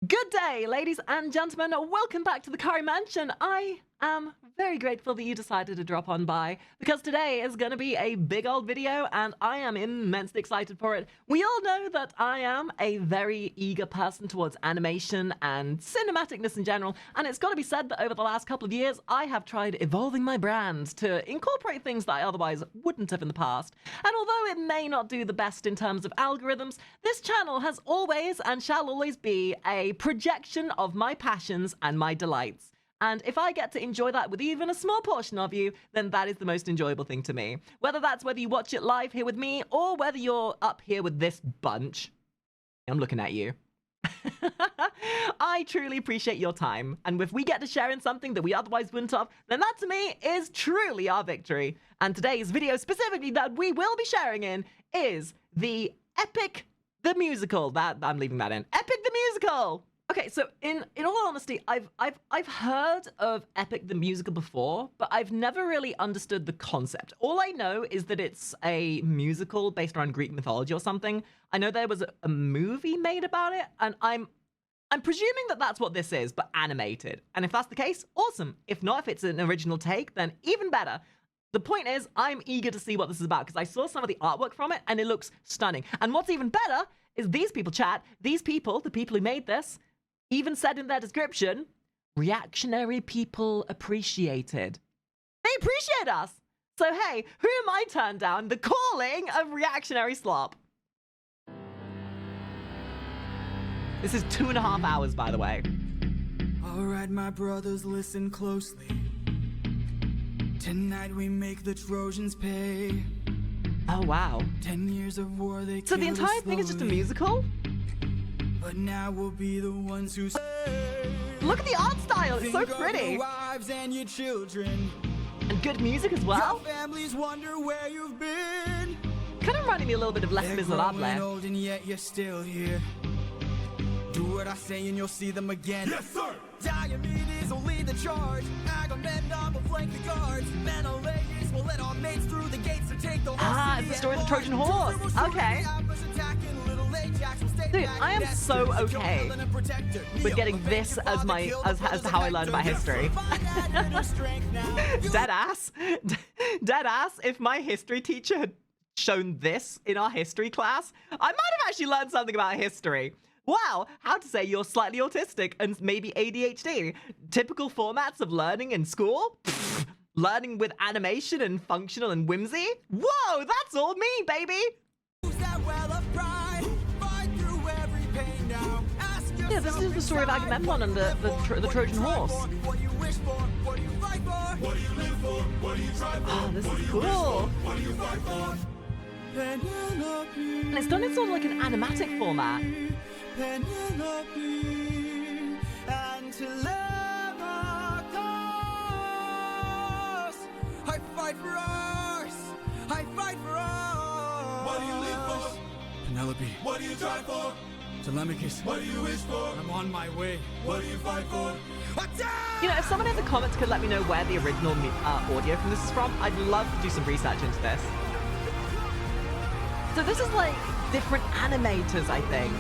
Good day, ladies and gentlemen. Welcome back to the Curry Mansion. I am very grateful that you decided to drop on by because today is going to be a big old video and I am immensely excited for it. We all know that I am a very eager person towards animation and cinematicness in general, and it's got to be said that over the last couple of years I have tried evolving my brand to incorporate things that I otherwise wouldn't have in the past. And although it may not do the best in terms of algorithms, this channel has always and shall always be a projection of my passions and my delights. And if I get to enjoy that with even a small portion of you, then that is the most enjoyable thing to me. Whether you watch it live here with me or whether you're up here with this bunch. I'm looking at you. I truly appreciate your time. And if we get to share in something that we otherwise wouldn't have, then that to me is truly our victory. And today's video specifically that we will be sharing in is the Epic the Musical. I'm leaving that in. Epic the Musical! Okay, so in all honesty, I've heard of Epic the Musical before, but I've never really understood the concept. All I know is that it's a musical based around Greek mythology or something. I know there was a movie made about it, and I'm presuming that that's what this is, but animated. And if that's the case, awesome. If not, if it's an original take, then even better. The point is, I'm eager to see what this is about because I saw some of the artwork from it and it looks stunning. And what's even better is these people, chat, the people who made this, even said in their description, reactionary people appreciated. They appreciate us. So hey, who am I turned down? The calling of reactionary slop. This is 2.5 hours, by the way. All right, my brothers, listen closely. Tonight we make the Trojans pay. Oh, wow. 10 years of war they So the entire thing is just a musical? But now we'll be the ones who say, look at the art style, it's so pretty. Your wives and your children. And good music as well. Your families wonder where you've been. Kind of reminding me a little bit of Les Miserables. They're old and yet you're still here. Do what I say and you'll see them again. Yes, sir! Diomedes will lead the charge. Agamemnon will flank the guards. Menelaus will let our mates through the gates to take the horse. It's the story of the Trojan Horse. Okay. Dude, I am so okay with getting this as as how I learn about history. Deadass. Deadass, if my history teacher had shown this in our history class, I might have actually learned something about history. Wow, how to say you're slightly autistic and maybe ADHD. Typical formats of learning in school? Pfft, learning with animation and functional and whimsy? Whoa, that's all me, baby! Yeah, this is the story of Agamemnon and the Trojan Horse. What do you wish for? What do you fight for? What do you live for? What do you try for? Oh, this is cool. What do you fight for? And it's done in sort of like an animatic format. Penelope and Telemachus. I fight for us. I fight for us. What do you live for? Penelope. What do you try for? Telemachus. What do you wish for? I'm on my way. What do you fight for? You know, if someone in the comments could let me know where the original audio from this is from, I'd love to do some research into this. So this is like different animators, I think.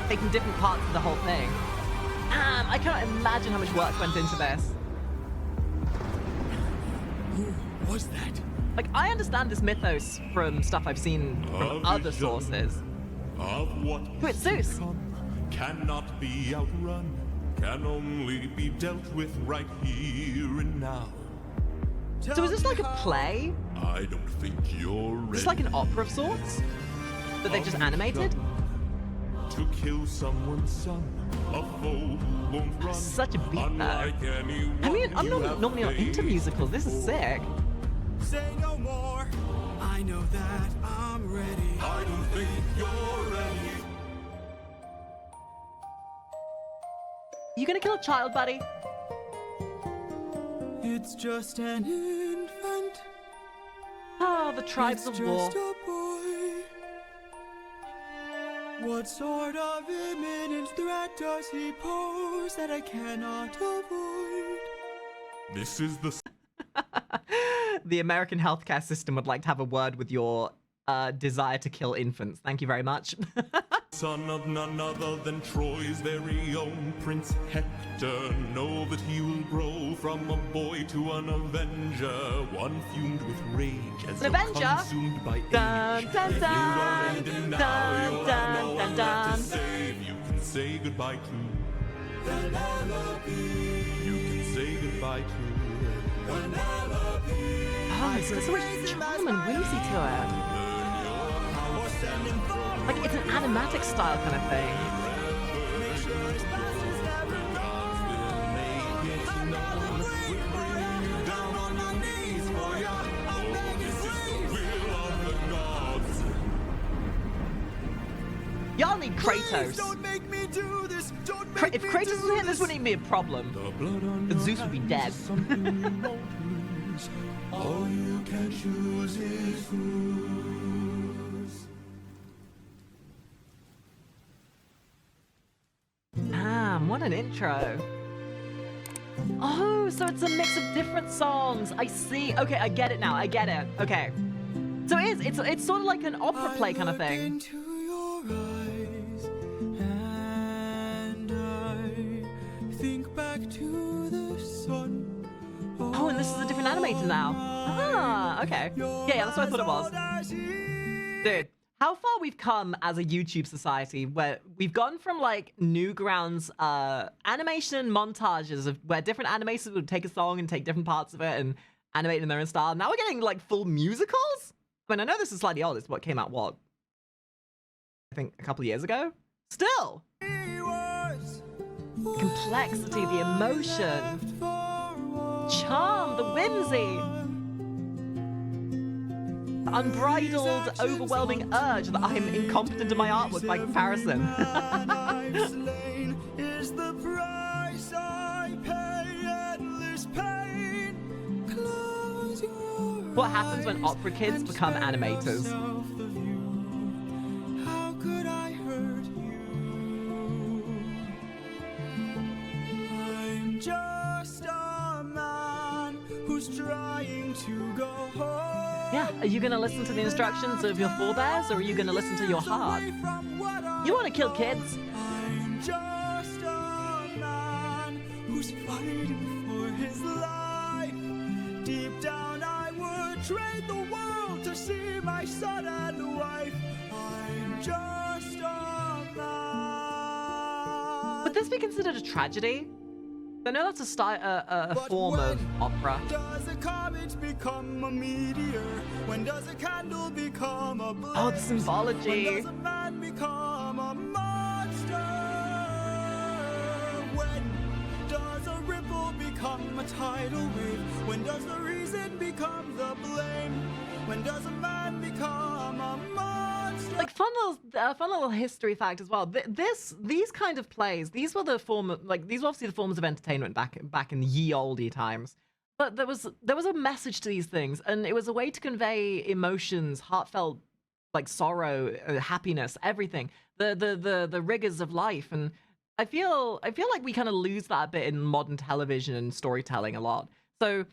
Taking different parts of the whole thing. I cannot imagine how much work went into this. Who was that? Like, I understand this mythos from stuff I've seen from other sources. Of what Who, it's Zeus. cannot be outrun, can only be dealt with right here and now. So is this like a play? I don't think you're ready. Just like an opera of sorts? That they've just animated? To kill someone's son, a foe who won't run. Such a beat though. Unlike anyone I mean, I'm you have normally not into faced musicals. This is before. sick. Say no more. I know that I'm ready. I don't think you're ready. You gonna kill a child, buddy? It's just an infant. Oh, the tribes It's of war. just a boy. What sort of imminent threat does he pose that I cannot avoid? This is the The American healthcare system would like to have a word with your desire to kill infants. Thank you very much. Son of none other than Troy's very own Prince Hector. Know that he will grow from a boy to an avenger, one fumed with rage as An avenger? consumed by age. Dun, dun, dun, And dun, now dun, you're dun, no dun, one dun. left to save. You can say goodbye to Penelope. You can say goodbye to Penelope. Oh, so there's so much charm and whimsy to it. Like, it's an animatic style kind of thing. Y'all need Kratos. If Kratos was here, this wouldn't even be a problem. And Zeus would be dead. All you can choose is who's. Damn, what an intro. Oh, so it's a mix of different songs. I see. Okay, I get it now. I get it. Okay. So it's sort of like an opera play kind of thing. Into your eyes, and I think back to the sun. Oh, and this is a different animator now. Ah, okay. Yeah, that's what I thought it was. Dude, how far we've come as a YouTube society, where we've gone from like Newgrounds animation montages of where different animators would take a song and take different parts of it and animate in their own style. Now we're getting like full musicals. I mean, I know this is slightly old. It's what came out, what? I think a couple of years ago? Still! The complexity, the emotion, charm, the whimsy, the unbridled, overwhelming urge that I'm incompetent in my artwork by comparison. What happens when opera kids become animators? How could I hurt you? I'm just a man who's trying to go home. Yeah, are you gonna listen to the instructions of your forebears, or are you gonna listen to your heart? You wanna kill kids? I'm just a man who's fighting for his life. Deep down I would trade the world to see my son and wife. I'm just a man. Would this be considered a tragedy? I know that's a form of opera. Does a comet become a meteor? When does a candle become a blaze? Oh, the symbology. When does a man become a monster? When does a ripple become a tidal wave? When does the reason become the blame? When does a man become a monster? Like fun little history fact as well. These kind of plays, these were the form of, like, these were obviously the forms of entertainment back in ye olde times. But there was a message to these things, and it was a way to convey emotions, heartfelt, like sorrow, happiness, everything, the rigors of life. And I feel like we kind of lose that a bit in modern television and storytelling a lot. So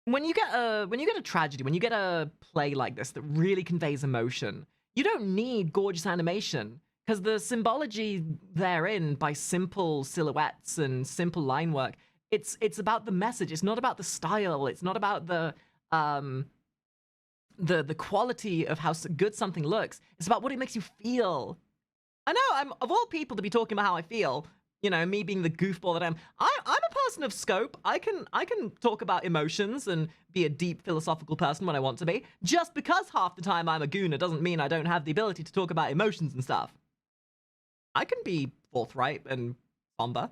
when you get a tragedy, when you get a play like this that really conveys emotion, you don't need gorgeous animation, because the symbology therein, by simple silhouettes and simple line work, it's about the message. It's not about the style. It's not about the quality of how good something looks. It's about what it makes you feel. I know I'm of all people to be talking about how I feel. You know, me being the goofball that I'm a person of scope. I can talk about emotions and be a deep philosophical person when I want to be. Just because half the time I'm a gooner doesn't mean I don't have the ability to talk about emotions and stuff. I can be forthright and somber.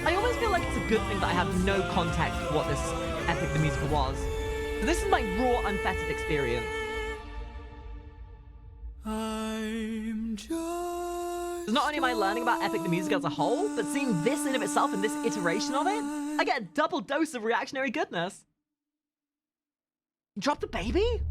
I always feel like it's a good thing that I have no context of what this Epic the Musical was. So this is my raw, unfettered experience. I'm just... So not only am I learning about Epic the Musical as a whole, but seeing this in of itself and this iteration of it, I get a double dose of reactionary goodness. Drop the baby?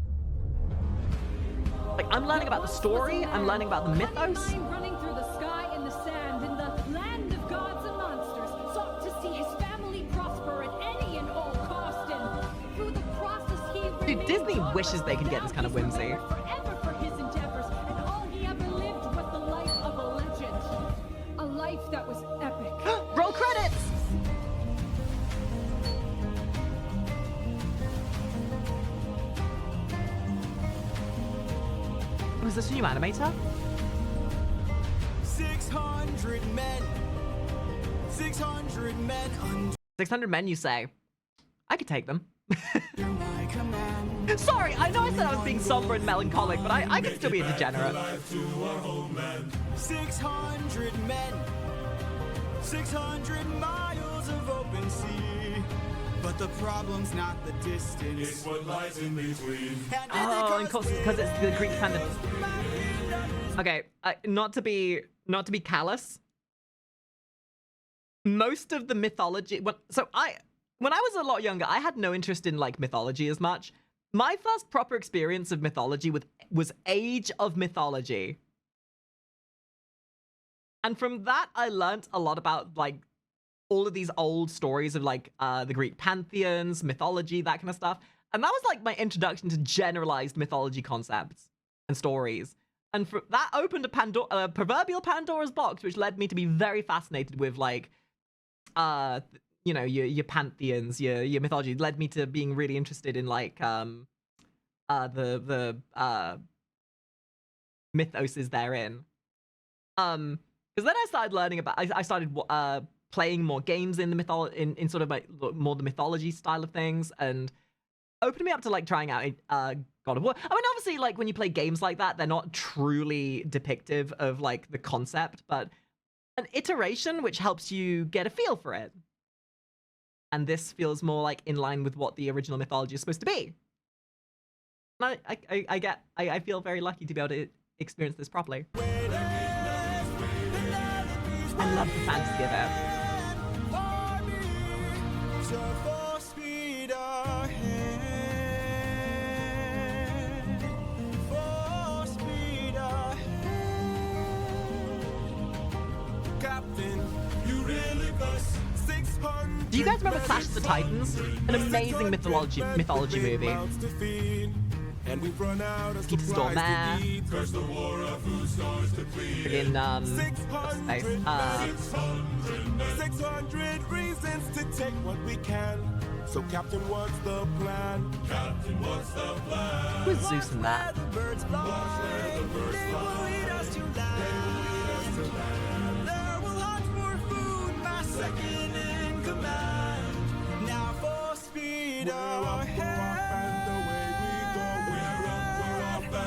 Like, I'm learning about the story, I'm learning about the mythos. Running through the sky and the sand in the land of gods and monsters, sought to see his family prosper at any and all cost, and through the process he Dude, Disney wishes they could get this kind of whimsy. forever for his endeavors, and all he ever lived was the life of a legend, a life that was epic. Roll credits! Was this a new animator? 600 men. 600 men under 600 men, you say? I could take them. my command. Sorry, I know I said I was being somber and melancholic, but I could still be a degenerate. 600 men. 600 miles of open sea. But the problem's not the distance. It's what lies in between. Oh, and because it's the Greek kind of. Okay, not to be callous. Most of the mythology. When I was a lot younger, I had no interest in like mythology as much. My first proper experience of mythology was Age of Mythology, and from that I learnt a lot about like all of these old stories of like the Greek pantheons, mythology, that kind of stuff. And that was like my introduction to generalized mythology concepts and stories. And that opened a proverbial Pandora's box, which led me to be very fascinated with like, you know, your pantheons, your mythology. It led me to being really interested in like the mythoses therein. Because then I started learning about. I started playing more games in the in sort of like more the mythology style of things, and opened me up to like trying out God of War. I mean, obviously, like when you play games like that, they're not truly depictive of like the concept, but an iteration which helps you get a feel for it. And this feels more like in line with what the original mythology is supposed to be. And I feel very lucky to be able to experience this properly. I love the fantasy of it. Full speed ahead. Full speed ahead. Captain, you really bust 600. Do you guys remember Clash of the Titans? An amazing mythology movie. And we've run out of Peter Stormare. Curse the war of whose stars to plead. Friggin' what's his face? 600 reasons to take what we can. So Captain, what's the plan? Captain, what's the plan? Who's Zeus in that? The birds fly. The birds They will lead us to land. There will hunt for food, my second in command. Now full speed ahead.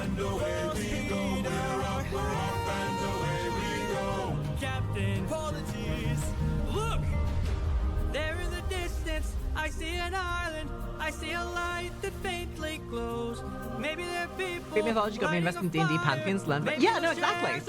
and away we go. We're up and away we go. Captain, apologies. Look! There in the distance, I see an island. I see a light that faintly glows. Maybe there are people. Greek mythology got me invested in D&D pantheons, learn. But yeah, no, exactly.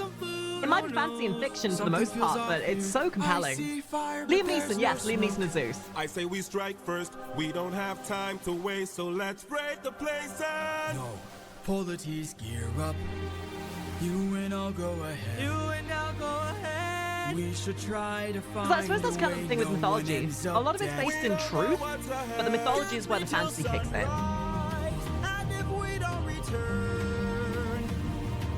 It might be fantasy and fiction for the most part, but it's so compelling. Liam Neeson, yes, Liam Neeson and Zeus. I say we strike first. We don't have time to waste, so let's break the place and... No, polities gear up. You and I'll go ahead. You and I'll go ahead. We should try to find. Because I suppose that's kind of the thing with mythology. A lot of it's based. based in truth, but the mythology is where the fantasy kicks in. And if we don't return,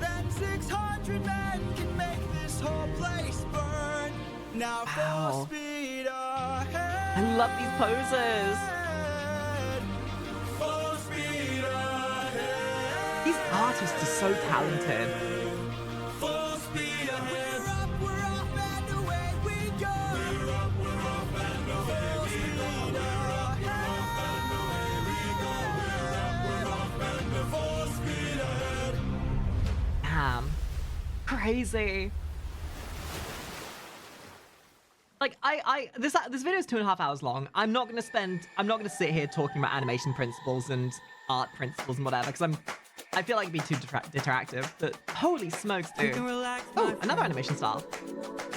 then 600 men can make this whole place burn. Now Wow. full speed ahead. I love these poses. Full speed ahead. These artists are so talented. Full speed ahead. We're off and away we go. We're off and away we go. We're off and away we go. We're off and full speed ahead. Damn. Crazy. Like, this video is 2.5 hours long. I'm not gonna sit here talking about animation principles and art principles and whatever, because I feel like it'd be too detractive. But holy smokes, You dude. can relax, Oh, my another animation style.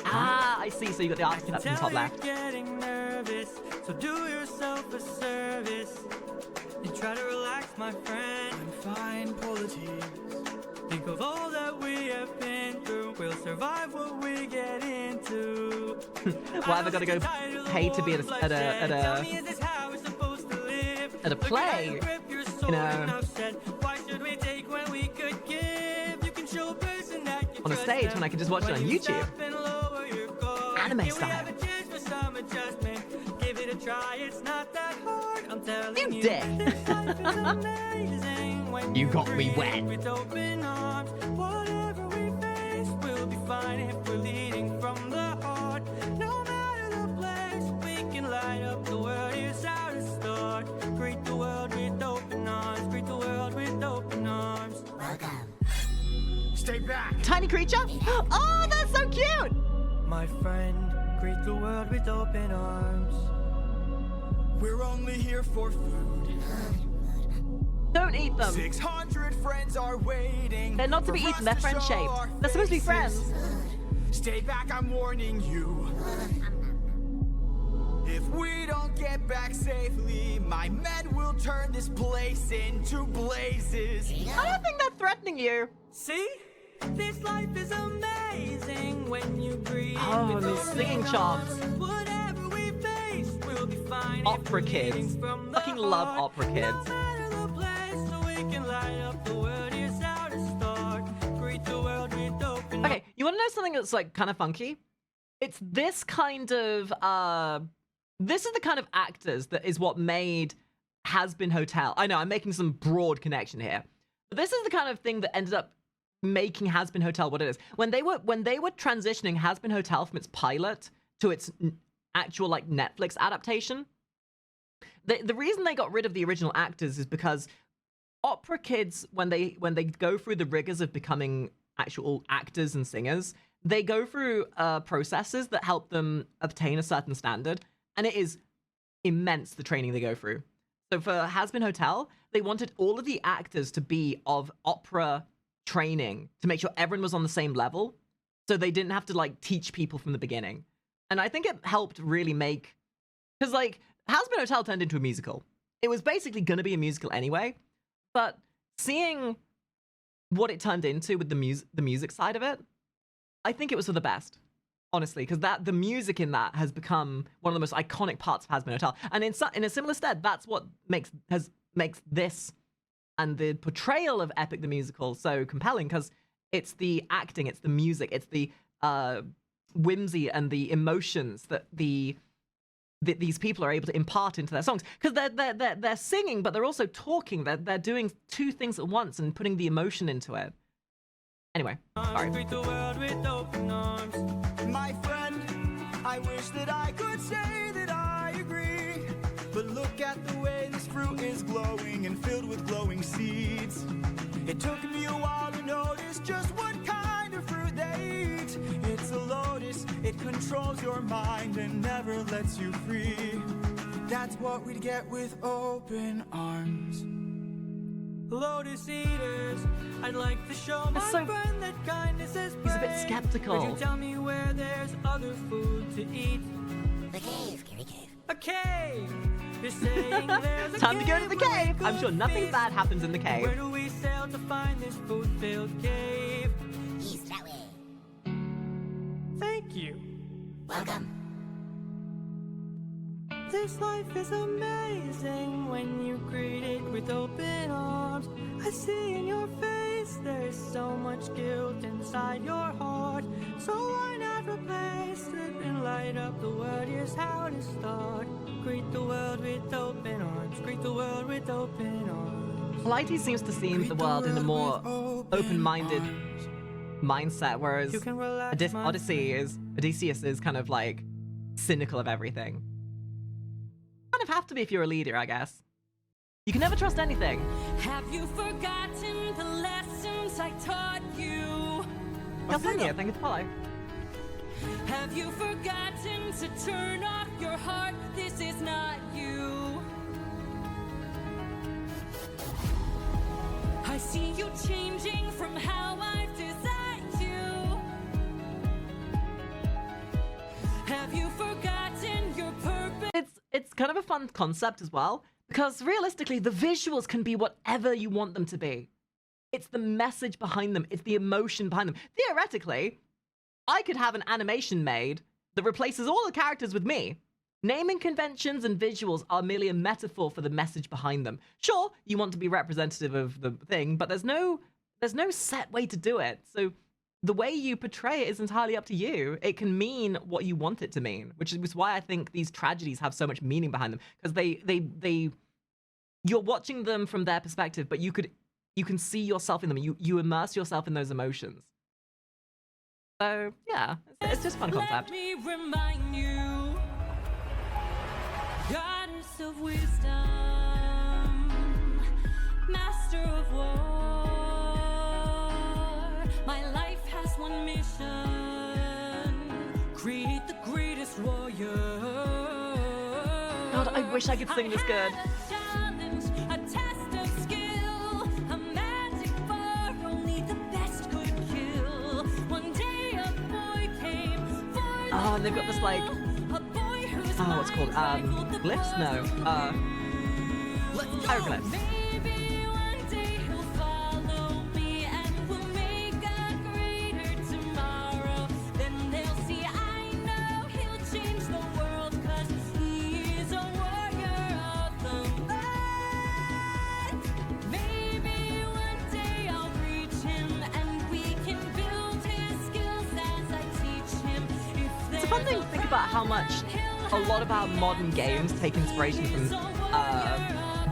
Ah, I see. So you got the artist up in the top Tell left. you're getting nervous, so do yourself a service and try to relax, my friend. Fine polities. Think of all that we have been through. We'll survive what we get into. Why have I got to go pay to be at a play? You know, Why should we take when we could give? You can show person that you on a stage when I can just watch it on YouTube. Anime style. Have a chance for some adjustment. Give it a try, it's not that hard. I'm telling You you. dick. This life is amazing when You got me breathe wet. With open arms. Whatever we face, we'll be fine if we're leading from the heart. No matter the place, we can light up the world. Here's how to start. Greet the world with open arms. Greet the world with open arms. Stay back. Tiny creature? Oh, that's so cute! My friend, greet the world with open arms. We're only here for food. Don't eat them. 600 friends are waiting. They're not to be for eaten, us they're to friend show shaped. our They're supposed to be faces. friends. Stay back, I'm warning you. If we don't get back safely, my men will turn this place into blazes. I don't think they're threatening you. See? This life is amazing when you greet Oh, with and these open singing chops. arms. Whatever we face, we'll be fine. if Opera we're kids. leading from the Fucking love heart. opera kids. No matter the place, so we can light up the world. Here's how to start. Greet the world with open Okay, you want to know something that's like kind of funky? It's this kind of this is the kind of actors that is what made Has Been Hotel. I know I'm making some broad connection here, but this is the kind of thing that ended up making Has Been Hotel what it is. When they were transitioning Has Been Hotel from its pilot to its actual like Netflix adaptation, the reason they got rid of the original actors is because opera kids, when they go through the rigors of becoming actual actors and singers, they go through processes that help them obtain a certain standard, and it is immense the training they go through. So for Has Been Hotel, they wanted all of the actors to be of opera training to make sure everyone was on the same level, so they didn't have to like teach people from the beginning. And I think it helped really make, because like Has Been Hotel turned into a musical. It was basically going to be a musical anyway, but seeing what it turned into with the music side of it, I think it was for the best, honestly, because the music in that has become one of the most iconic parts of Has Been Hotel. And in a similar stead, that's what makes this and the portrayal of Epic the Musical so compelling, because it's the acting, it's the music, it's the whimsy and the emotions that these people are able to impart into their songs, because they're singing, but they're also talking. They're doing two things at once and putting the emotion into it. Anyway, sorry. Greet the world with open arms. My friend, I wish that I could say that I agree. But look at the way this fruit is glowing and filled with glowing seeds. It took me a while to notice just what kind of fruit they eat. It's a lotus, it controls your mind and never lets you free. That's what we'd get with open arms. Lotus eaters, I'd like to show my so- friend that kindness is He's a bit brave. skeptical. Could you tell me where there's other food to eat? The cave, Scary Cave. A cave! You're saying there's a Time to go to the where we cave. I'm could sure nothing feast. bad happens in the cave. Where do we sail to find this food-filled cave? East that way. Thank you. Welcome. This life is amazing when you greet it with open arms. I see in your face there's so much guilt inside your heart. So why not replace it and light up the world? Here's how to start. Greet the world with open arms. Greet the world with open arms. Pleiades seems to see the world in a more open-minded mindset, whereas You can relax, my Odysseus is kind of like cynical of everything. Kind of have to be if you're a leader, I guess. You can never trust anything. Have you forgotten the lessons I taught you? California, thank you for follow. Have you forgotten to turn off your heart? This is not you. I see you changing from how I've designed you. Have you forgotten your purpose? It's kind of a fun concept as well, because realistically, the visuals can be whatever you want them to be. It's the message behind them. It's the emotion behind them. Theoretically, I could have an animation made that replaces all the characters with me. Naming conventions and visuals are merely a metaphor for the message behind them. Sure, you want to be representative of the thing, but there's no set way to do it. So the way you portray it is entirely up to you. It can mean what you want it to mean, which is why I think these tragedies have so much meaning behind them, because you're watching them from their perspective, but you can see yourself in them. You immerse yourself in those emotions. So yeah, it's just a fun concept. Let me remind you, goddess of wisdom, master of war. My life has one mission: create the greatest warrior. God, I wish I could sing this good. A test of skill, a magic bar only the best could kill. One day a boy came for Oh, and they've got this like, a boy who's what's it called? Glyphs? No. Hieroglyphs. Maybe one day he'll follow me and we'll make a greater tomorrow. Then they'll see I know he'll change the world, 'cause he's a warrior of the light. Maybe one day I'll reach him and we can build his skills as I teach him. It's a fun thing to think about how much a lot of our modern games take inspiration from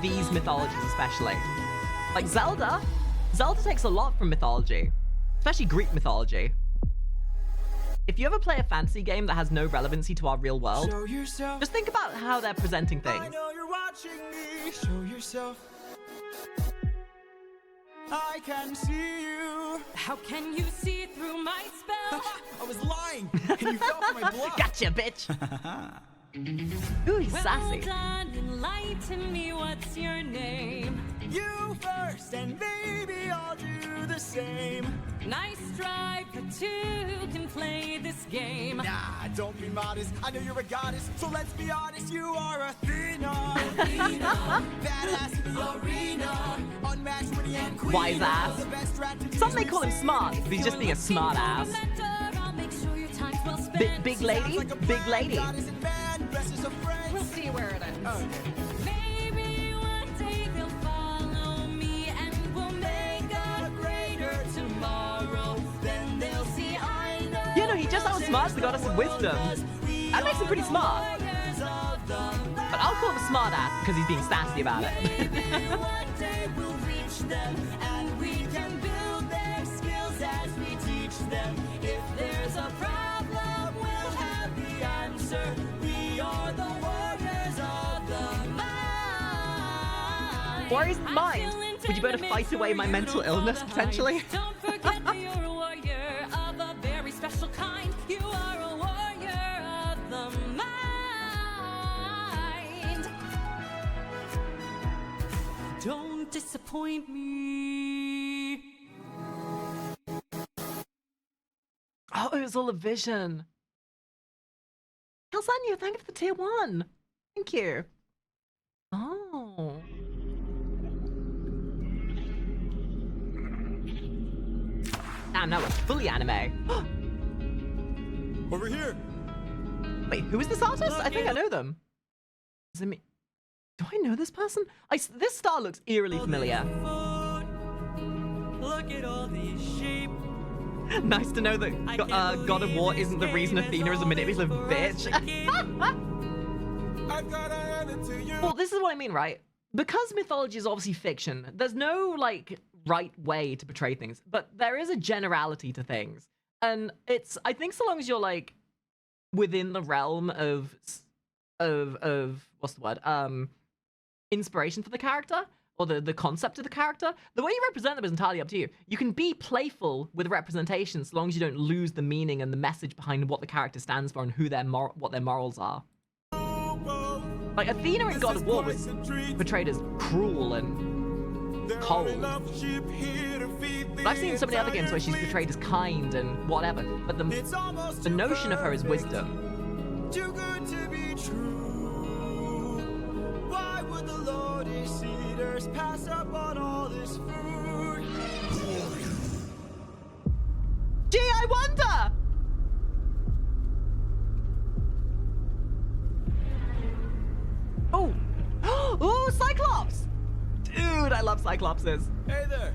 these mythologies, especially. Like Zelda. Zelda takes a lot from mythology, especially Greek mythology. If you ever play a fantasy game that has no relevancy to our real world, Show yourself. just think about how they're presenting I things. know you're watching me. Show yourself. I can see you. How can you see through my spell? I was lying, and you fell for my bluff. Gotcha, bitch! Ooh, he's sassy. Well done, enlighten me, what's your name? You first, and maybe I'll do the same. Nice try, but two can play this game. Nah, don't be modest. I know you're a goddess, so let's be honest. You are Athena. Athena. Badass in the arena. Unmatched, witty, and queen. Wise ass. The best strategist Some may call him smart, but he's just being a smart ass. I'll make sure your time's well spent. Big lady? Big lady. Goddess and man, dresses of friends. We'll see where it ends. Okay. Maybe one day they'll follow me and we'll make a greater tomorrow. Then they'll see I know. You know, he just outsmarts the goddess of wisdom. That makes him pretty smart. But I'll call him a smart ass because he's being sassy about it. Maybe one day we'll reach them and we can build their skills as we teach them. If there's a problem, we'll have the answer. We are the warriors of the mind. Warriors of the mind? Would you better fight away my mental illness, potentially? Don't forget that you're a warrior of a very special kind. You are a warrior of the mind. Don't disappoint me. Oh, it was all a vision. Hilsanya, thank you for the tier 1. Thank you. Oh. Damn, now we're fully anime. Over here. Wait, who is this artist? I think I know them. Is it me? Do I know this person? This star looks eerily familiar. Look at all these sheep. Nice to know that God of War isn't the reason Athena is a manipulative bitch. I've got to hand it to you. Well, this is what I mean, right? Because mythology is obviously fiction, there's no, like, right way to portray things, but there is a generality to things. And I think so long as you're, like, within the realm of what's the word? Inspiration for the character, or the concept of the character, the way you represent them is entirely up to you. You can be playful with representation so long as you don't lose the meaning and the message behind what the character stands for and who what their morals are. Like, Athena in God of War was portrayed as cruel and cold. But I've seen so many other games where she's portrayed as kind and whatever, but the notion of her is wisdom. Too good to be true. Why would the Lotus Eaters pass up on all this food? wonder! Oh! Oh, Cyclops! Dude, I love Cyclopses. Hey there.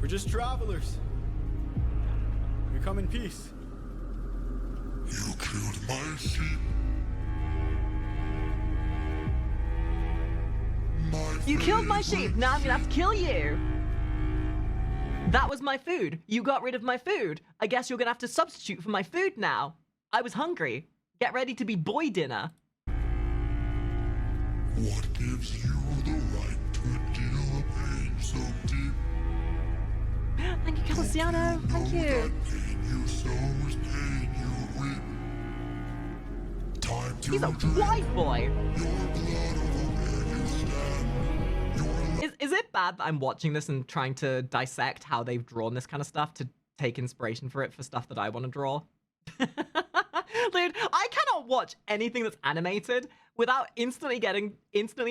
We're just travelers. We come in peace. You killed my sheep. You killed my sheep. Now I'm gonna have to kill you. That was my food. You got rid of my food. I guess you're gonna have to substitute for my food now. I was hungry. Get ready to be boy dinner. What gives you the right to deal a pain so deep? Thank you, Caliciano. Thank you. That pain you sow is pain you reap. Time to He's a drink white boy. your blood over where you stand. Is it bad that I'm watching this and trying to dissect how they've drawn this kind of stuff to take inspiration for it for stuff that I want to draw? Dude, I cannot watch anything that's animated without instantly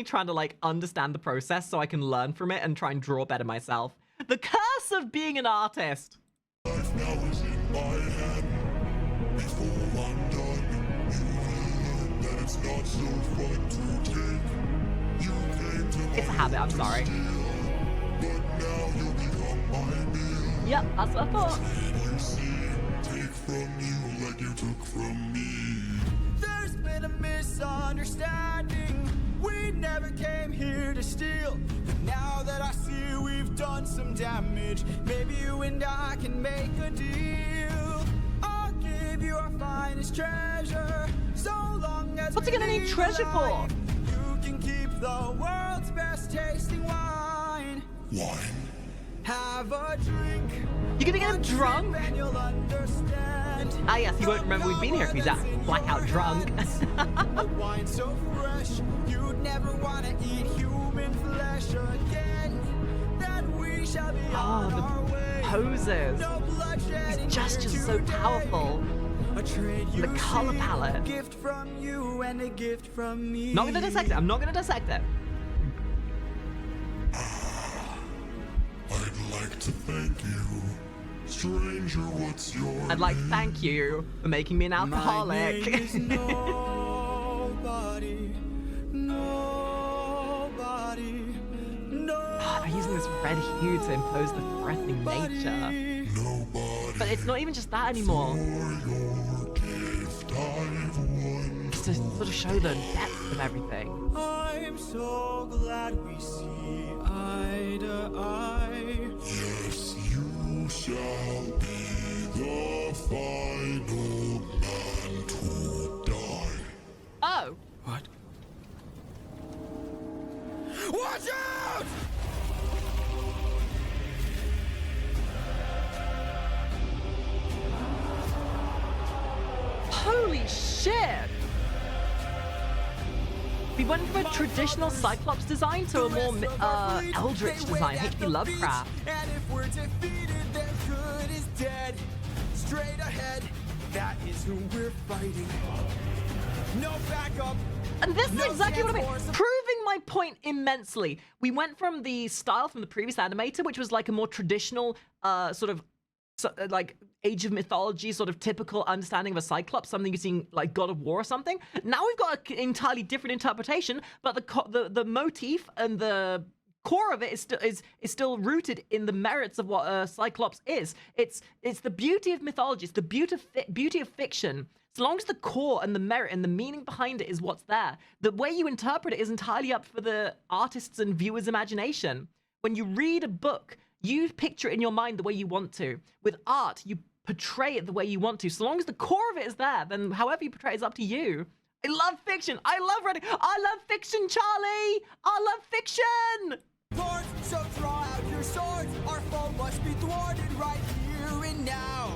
trying to like understand the process so I can learn from it and try and draw better myself. The curse of being an artist. Life now is in my hand. Before I'm done, you will learn that it's not so fun to take. You came to It's a habit, I'm sorry. steal, but now you'll become my meal. Yep, that's what I thought. And you see, take from you like you took from me. There's been a misunderstanding. We never came here to steal. But now that I see we've done some damage, maybe you and I can make a deal. I'll give you our finest treasure, so long as What's he gonna need treasure for? you can keep the world's best tasting wine. Wine? Have a drink. You're gonna get him drunk? And you'll understand. Ah yes, he won't remember we've been here if he's that blackout drunk. A wine so fresh, you'd never want to eat human flesh again. That we shall be on Oh, our way. the poses. No bloodshed. These gestures are so powerful. A trade you The color see, palette. A gift from you and a gift from me. Not gonna dissect it. I'm not gonna dissect it. I'd like to thank you. Stranger, what's your I'd like to name? thank you for making me an My alcoholic. name is nobody. Nobody. I'm using this red hue to impose the threatening nature. Nobody. But it's not even just that anymore. For your gift I've won. Just to sort of show the depth of everything. I'm so glad we see eye to eye. Yes, you shall be the final man to die. Oh! What? Watch out! Holy shit! We went from a traditional Cyclops design to a more eldritch design, H.P. Lovecraft. And if we're defeated, then good is dead. Straight ahead, that is who we're fighting. No backup. And this is No exactly what I mean. chance for- Proving my point immensely. We went from the style from the previous animator, which was like a more traditional like Age of Mythology, sort of typical understanding of a Cyclops, something you've seen like God of War or something. Now we've got an entirely different interpretation, but the motif and the core of it is still rooted in the merits of what Cyclops is. It's the beauty of mythology. It's the beauty of fiction. So long as the core and the merit and the meaning behind it is what's there, the way you interpret it is entirely up for the artist's and viewer's imagination. When you read a book, you picture it in your mind the way you want to. With art, you portray it the way you want to. So long as the core of it is there, then however you portray it is up to you. I love fiction. I love reading. I love fiction, Charlie. I love fiction. Lords, so draw out your swords. Our foe must be thwarted right here and now.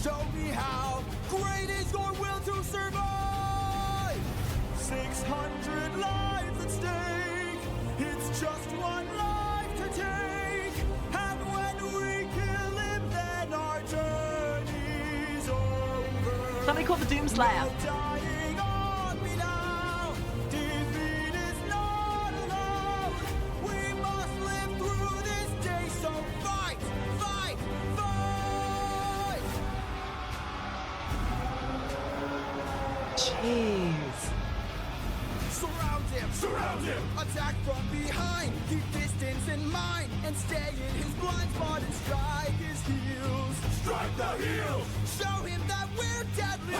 Show me how great is your will to survive. 600 lives at stake. It's just one life to take. And when we kill him, then our journey's over. Something called the Doomslayer. No dying on me now. Defeat is not allowed. We must live through this Jeez. Surround him! Attack from behind, keep distance in mind, and stay in his blind spot and strike his heels. Strike the heel! Show him that we're deadly!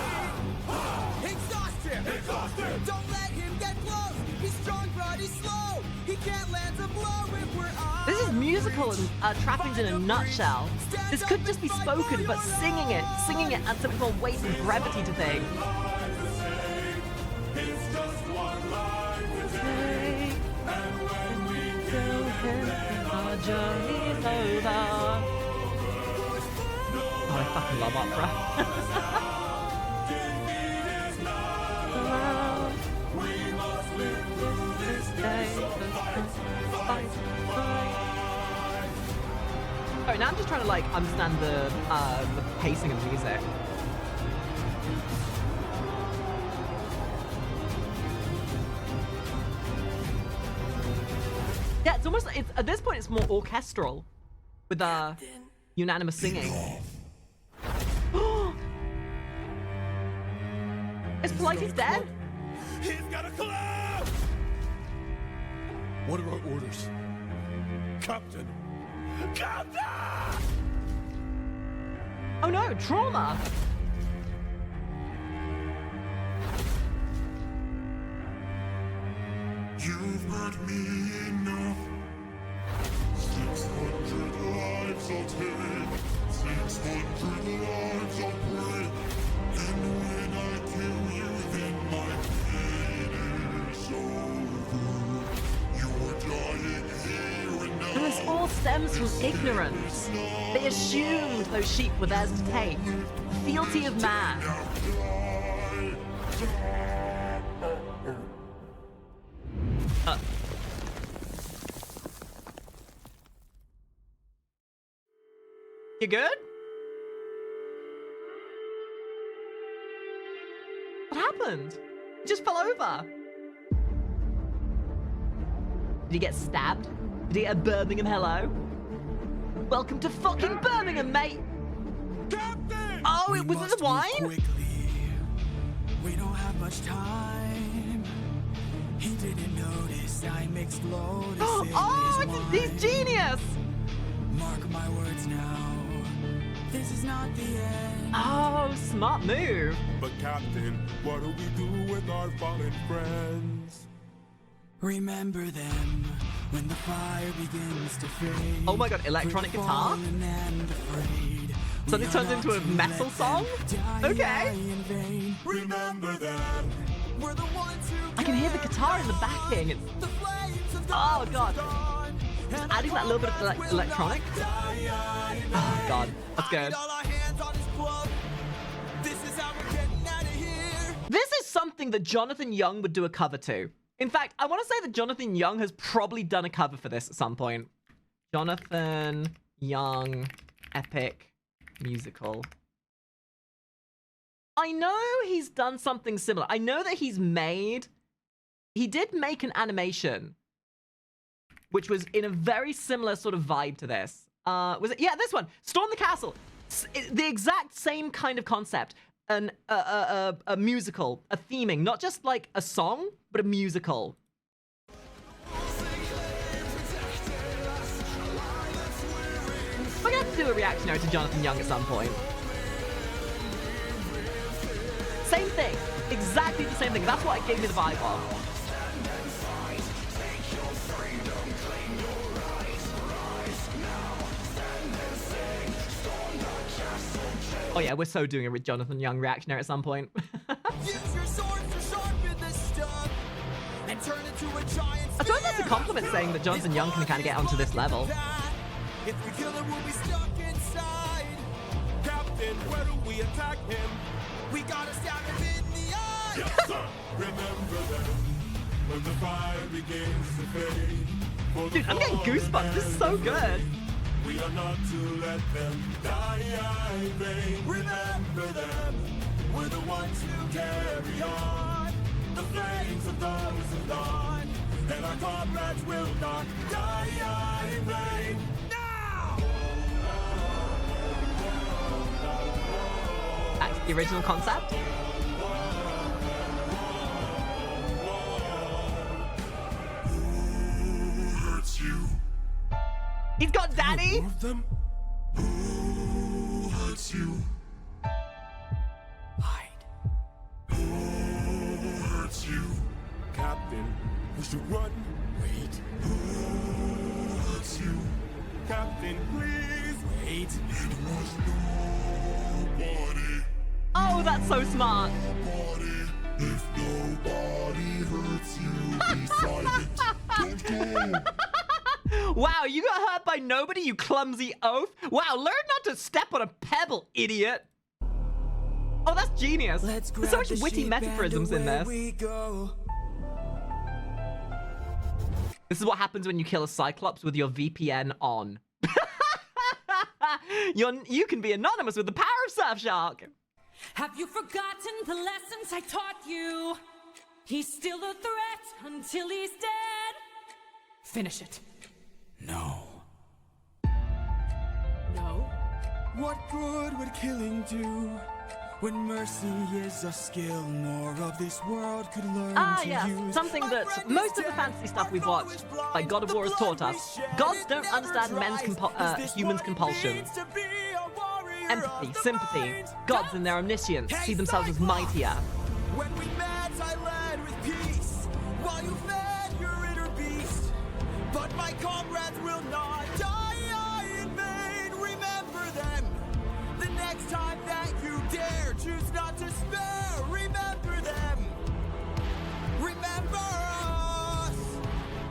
Exhaust him! Don't let him get close! He's strong but he's slow! He can't land a blow if we're on. This is musical trappings in a nutshell. This could just be spoken, but singing it adds some more weight and brevity to things. It's just one line to take, and when we kill him, Our journey's over. Oh, I fucking love opera. defeat is not allowed. We must live through this day, so fight. Sorry, now I'm just trying to like understand the pacing of the music. Yeah, it's almost at this point it's more orchestral with unanimous singing. Is Polites dead? He's got a club! What are our orders? Captain! Oh no, trauma! You've hurt me enough. 600 lives I'll take. 600 lives I'll break. And when I kill you, then my pain is over. You're dying here and now. And this all stems from ignorance. They assumed those sheep were theirs to take. Fealty of man. You good? What happened? He just fell over. Did he get stabbed? Did he get a Birmingham hello? Welcome to fucking Birmingham, mate! Captain! Oh, it was must the wine? move quickly. We don't have much time. He didn't notice I mixed Lotus in Oh, his he's wine. genius! Mark my words now. This is not the end. Oh, smart move. But Captain, what do we do with our fallen friends? Remember them when the fire begins to fade. Oh my god, electronic We're guitar? fallen and afraid. So this turns into a metal song? Okay. Remember them. We're the ones who I can hear the guitar in the backing. It's, the flames of oh god. dawn. Adding that little bit of electronic. Oh god, that's good. All our hands on his blood. This is how we're getting out of here. This is something that Jonathan Young would do a cover to. In fact, I want to say that Jonathan Young has probably done a cover for this at some point. Jonathan Young epic musical. I know he's done something similar. I know that he did make an animation, which was in a very similar sort of vibe to this. Was it? Yeah, this one. Storm the Castle. The exact same kind of concept. A musical, a theming, not just like a song, but a musical. We're gonna have to do a reactionary to Jonathan Young at some point. Same thing, exactly the same thing. That's what it gave me the vibe of. Oh yeah, we're so doing a Jonathan Young reactionary at some point. Use your swords to sharpen this stuff and turn it to a giant I feel like that's a compliment saying that Jonathan Young can kind of get onto this level. If we kill him, we'll be stuck inside. Captain, where do we attack him? We gotta stab him in the eye. Yes, sir. Remember them when the fire begins to fade. For the Dude, I'm getting fallen goosebumps. This is so and good. we are not to let them die in vain. Remember them. We're the ones who carry on the flames of those who gone, and our comrades will not die in vain. Now! Back to the original concept. He's got daddy. More of them? Who hurts you? Hide. Who hurts you? Captain, we should run. Wait. Who hurts you? Captain, please. Wait. It was nobody. Oh, that's so smart. Nobody. If nobody hurts you, be silent. Don't go. Wow, you got hurt by nobody, you clumsy oaf. Wow, learn not to step on a pebble, idiot. Oh, that's genius. Let's There's grab so much the witty sheep metaphorisms and in away this. we go. This is what happens when you kill a Cyclops with your VPN on. You can be anonymous with the power of Surfshark. Have you forgotten the lessons I taught you? He's still a threat until he's dead. Finish it. No. No? What good would killing do when mercy is a skill more of this world could learn Ah, to yes, use? something that most of the fantasy stuff we've watched, like God of War, has taught us. Gods don't understand humans' compulsions. Empathy, sympathy. Gods in their omniscience see themselves as mightier. When we met, I led with peace, while you fed your inner beast. But my comrades will not die in vain. Remember them. The next time that you dare, choose not to spare. Remember them. Remember us.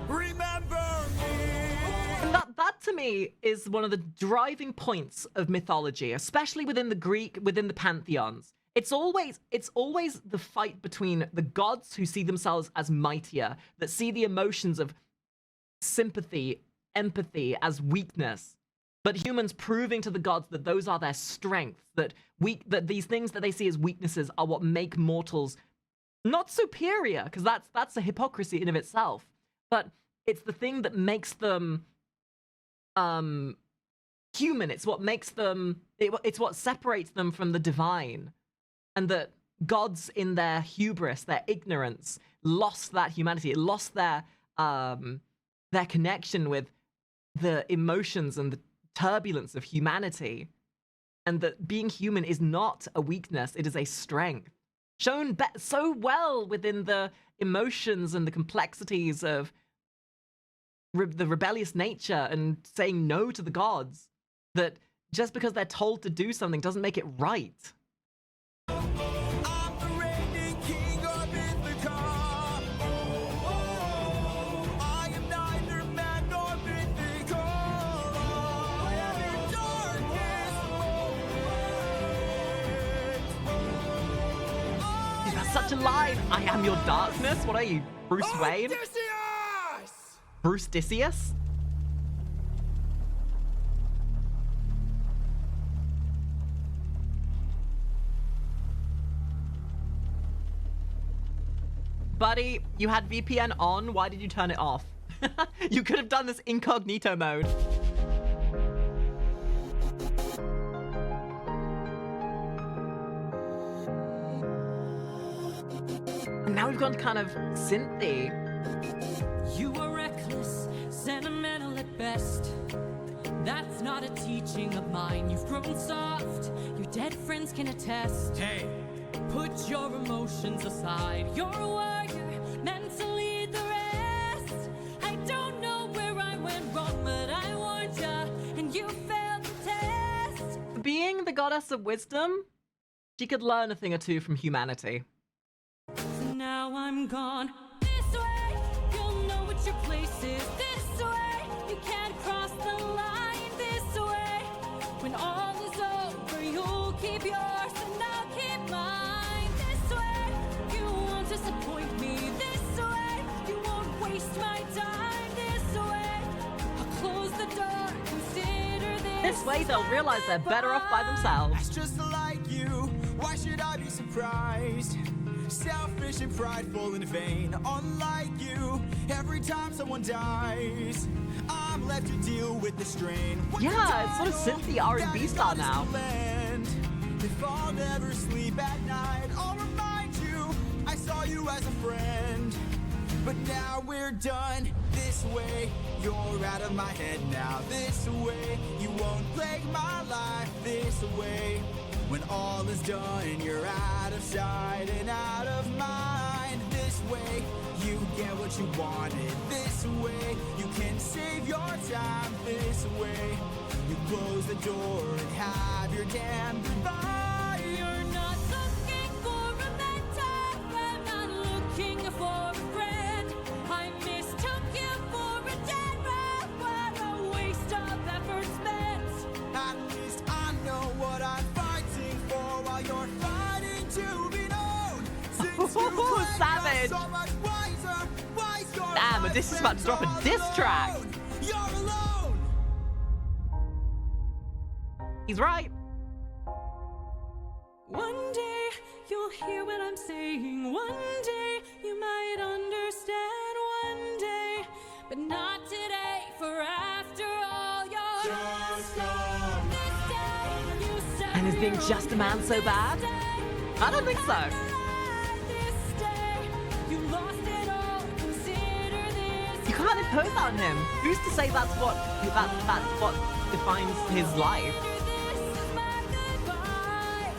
Remember me. And that to me is one of the driving points of mythology, especially within the Greek, within the pantheons. It's always the fight between the gods who see themselves as mightier, that see the emotions of sympathy, empathy as weakness, but humans proving to the gods that those are their strengths, that these things that they see as weaknesses are what make mortals not superior, because that's a hypocrisy in of itself, but it's the thing that makes them human. It's what makes them, it's what separates them from the divine. And that gods in their hubris, their ignorance, lost that humanity. It lost their connection with the emotions and the turbulence of humanity. And that being human is not a weakness, it is a strength. Shown so well within the emotions and the complexities of the rebellious nature and saying no to the gods. That just because they're told to do something doesn't make it right. I'm the reigning king of Ithaca. I am neither man nor mythical. I am your darkest moment. That's such a line. I am your darkness. What are you, Bruce Wayne? Odysseus! Bruce Odysseus? Buddy, you had VPN on. Why did you turn it off? You could have done this incognito mode. And now we've gone kind of synthy. You are reckless, sentimental at best. That's not a teaching of mine. You've grown soft, your dead friends can attest. Hey, Put your emotions aside. You're a warrior, meant to lead the rest. I don't know where I went wrong, but I warned ya, and you failed the test. Being the goddess of wisdom, she could learn a thing or two from humanity. So now I'm gone. This way, you'll know what your place is. This way, you can't cross the line. This way, when all is over, you'll keep yours and I'll keep mine. This way, you won't disappoint me. This way, you won't waste my time. This way, I'll close the door. Consider This way, they'll realize they're better off by themselves. that's just like you. Why should I be surprised? Selfish and prideful and vain, unlike you. Every time someone dies, I'm left to deal with the strain. What Yeah, it's sort of synthy R&B style now. If I'll never sleep at night, I'll remind you I saw you as a friend. But now we're done. This way, you're out of my head now. This way, you won't plague my life. This way, when all is done, you're out of sight and out of mind. This way, you get what you wanted. This way, you can save your time. This way, you close the door and have your damn goodbye. You're not looking for a mentor, I'm not looking for a friend. I mistook you for a general, what a waste of effort spent. At least I know what I'm fighting for while you're fighting to be known. Since you claim Savage. you're so much wiser, why's your Damn, life Odysseus is about to drop a been diss so track. alone? You're alone. He's right. One day you'll hear what I'm saying. One day you might understand. One day, but not today. For after all, you're just gone. This day you said And is being you're just a man so bad? I don't think so. This day you lost it all. Consider this. You can't impose that on him. Who's to say that's what defines his life? This is my goodbye.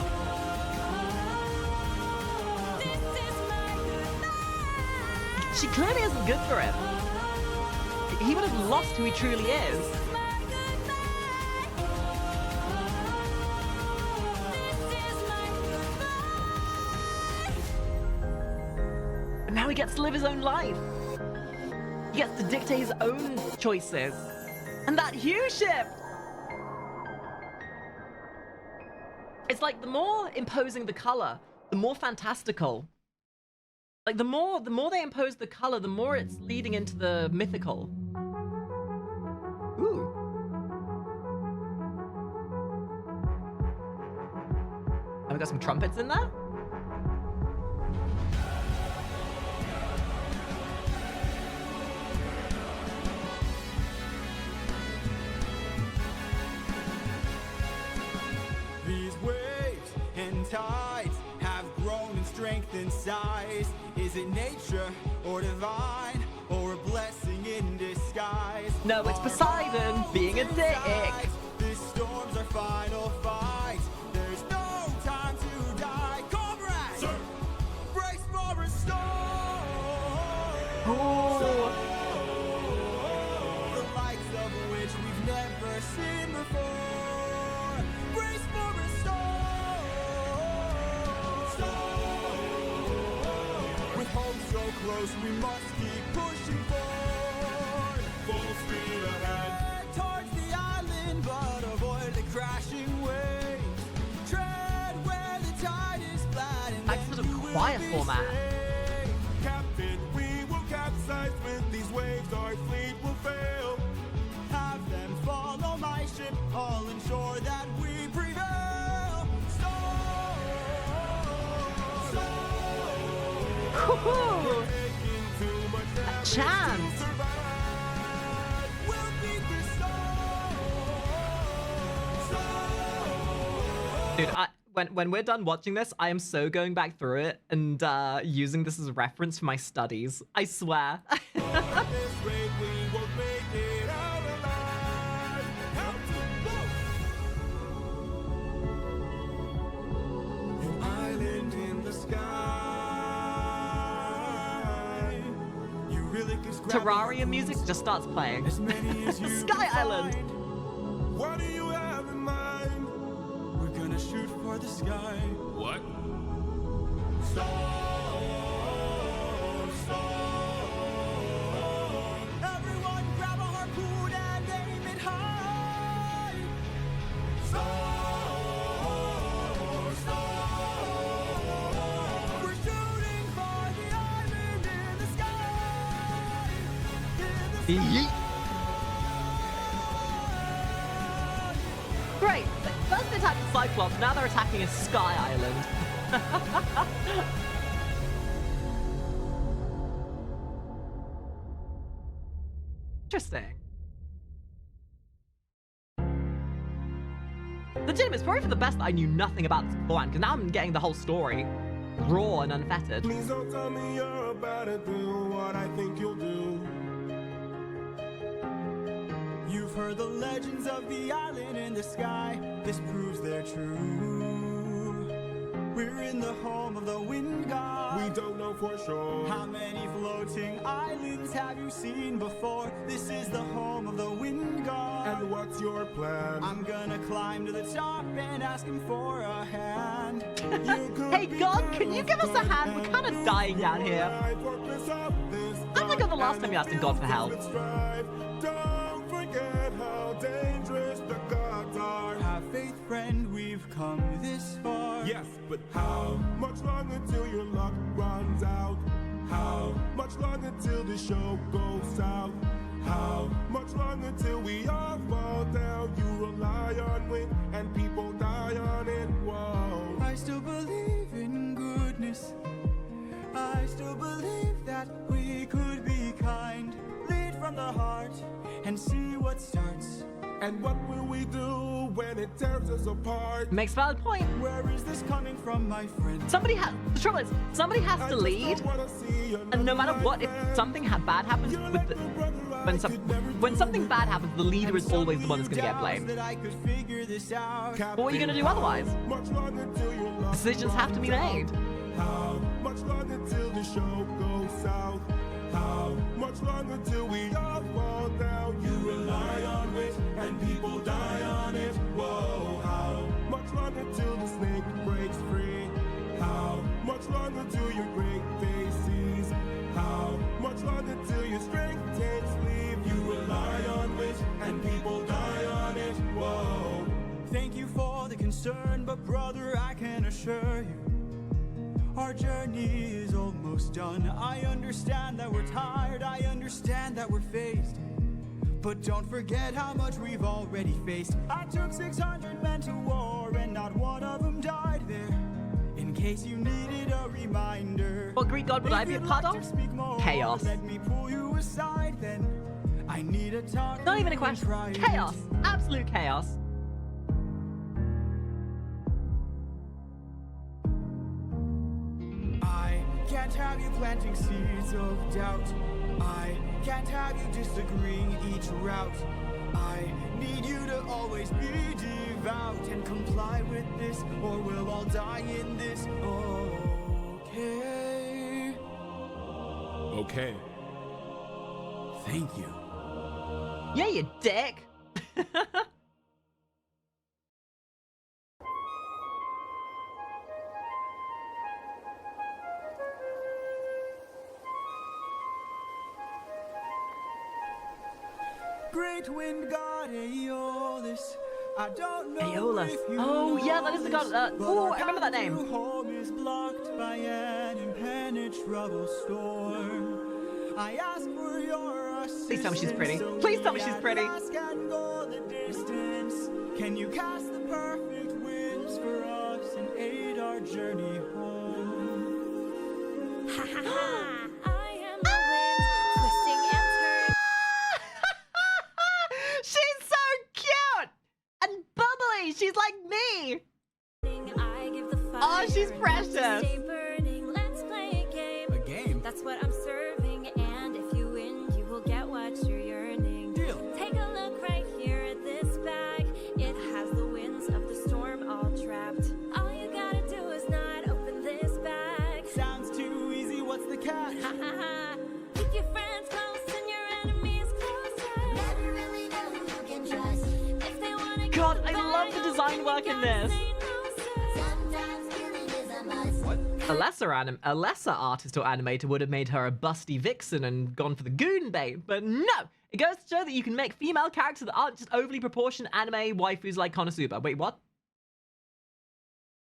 This is my goodbye. She clearly isn't good for him. He would have lost who he truly is. And now he gets to live his own life. He gets to dictate his own choices. And that huge ship! It's like the more imposing the color, the more fantastical. Like the more they impose the color, the more it's leading into the mythical. Ooh. Have we got some trumpets in there? These waves and tides have grown in strength and size. Is it nature or divine or a blessing in disguise? No, it's Poseidon being a dick. This storm's our final fight. There's no time to die. Comrades, brace for a storm. Ooh. The likes of which we've never seen before. Brace for a storm. With hope so close, we must keep pushing forward. Full speed ahead towards the island, but avoid the crashing waves. Tread where the tide is flat, and Like then sort of you will choir be format. safe. Captain, we will capsize with these waves, our fleet will fail. Have them follow my ship, I'll ensure that we prevail. Woohoo! Taking too much damage to Chance! survive. We'll beat the storm. Dude, when we're done watching this, I am so going back through it and using this as a reference for my studies. I swear. This rate, we won't make it out alive. Help to An island in the sky. You really can scrap Terraria music just starts playing. as many as you Sky can Island. find. What do you have in mind? We're gonna shoot for the sky. What? Everyone grab a harpoon and aim it high. We're shooting for the island in the sky. In the Yeet. Great. First they attacked the Cyclops, now they're attacking a Sky Island. Interesting. Legit, it's probably for the best that I knew nothing about this beforehand, because now I'm getting the whole story. raw and unfettered. Please don't tell me you're about to do what I think you'll do. You've heard the legends of the island in the sky. This proves they're true. We're in the home of the wind god. We don't know for sure. How many floating islands have you seen before? This is the home of the wind god. And what's your plan? I'm gonna climb to the top and ask him for a hand. Hey God, can you give us a hand? We're kind of dying down here. I'm like the last time you asked God for help. Don't forget how dangerous the gods are. Have faith, friend, we've come this far. Yes, but how much longer till your luck runs out? How much longer till the show goes south? How much longer till we all fall down? You rely on wind and people die on it. Whoa. I still believe in goodness. I still believe that we could be kind. Lead from the heart and see what starts. And what will we do when it tears us apart? Makes a valid point. Where is this coming from, my friend? Somebody has. The trouble is, somebody has to lead, and no matter what, if something bad happens with the, when something bad happens, the leader is always the one that's going to get blamed. That I could figure this out. What are you going to do otherwise? Decisions have to be made. How much longer till the show goes south? How much longer till we all fall down? You rely on it and people die on it. Whoa. How much longer till the snake breaks free? How much longer till your great day sees? How much longer till your strength takes leave? You rely on it and people die on it. Whoa. Thank you for the concern, but brother, I can assure you, our journey is almost done. I understand that we're tired, I understand that we're phased, but don't forget how much we've already faced. I took 600 men to war and not one of them died there. In case you needed a reminder. What Greek god would I be a part of? Chaos. Let me pull you aside then. I need a talk. Not even a question. Chaos. Absolute chaos. Can't have you planting seeds of doubt. I can't have you disagreeing each route. I need you to always be devout and comply with this, or we'll all die in this. Okay. Okay. Thank you. Yeah, you dick. Great wind god Aeolus. I don't know Aeolus. if you Oh, yeah, that is the god. know this, Oh, but I remember that name. our home is blocked by an impenetrable storm. I ask for your assistance. Please tell me she's pretty. so Please tell me we she's at pretty. last can go the distance. Can you cast the perfect winds for us and aid our journey home? Ha ha ha! I am the wind, twisting and turning. She's so cute and bubbly. She's like me. I give the fire. Oh, she's and precious. Stay burning. Let's play a game. A game? That's what I'm serving, and if you win, you will get what you're yearning. Deal. Take a look right here at this bag. It has the winds of the storm all trapped. All you gotta do is not open this bag. Sounds too easy, what's the catch? Ha ha ha! Keep your friends close and your enemies closer. Never really know who you can trust. If they wanna God, go I love the goodbye, design work in this. say no, sir. Sometimes killing is a must. What? A lesser artist or animator would have made her a busty vixen and gone for the goon bait, but no! It goes to show that you can make female characters that aren't just overly proportioned anime waifus like Konosuba. Wait, what?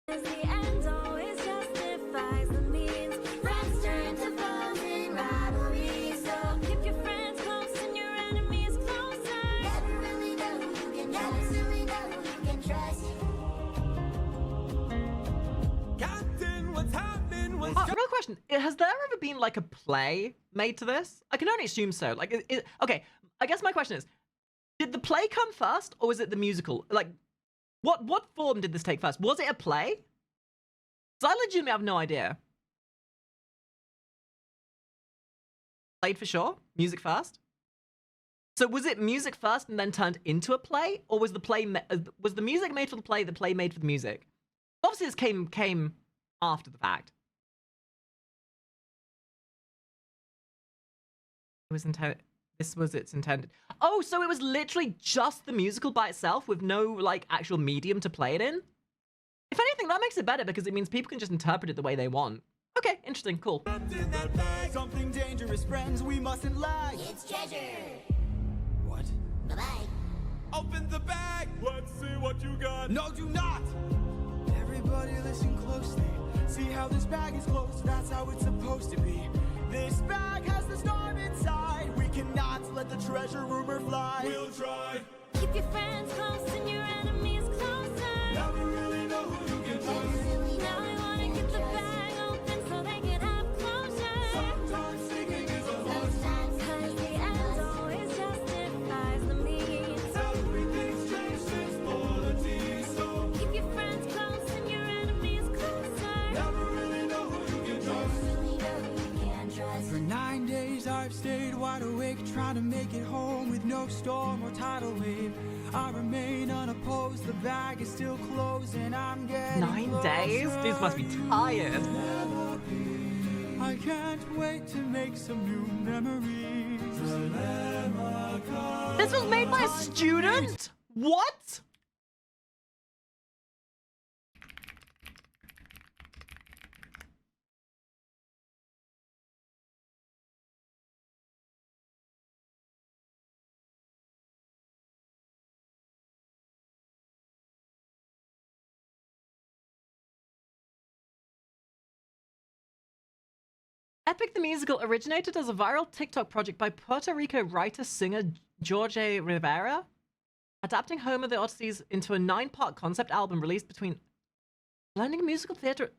As the end always justifies the means. Friends turn to foes in rivalry. So keep your friends close and your enemies closer. Never really know who you can trust. Never really know who you can trust. Captain, what's happening? What's Oh, real question. Has there ever been like a play made to this? I can only assume so. Like, okay, I guess my question is, did the play come first or was it the musical? Like, what form did this take first? Was it a play? So I legitimately have no idea. Played for sure. Music first. So was it music first and then turned into a play, or was the play was the music made for the play made for the music? Obviously, this came after the fact. It was this was its intended. Oh, so it was literally just the musical by itself with no like actual medium to play it in? If anything, that makes it better because it means people can just interpret it the way they want. Okay, interesting, cool. In that bag, something dangerous, friends, we mustn't lag. It's treasure. What? Bye-bye. Open the bag! Let's see what you got! No, do not! Everybody listen closely. See how this bag is closed, that's how it's supposed to be. This bag has the storm inside. We cannot let the treasure rumor fly. We'll try! Keep your friends close and your enemies closer. Never really know who you can trust. Now I wanna get the bag open so they can have closure. Sometimes singing is a must. Cause the end always justifies the means. Everything's changed since Lotus, so Keep your friends close and your enemies closer. never really know who you can trust. Really know you can trust. For 9 days I've stayed wide awake, trying to make it home with no storm or tidal wave. I remain unopposed, the bag is still closed and I'm getting 9 days? closer. Dudes must be tired. I can't wait to make some new memories. This was made by a student? What? Epic the Musical originated as a viral TikTok project by Puerto Rico writer-singer Jorge Rivera, adapting Homer the Odysseys into a 9-part concept album released between blending musical theater.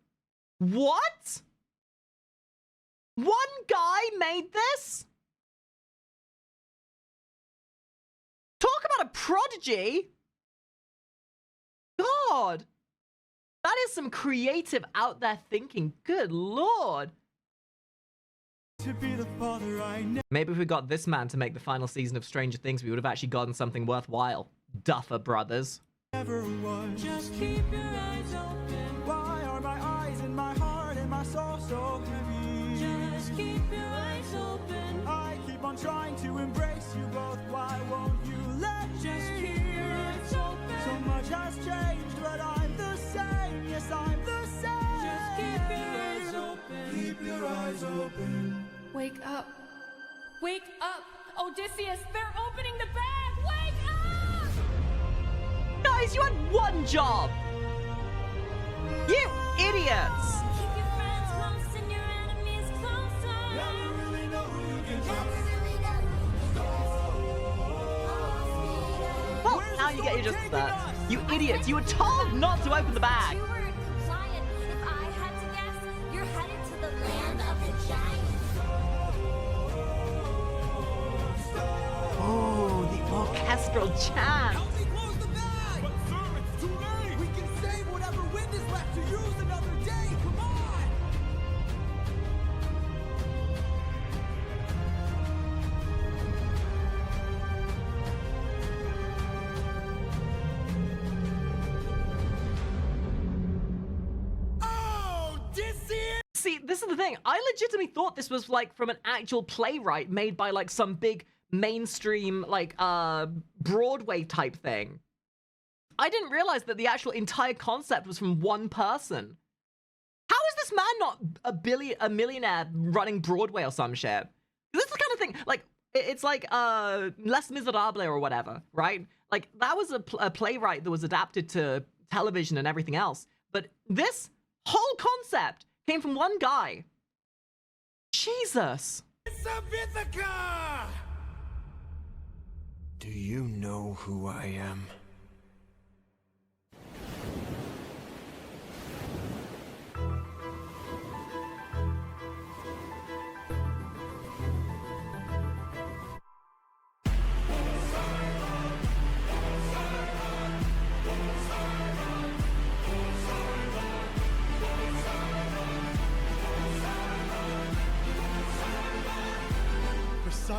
What? One guy made this? Talk about a prodigy. God. That is some creative out there thinking. Good Lord. To be the father I Maybe if we got this man to make the final season of Stranger Things, we would have actually gotten something worthwhile. Duffer Brothers. never was. Just keep your eyes open. Why are my eyes and my heart and my soul so heavy? Just keep your eyes open. I keep on trying to embrace you both. Why won't you let Just me? keep your eyes open. So much has changed, but I'm the same. Yes, I'm the same. Just keep your eyes open. Keep your eyes open. Wake up. Wake up! Odysseus, they're opening the bag! Wake up! Guys, you had one job! You idiots! Keep your friends close and your enemies closer. Never really know who you can trust. Well, now you get your just desserts. You idiots, you were told not to open the bag! You were compliant. If I had to guess, you're headed to the land of the giants. Oh, the orchestral chant! Help me close the bag! But sir, it's too late! We can save whatever wind is left to use another day. Come on! Odysseus! See, this is the thing. I legitimately thought this was like from an actual playwright made by like some big mainstream like Broadway type thing. I didn't realize that the actual entire concept was from one person. How is this man not a millionaire running Broadway or some shit? This is the kind of thing, like, it's like Les Miserables or whatever, right? Like, that was a playwright that was adapted to television and everything else. But this whole concept came from one guy. Jesus. Sabithica! Do you know who I am?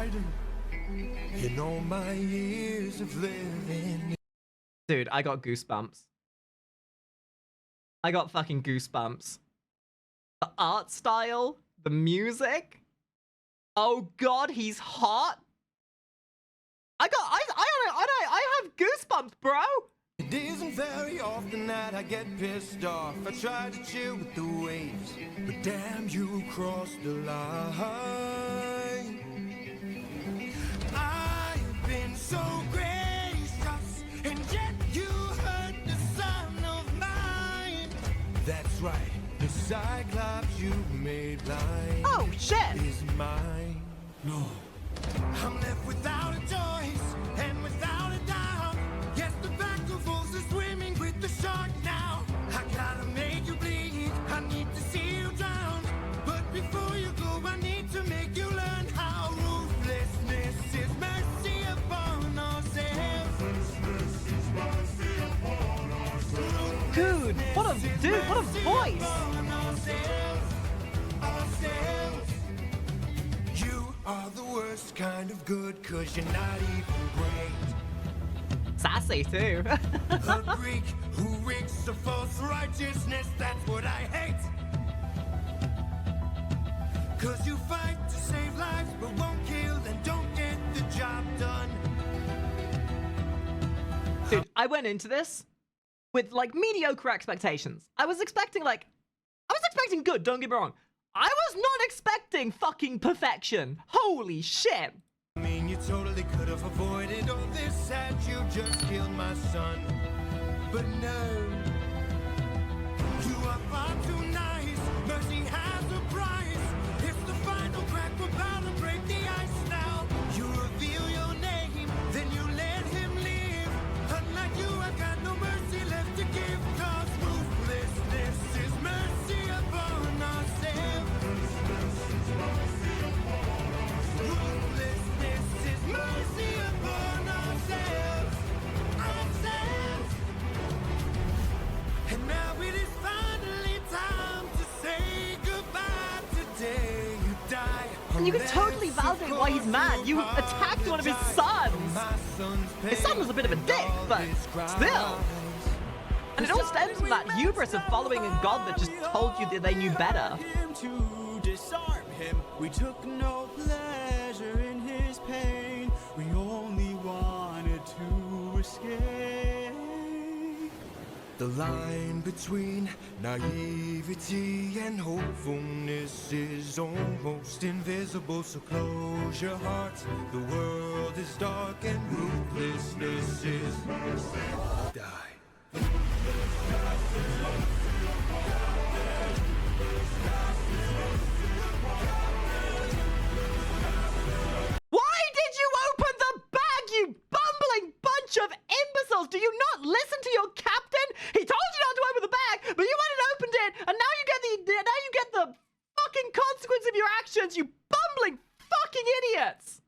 hiding in all my years of living. Dude, I got goosebumps. I got fucking goosebumps. The art style, the music. Oh god, he's hot. I have goosebumps, bro. It isn't very often that I get pissed off. I try to chill with the waves, but damn, you crossed the line. I've been so gracious, and yet you hurt the son of mine. That's right, the Cyclops you made blind. Oh shit! Is mine. No. I'm left without a choice and without a doubt. Yes, the vegetables are swimming with the shark now. I gotta make you bleed. I need to see you drown. But before you go, I need to make you learn how ruthlessness is mercy upon ourselves. Dude, what a voice! You are the worst kind of good, 'cause you're not even great. Sassy too. A Greek who reeks of false righteousness, that's what I hate. 'Cause you fight to save lives, but won't kill and don't get the job done. Dude, I went into this with like mediocre expectations. I was expecting good, don't get me wrong. I was not expecting fucking perfection. Holy shit. I mean, you totally could have avoided all this had you just killed my son. But no, you are far too nice. Mercy has a price. It's the final crack, we're about to break the ice now. You reveal your name, then you let him live. Unlike you, I've got no mercy left to give. 'Cause ruthlessness is mercy upon ourselves. Ruthlessness is mercy upon ourselves. And now it is finally time to say goodbye. Today you die. And you can totally validate why he's mad. You attacked one of his sons. His son was a bit of a dick, but still. And it all stems from that hubris of following a god that just told you that they knew better. To disarm him, we took no pleasure in his pain. We only wanted to escape. The line between naivety and hopefulness is almost invisible, so close your heart. The world is dark and ruthlessness is die. Why did you open the bag, you bumbling bunch of imbeciles? Do you not listen to your captain? He told you not to open the bag, but you went and opened it, and now you get the fucking consequence of your actions, you bumbling fucking idiots!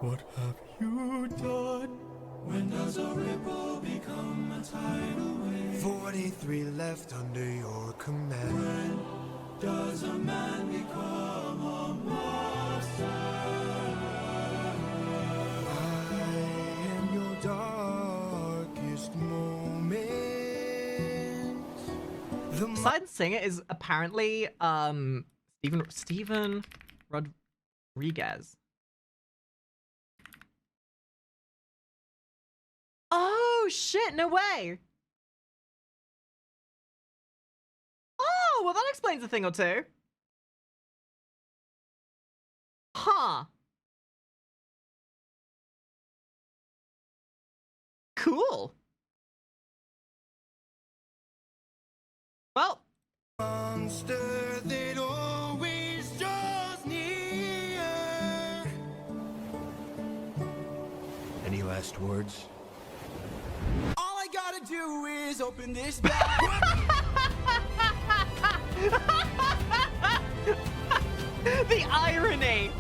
What have you done? When does a ripple become a tidal wave? 43 left under your command. Does a man become a monster? I am your darkest moment. Poseidon's singer is apparently Steven Rodriguez. Oh shit, no way. Oh, well that explains a thing or two. Huh. Cool. Well, monster that always draws near. Any last words? All I gotta do is open this bag. the irony.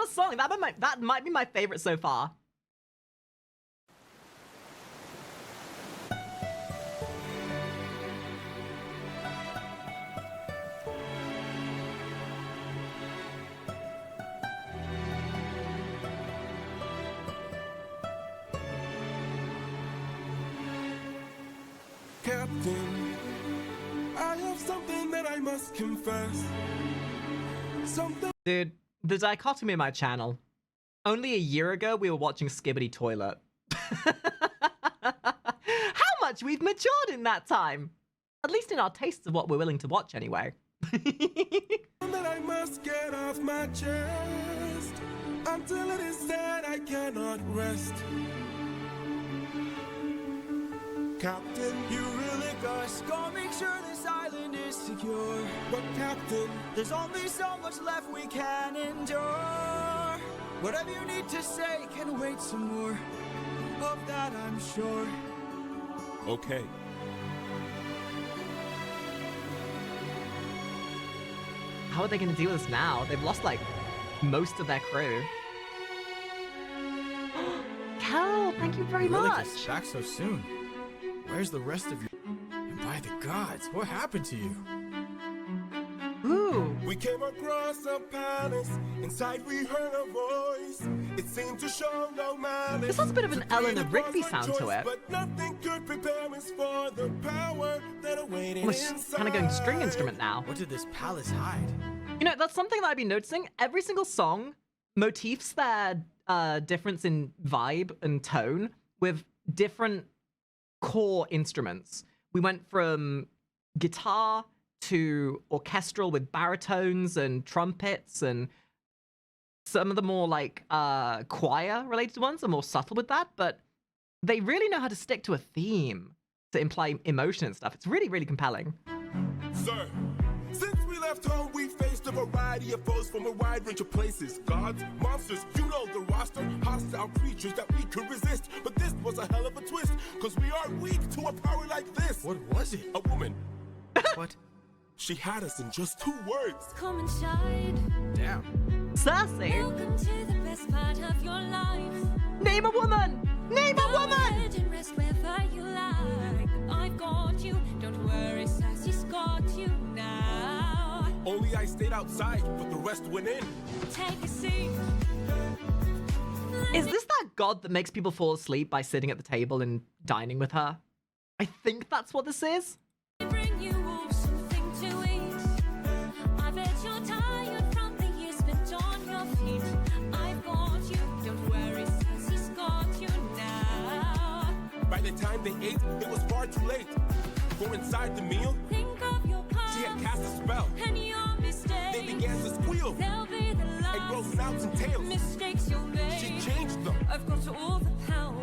first song. That might be my favorite so far. Captain, I have something that I must confess. Something. Dude, the dichotomy of my channel. Only a year ago, we were watching Skibbity Toilet. How much we've matured in that time! At least in our tastes of what we're willing to watch, anyway. That I must get off my chest. Until it is said, I cannot rest. Captain, You really go make sure this island is secure. but Captain, There's only so much left we can endure. Whatever you need to say can wait some more. Of that I'm sure. okay. How are they going to deal with this now? They've lost, like, most of their crew. Cal, thank you very Really much. just back so soon. Where's the rest of your... And by the gods, what happened to you? Ooh. We came across a palace. Inside we heard a voice. It seemed to show no malice. This has a bit of an To Eleanor clean it Rigby was our sound to choice, it. But nothing could prepare us for the power that awaited Almost kind of going string instrument now. What did this palace hide? You know, that's something that I've been noticing. Every single song motifs their difference in vibe and tone with different core instruments. We went from guitar to orchestral with baritones and trumpets, and some of the more like choir related ones are more subtle with that, but they really know how to stick to a theme to imply emotion and stuff. It's really, really compelling. Sir, since we left home, we faced a variety of foes from a wide range of places. Gods, monsters, you know the roster. Hostile creatures that we could resist. But this was a hell of a twist, cause we are weak to a power like this. What was it? A woman. What? She had us in just 2 words. Come and shine. Damn. Cersei, Welcome to the best part of your life. name a woman! Name a Go woman! ahead and rest wherever you like. I've got you. Don't worry, Sassy's got you now. Only I stayed outside, but the rest went in. Take a seat. Is this that god that makes people fall asleep by sitting at the table and dining with her? I think that's what this is. Bring you all something to eat. I bet you're tired from the years spent on your feet. I've got you. Don't worry, Sassy's got you now. By the time they ate, it was far too late. For inside the meal, Think of your past she had cast a spell. and your mistakes. They began to squeal They'll be the and last grow snouts and tails. mistakes you'll make. She changed them. I've got all the power,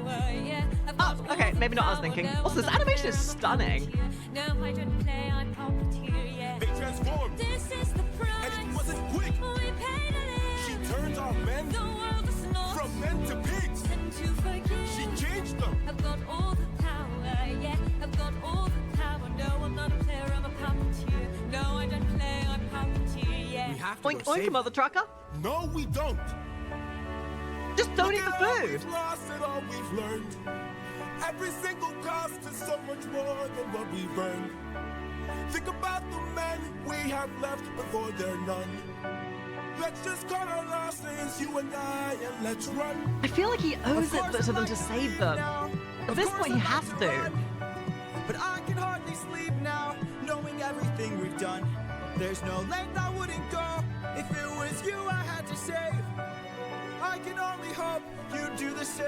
yeah. I've got Oh, okay, all the maybe not what I was power. thinking. No, Also, this I'm not animation is there, I'm a stunning. puppeteer. No, I don't play, I'm puppeteer, yeah. They transformed, This is the price. and it wasn't quick. We pay to live. She turned our men The world is not from men to pigs. and to forgive. She changed them. I've got all the power, yeah. I've got all the power. No, I'm not a player, I'm a puppeteer. No, I don't play, I'm puppeteer, yeah. We have to Oink, go oink, save mother trucker. No, we don't. Just don't eat Look the at all food. we've lost and all we've learned. Every single cost is so much more than what we've earned. Think about the men we have left before they're none. Let's just cut our losses, you and I, and let's run. I feel like he owes it to them to save them. At this point, he has to. But I can hardly sleep now, knowing everything we've done. There's no length I wouldn't go if it was you I had to save. I can only hope you do the same.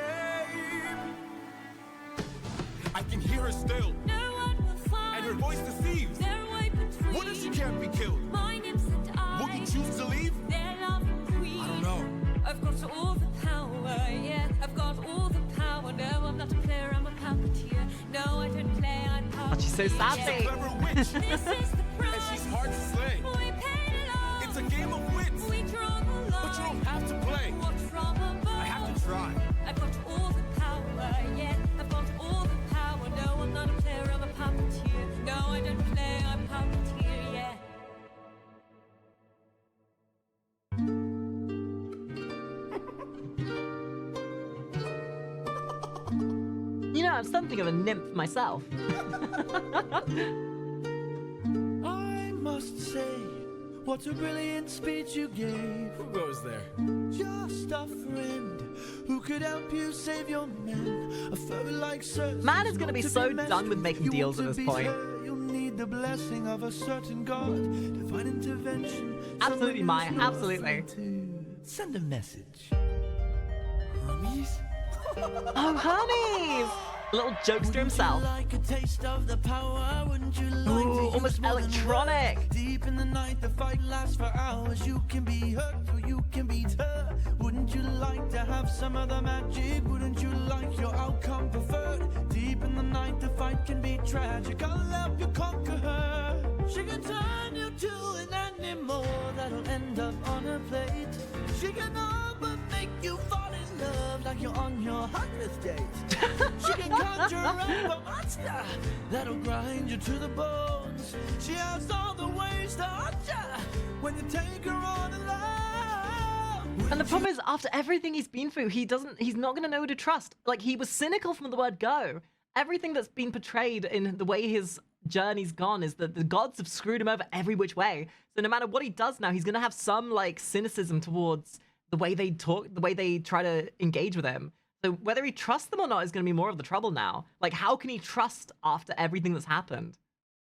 I can hear her still, No one will find and her voice deceives. their way between. What if she can't be killed? My nymphs and I. Will you choose to leave? Their loving queen. I don't know. I've got all the power, yeah. I've got all the power. No, I'm not a player, I'm a puppeteer. No, I don't play, I'm puppeteer. But she's so sassy. Clever witch, This is the price. and she's hard to slay. We paid it all. It's a game of wits, We draw the line. but you don't have to play. Watch from above. I have to try. I've got all the power, yeah. I've got all the power. No, I'm not a player, I'm a puppeteer. No, I don't play, I'm puppeteer, yeah. I'm something of a nymph myself. I must say, what a brilliant speech you gave. Who goes there? Just a friend who could help you save your men. A foe like Circe. Man is gonna be so done with making deals at this point. You'll need the blessing of a certain god. Divine intervention. Absolutely, Maya, Someone absolutely. to send a message. Hermes? Oh, Hermes! A little jokester himself. Like a taste of the power, wouldn't you like Ooh, to use almost more than electronic. words? Deep in the night, the fight lasts for hours. You can be hurt or you can beat her. Wouldn't you like to have some other magic? Wouldn't you like your outcome preferred? Deep in the night, the fight can be tragic. I'll help you conquer her. She can turn you to an animal that'll end up on a plate. She can all but make you fall in love like you're on your 100th date. She can conjure up a monster that'll grind you to the bones. She has all the ways to hurt you when you take her on alone. And the problem is, after everything he's been through, he's not gonna know who to trust. Like, he was cynical from the word go. Everything that's been portrayed in the way his journey's gone is that the gods have screwed him over every which way. So no matter what he does now, he's gonna have some, like, cynicism towards the way they talk, the way they try to engage with him. So whether he trusts them or not is gonna be more of the trouble now. Like, how can he trust after everything that's happened?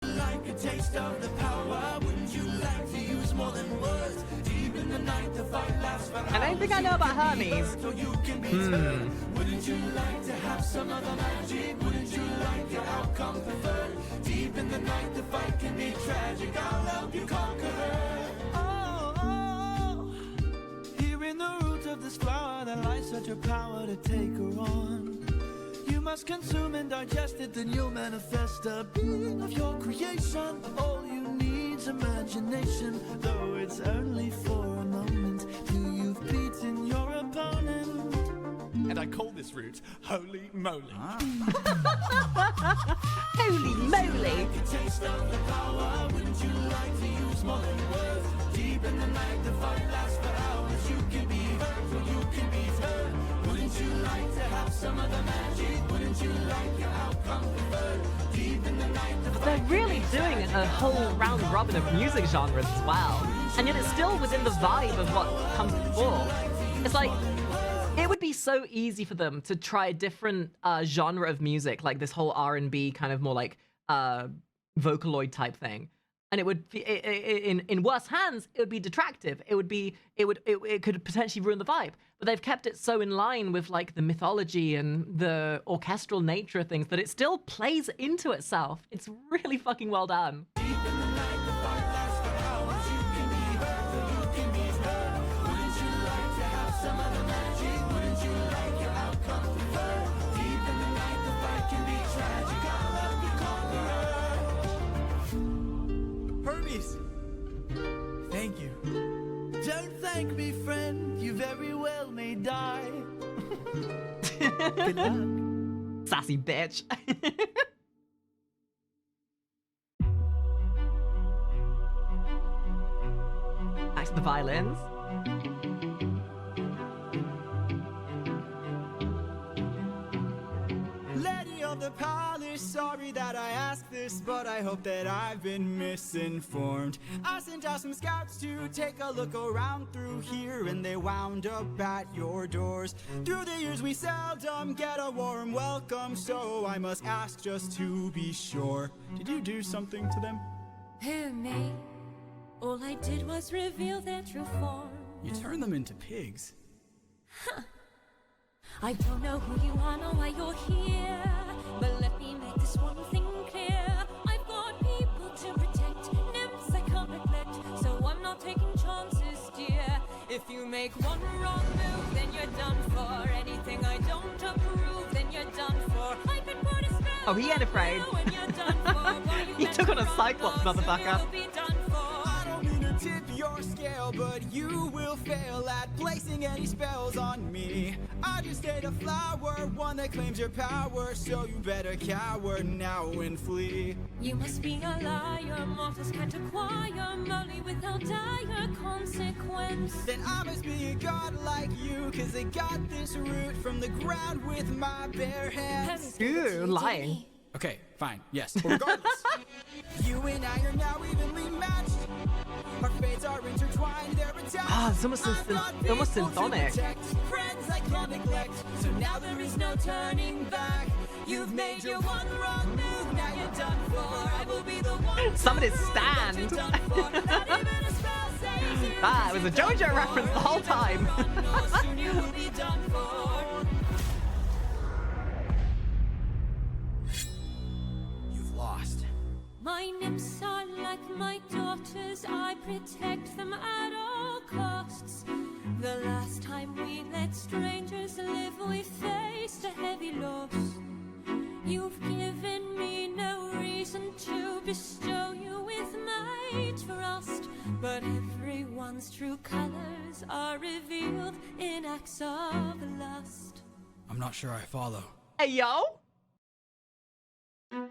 Like a taste of the power, wouldn't you like to use more than words? Deep in the night, the fight lasts for hours. I don't think I know about Hermes. So you can be hurt. Wouldn't you like to have some other magic? Wouldn't you like your outcome preferred? Deep in the night, the fight can be tragic. I'll help you conquer her. Oh, oh. Here in the root of this flower, there lies such a power to take her on. You must consume and digest it, then you'll manifest a being of your creation. All you need's imagination, though it's only for a moment. Till you've beaten your opponent. And I call this route Holy Moly. Holy moly! A taste of the power, wouldn't you like to use more than words? Deep in the night, the fight lasts for hours. You can be hurt or you can be hurt. Wouldn't you like to have some other magic? Wouldn't you like your outcome preferred? Deep in the night, the They're really doing a whole round robin of music genres as well. And yet it's still within the vibe of what comes before. It's like, it would be so easy for them to try a different genre of music, like this whole R&B kind of more like Vocaloid type thing. And it would be, in worse hands, it would be detractive. It could potentially ruin the vibe. But they've kept it so in line with like the mythology and the orchestral nature of things that it still plays into itself. It's really fucking well done. Hermes! Thank you. Don't thank me, friend. You very well may die. Good luck. Sassy bitch. Back to the violins. Lady of the palace, sorry that I asked this, but I hope that I've been misinformed. I sent out some scouts to take a look around through here, and they wound up at your doors. Through the years we seldom get a warm welcome, so I must ask just to be sure. Did you do something to them? Who, me? All I did was reveal their true form. You turned them into pigs. I don't know who you are nor why you're here, but let me make this one thing clear. I've got people to protect, nymphs I can't neglect, so I'm not taking chances, dear. If you make one wrong move, then you're done for. Anything I don't approve, then you're done for. I could put a spell Oh, he ain't afraid. when you're done for. He took on a Cyclops, motherfucker. You'll be done for. I don't mean to tip your scale, but you will fail at placing any spells on me. I just ate a flower, one that claims your power, so you better cower now and flee. You must be a liar, mortals can't acquire Molly without dire consequence. nymphs. Then I must be a god like you, cause I got this root from the ground with my bare hands. Ew, lying. Okay, fine, yes. But regardless, you and I are now evenly matched. Our fates are intertwined, they're attached. Ah, it's almost I've got people to symphonic. protect, friends I can't neglect. So now there is no turning back. You've made your one wrong move, now you're done for. I will be the one. Somebody to stand. get you done for. Not even a spell saves you. Ah, it was a JoJo reference the whole time. No, soon you will be done for. You've lost. My nymphs are like my daughters, I protect them at all costs. The last time we let strangers live, we faced a heavy loss. You've given me no reason to bestow you with my trust, but everyone's true colors are revealed in acts of lust. I'm not sure I follow. Hey, yo. Damn.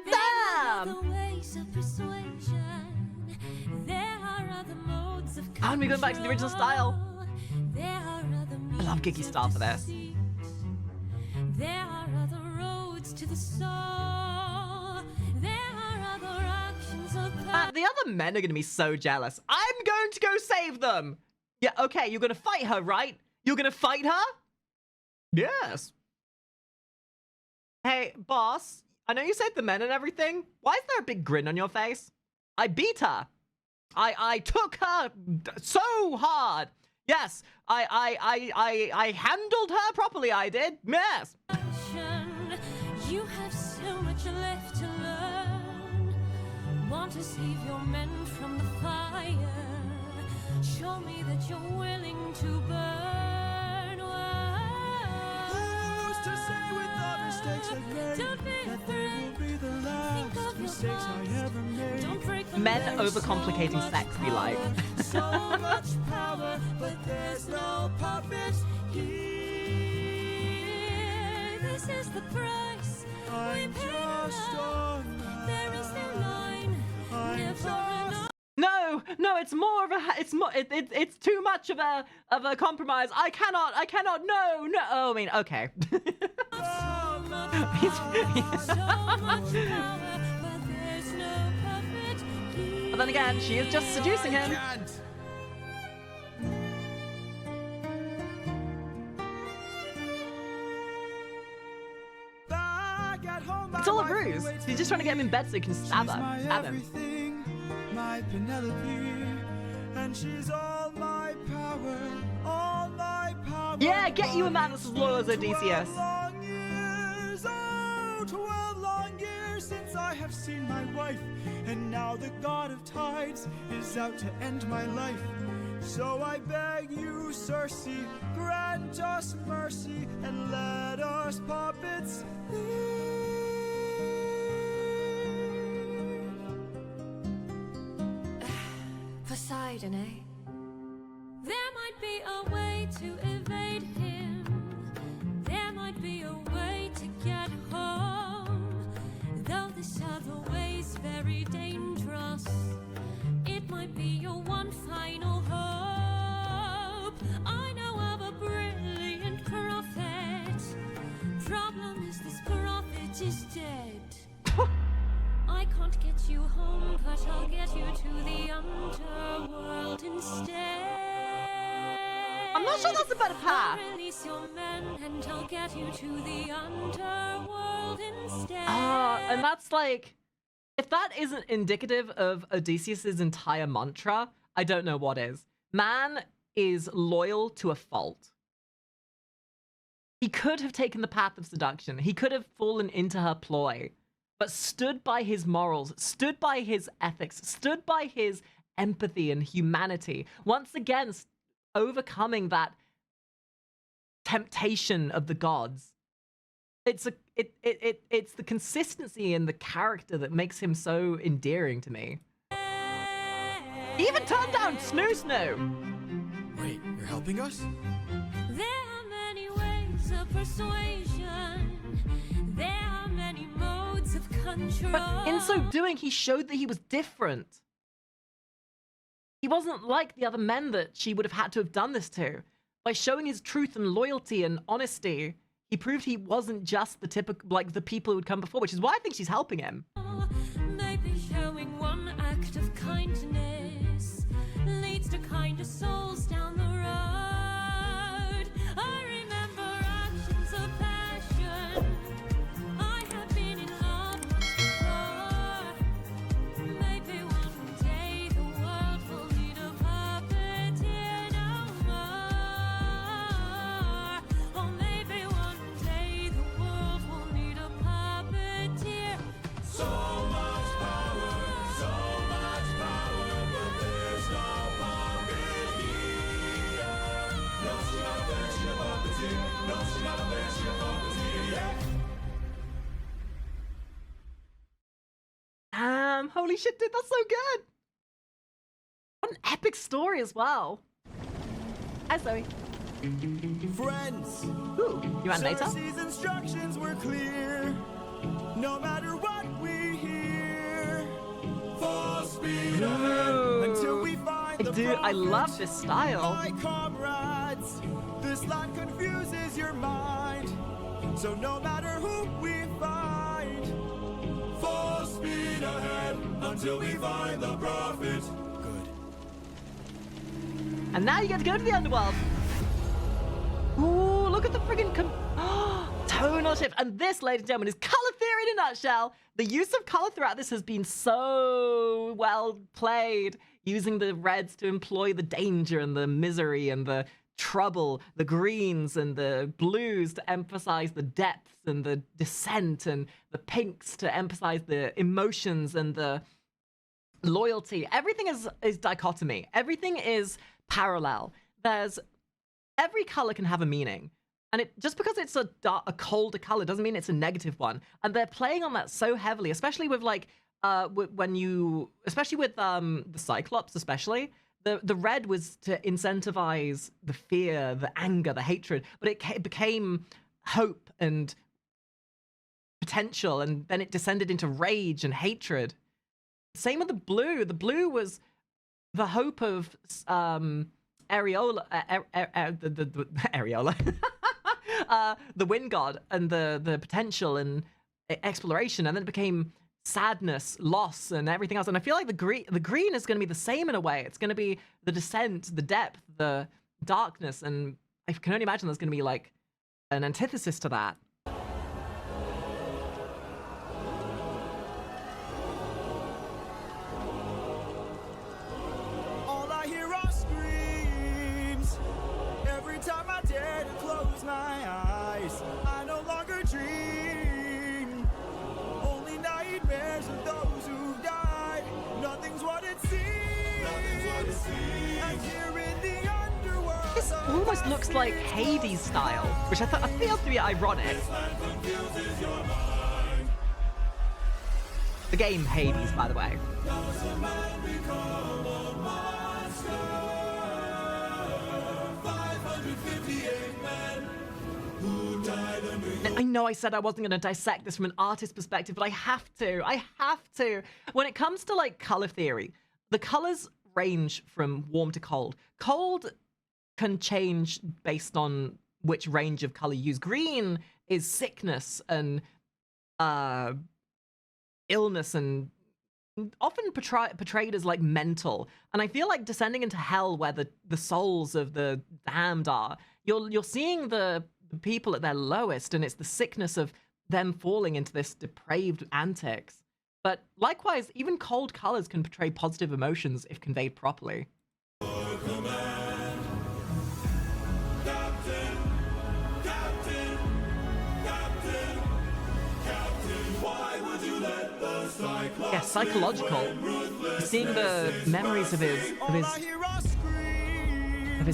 There are other ways of persuasion. There are other modes of control. And we're going back to the original style. There are other I love Giggy style for this. deceit. There are other roads to the soul. There are other actions of Man, the other men are going to be so jealous. I'm going to go save them. Yeah, okay, you're going to fight her, right? You're going to fight her? Yes. Hey, boss, I know you saved the men and everything. Why is there a big grin on your face? I beat her. I took her so hard. Yes, I handled her properly, I did. Yes. passion. You have so much left to learn. Want to save your men from the fire. Show me that you're willing to burn. Who's to say with the mistakes I've made Don't be that they afraid. will be the Think last of your mistakes I past. ever made? Don't break the Men laws. overcomplicating So sex, much we like. power, So much power, but there's no puppet here. This is the price we I'm pay just for a love. There is no line, I'm never just- enough. No, it's more of a it's too much of a compromise. I cannot no. Oh, I mean, okay. So much power, but there's no puppet here. But then again, she is just seducing him. Can't. Back at home, It's all a ruse. He's just trying to get him in bed so he can stab She's my her. Stab him. everything, my Penelope, and she's all my power, all my power. Yeah, get you a man that's as loyal as 12 Odysseus. long years, oh, 12 long years since I have seen my wife, and now the god of tides is out to end my life. So I beg you, Circe, grant us mercy and let us puppets leave. Poseidon, eh? There might be a way to evade him. There might be a way to get home. Though this other way's very dangerous, it might be your one final hope. I know of a brilliant prophet. Problem is this prophet is dead. I can't get you home, but I'll get you to the underworld instead. I'm not sure that's a better path. I'll release your men and I'll get you to the underworld instead. And that's like, if that isn't indicative of Odysseus's entire mantra, I don't know what is. Man is loyal to a fault. He could have taken the path of seduction. He could have fallen into her ploy, but stood by his morals, stood by his ethics, stood by his empathy and humanity. Once again, overcoming that temptation of the gods. It's the consistency in the character that makes him so endearing to me. He even turned down Snoo Snoo. Wait, you're helping us? There are many ways of persuasion. There are many modes of control. But in so doing, he showed that he was different. he wasn't like the other men that she would have had to have done this to. By showing his truth and loyalty and honesty, he proved he wasn't just the typical, like, the people who would come before, which is why I think she's helping him. Maybe showing one act of kindness leads to kinder souls down the road. I remember actions of passion. I have been in love once before. Maybe one day the world will need a puppeteer no more. Or maybe one day the world will need a puppeteer. So much power, but there's no puppet here. No, she's not a bitch, she's a puppeteer. No, she's not a bitch, she's a puppeteer, yeah. Holy shit, dude, that's so good. What an epic story as well. Hi, Zoe. Friends, Ooh, you animator? Circe's instructions were clear. No matter what we hear, full speed ahead until we find the Dude, I love prophet. this style. My comrades, this land confuses your mind. So no matter who we find, full speed ahead until we find the prophet. Good. And now you get to go to the underworld. Ooh, look at the friggin' tonal shift. And this, ladies and gentlemen, is color theory in a nutshell. The use of color throughout this has been so well played, using the reds to employ the danger and the misery and the trouble, the greens and the blues to emphasize the depths and the descent, and the pinks to emphasize the emotions and the loyalty. Everything is dichotomy. Everything is parallel. Every color can have a meaning. And just because it's a colder color doesn't mean it's a negative one. And they're playing on that so heavily, especially with like, especially with the Cyclops, especially. The red was to incentivize the fear, the anger, the hatred, but it became hope and potential, and then it descended into rage and hatred. Same with the blue. The blue was the hope of Areola, the Areola, the wind god, and the potential and exploration, and then it became sadness, loss, and everything else. And I feel like the green is going to be the same in a way. It's going to be the descent, the depth, the darkness, and I can only imagine there's going to be like an antithesis to that. All I hear are screams. Every time I dare to close my eyes, I no longer dream. Only nightmares of those who died. Nothing's what it seems. Nothing's what it seems. And here in the underworld, This almost looks like Hades style, which I feel to be ironic. The game Hades, by the way. I know I said I wasn't going to dissect this from an artist perspective, but I have to. I have to. When it comes to like color theory, the colors range from warm to cold. Cold can change based on which range of color you use. Green is sickness and illness, and often portrayed as like mental. And I feel like descending into hell, where the souls of the damned are, you're seeing the people at their lowest, and it's the sickness of them falling into this depraved antics. But likewise, even cold colors can portray positive emotions if conveyed properly. Yeah, psychological. Seeing the memories of his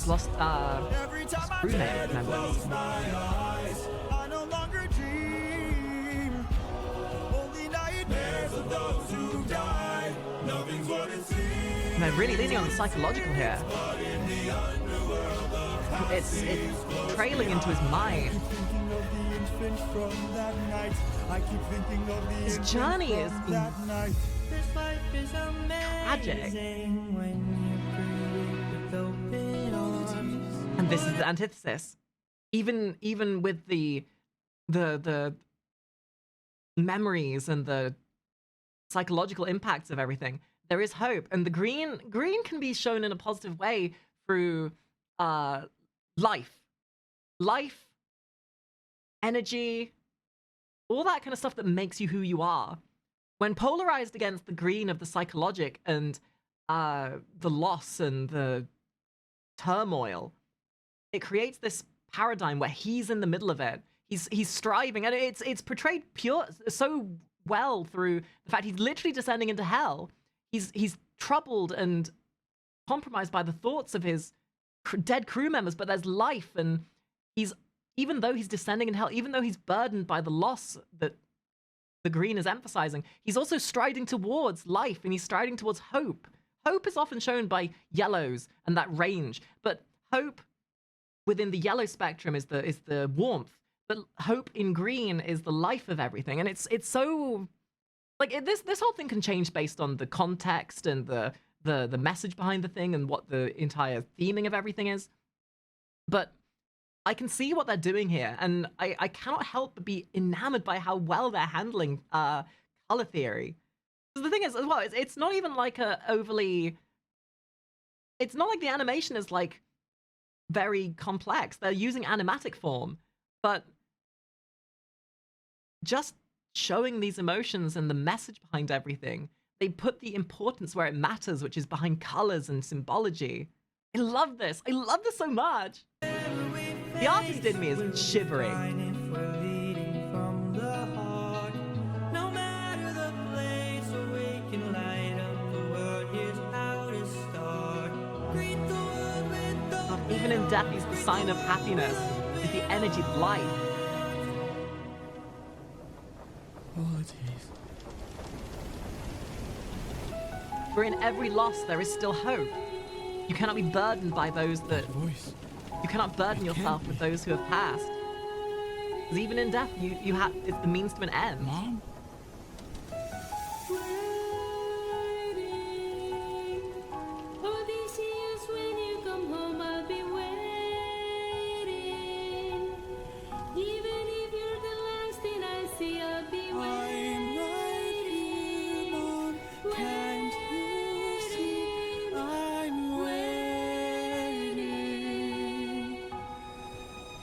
lost crewmate members. I no longer dream. Only nightmares of those who died. Nothing's what it seems. And they're really leaning on the psychological here. It's trailing into his mind. From that night, I keep thinking of the His journey is that night. This life is amazing tragic. when you And this is the antithesis. Even with the memories and the psychological impacts of everything, there is hope. And the green can be shown in a positive way through life, energy, all that kind of stuff that makes you who you are. When polarized against the green of the psychologic and the loss and the turmoil, it creates this paradigm where he's in the middle of it. He's striving, and it's portrayed so well through the fact he's literally descending into hell. He's troubled and compromised by the thoughts of his dead crew members, but there's life, and even though he's descending in hell, even though he's burdened by the loss that the green is emphasizing, he's also striding towards life, and he's striding towards hope. Hope is often shown by yellows and that range, but hope within the yellow spectrum is the warmth, but hope in green is the life of everything. And it's so like this whole thing can change based on the context and the message behind the thing and what the entire theming of everything is. But I can see what they're doing here, and I cannot help but be enamored by how well they're handling color theory. The thing is, as well, it's not even like it's not like the animation is like very complex. They're using animatic form, but just showing these emotions and the message behind everything, they put the importance where it matters, which is behind colors and symbology. I love this. I love this so much. The artist in me is shivering. Even in death, he's the sign of happiness. He's the energy of life. For in every loss, there is still hope. You cannot be burdened by those that... You cannot burden yourself with those who have passed. Because even in death, you have... It's the means to an end. Mom? Odysseus, when you come home, I'll be waiting. Even if you're the last thing I see, I'll be I'm right here, Mom. Can't you see? I'm waiting.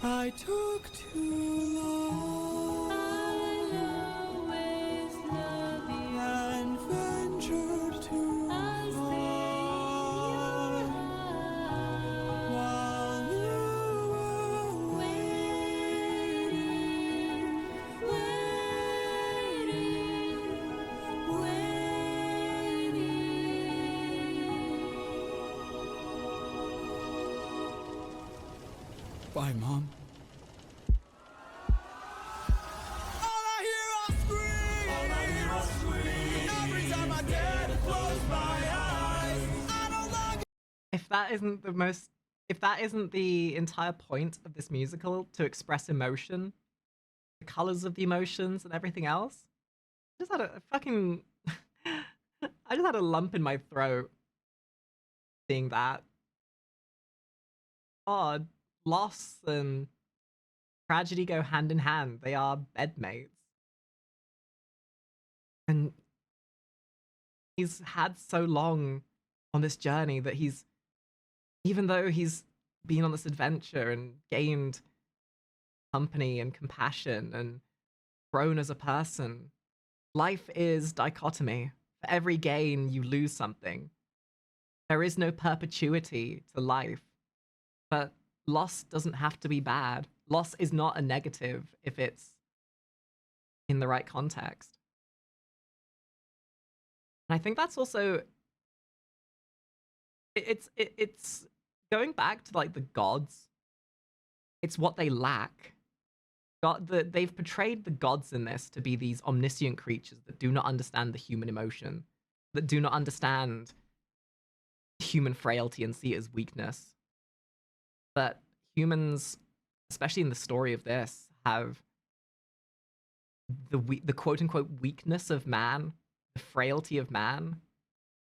I took too long I'll always love you. and ventured too I'll stay far while you were waiting, waiting. Bye, Mom. All I hear are screams. Every time I dare to close my eyes, I don't like If that isn't the entire point of this musical, to express emotion, the colors of the emotions and everything else, I just had a fucking... I just had a lump in my throat seeing that. God, loss and tragedy go hand in hand. They are bedmates. And he's had so long on this journey that even though he's been on this adventure and gained company and compassion and grown as a person, life is dichotomy. For every gain, you lose something. There is no perpetuity to life. But loss doesn't have to be bad. Loss is not a negative if it's in the right context. And I think that's also... It's going back to like the gods. It's what they lack. They've portrayed the gods in this to be these omniscient creatures that do not understand the human emotion, that do not understand human frailty and see it as weakness. But humans, especially in the story of this, have the quote-unquote weakness of man, the frailty of man,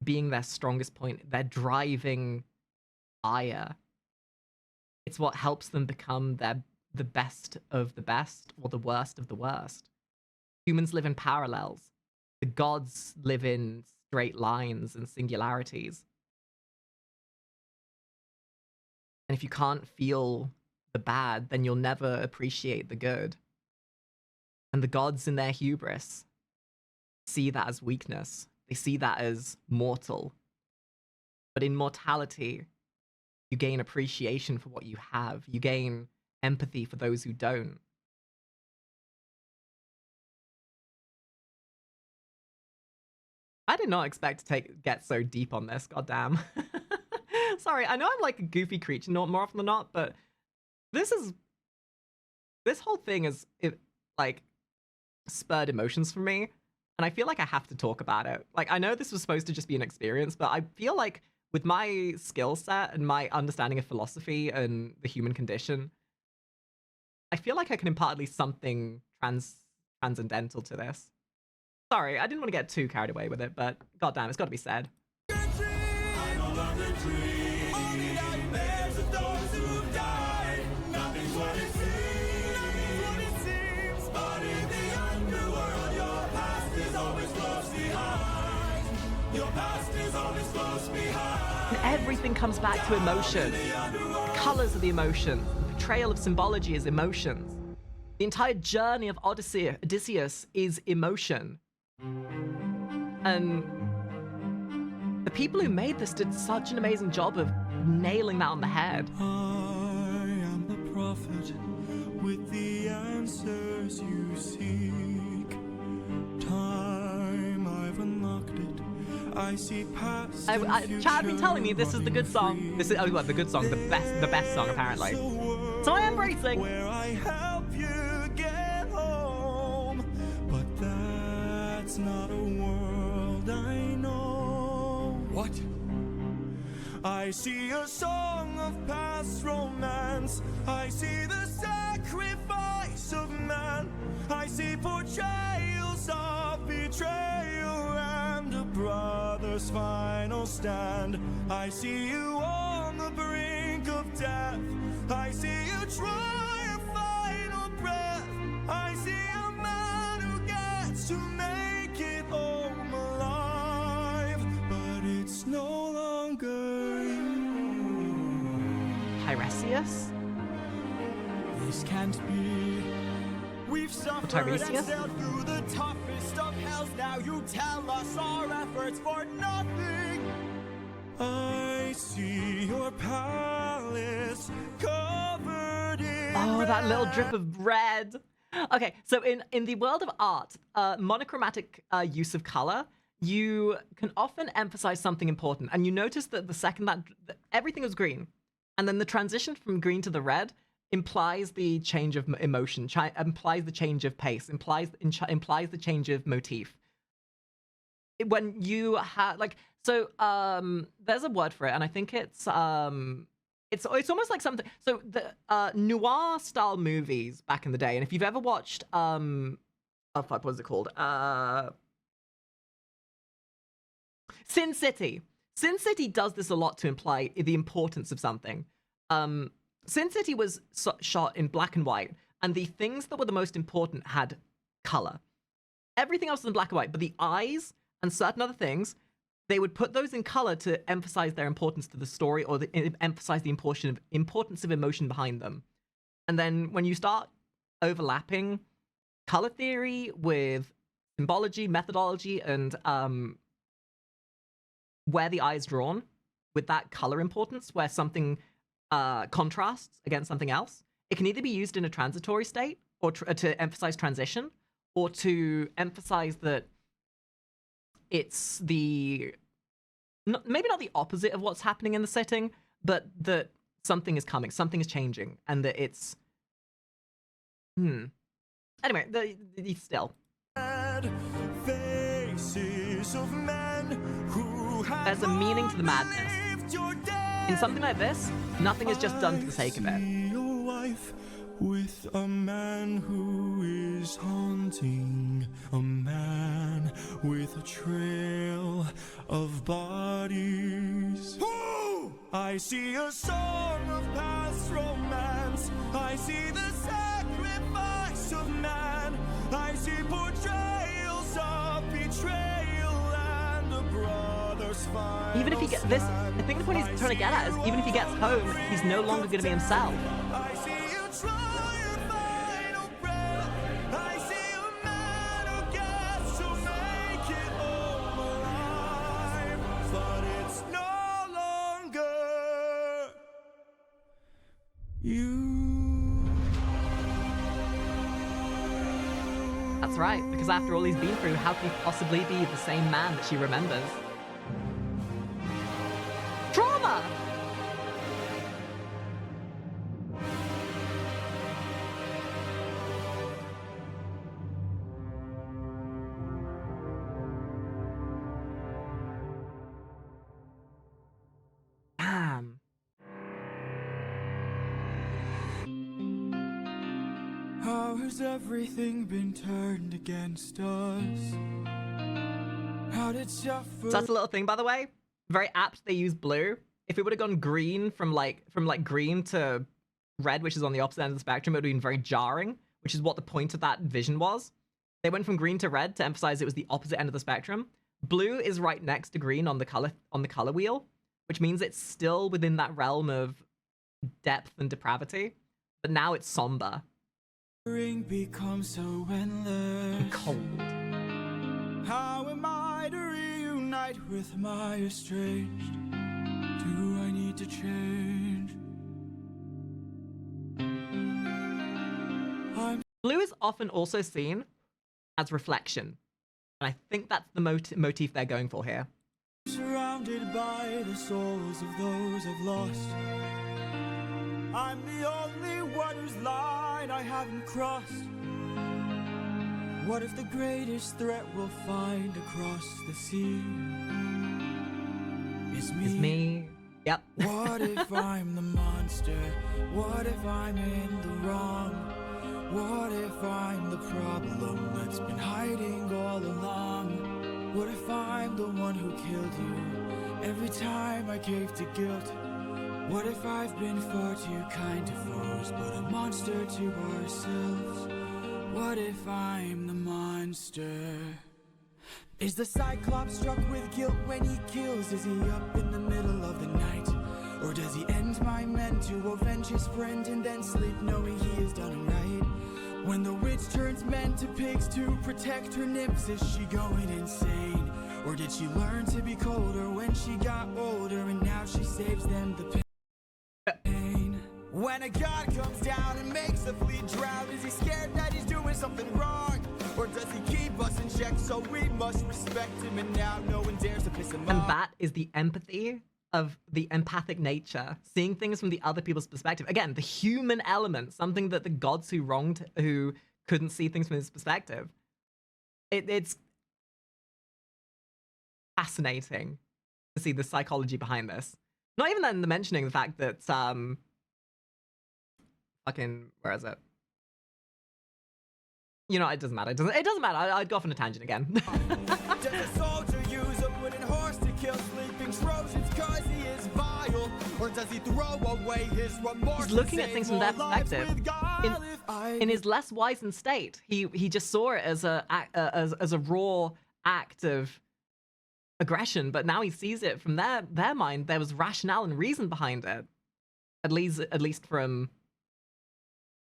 being their strongest point, their driving fire. It's what helps them become the best of the best or the worst of the worst. Humans live in parallels. The gods live in straight lines and singularities. And if you can't feel the bad, then you'll never appreciate the good. And the gods in their hubris see that as weakness. They see that as mortal. But in mortality, you gain appreciation for what you have. You gain empathy for those who don't. I did not expect to get so deep on this, goddamn. Sorry, I know I'm like a goofy creature more often than not, but this whole thing is like spurred emotions for me, and I feel like I have to talk about it. Like, I know this was supposed to just be an experience, but I feel like with my skill set and my understanding of philosophy and the human condition, I feel like I can impart at least something transcendental to this. Sorry, I didn't want to get too carried away with it, but goddamn, it's got to be said. And everything comes back to emotion. The colors of the emotion. The portrayal of symbology is emotions. The entire journey of Odysseus is emotion. And the people who made this did such an amazing job of nailing that on the head. I am the prophet with the answers you seek. Time, I've unlocked it. I see past and future. Chad been telling me this is the good song. This is the good song, the best song apparently. So I am racing. Where I help you get home, but that's not a world I know. What? I see a song of past romance. I see the sacrifice of man. I see portrayals of betrayal and a brother's final stand. I see you on the brink of death. I see you try a final breath. I see a man who gets to make it home alive, but it's no longer you. Tiresias? This can't be. We've suffered and sailed through the toughest of hells. Now you tell us our efforts for nothing. I see your palace covered in that little drip of red. Okay, so in the world of art, monochromatic use of color, you can often emphasize something important. And you notice that the second that everything was green, and then the transition from green to the red implies the change of emotion, implies the change of pace, implies the change of motif. When you have there's a word for it, and I think it's almost like something. So the noir style movies back in the day, and if you've ever watched what was it called? Sin City. Sin City does this a lot to imply the importance of something. Sin City was shot in black and white, and the things that were the most important had color. Everything else was in black and white, but the eyes and certain other things, they would put those in color to emphasize their importance to the story, or emphasize the importance of emotion behind them. And then when you start overlapping color theory with symbology, methodology, and where the eye is drawn with that color importance, where something contrasts against something else, it can either be used in a transitory state, or to emphasize transition, or to emphasize that it's maybe not the opposite of what's happening in the setting, but that something is coming, something is changing, and that it's anyway, still faces of men who have there's a meaning to the madness. In something like this, nothing is just done for the sake of it. your wife with a man who is haunting, a man with a trail of bodies. Woo! I see a song of past romance. I see the sacrifice of man. I see portrayals of betrayal and a brother's fight. Even if he gets this, I think the point he's trying to get at is even if he gets home, he's no longer going to be himself. I see you try your final breath. I see a man who gets to make it all alive, but it's no longer you. That's right, because after all he's been through, how can he possibly be the same man that she remembers? Trauma! Damn. How has everything been turned against us? How did suffer? So that's a little thing, by the way. Very apt they use blue. If it would have gone green from green to red, which is on the opposite end of the spectrum, it would have been very jarring, which is what the point of that vision was. They went from green to red to emphasize it was the opposite end of the spectrum. Blue is right next to green on the color wheel, which means it's still within that realm of depth and depravity, but now it's somber. Becomes so endless. And cold. How am I to reunite with my estranged? Do I need to change? Blue is often also seen as reflection, and I think that's the motif they're going for here. Surrounded by the souls of those I've lost. I'm the only one whose line I haven't crossed. What if the greatest threat we'll find across the sea is me? It's me. Yep. What if I'm the monster? What if I'm in the wrong? What if I'm the problem that's been hiding all along? What if I'm the one who killed you every time I cave to guilt? What if I've been far too kind to foes, but a monster to ourselves? What if I'm the monster? Is the Cyclops struck with guilt when he kills? Is he up in the middle of the night? Or does he end my men to avenge his friend and then sleep knowing he has done right? When the witch turns men to pigs to protect her nymphs, is she going insane? Or did she learn to be colder when she got older and now she saves them the pain? When a god comes down and makes a fleet drown, is he scared that he's doing something wrong? Or does he keep us in check so we must respect him and now no one dares to piss him off? And that is the empathy of the empathic nature, seeing things from the other people's perspective. Again, the human element, something that the gods who couldn't see things from his perspective. It's fascinating to see the psychology behind this. Not even then mentioning the fact that where is it? You know, it doesn't matter. It doesn't matter. I'd go off on a tangent again. Does a soldier use a wooden horse to kill sleeping Trojans cause he is vile? Or does he throw away his remorse? He's looking at things from their perspective. In his less wizened state, he just saw it as a raw act of aggression, but now he sees it from their mind. There was rationale and reason behind it. At least from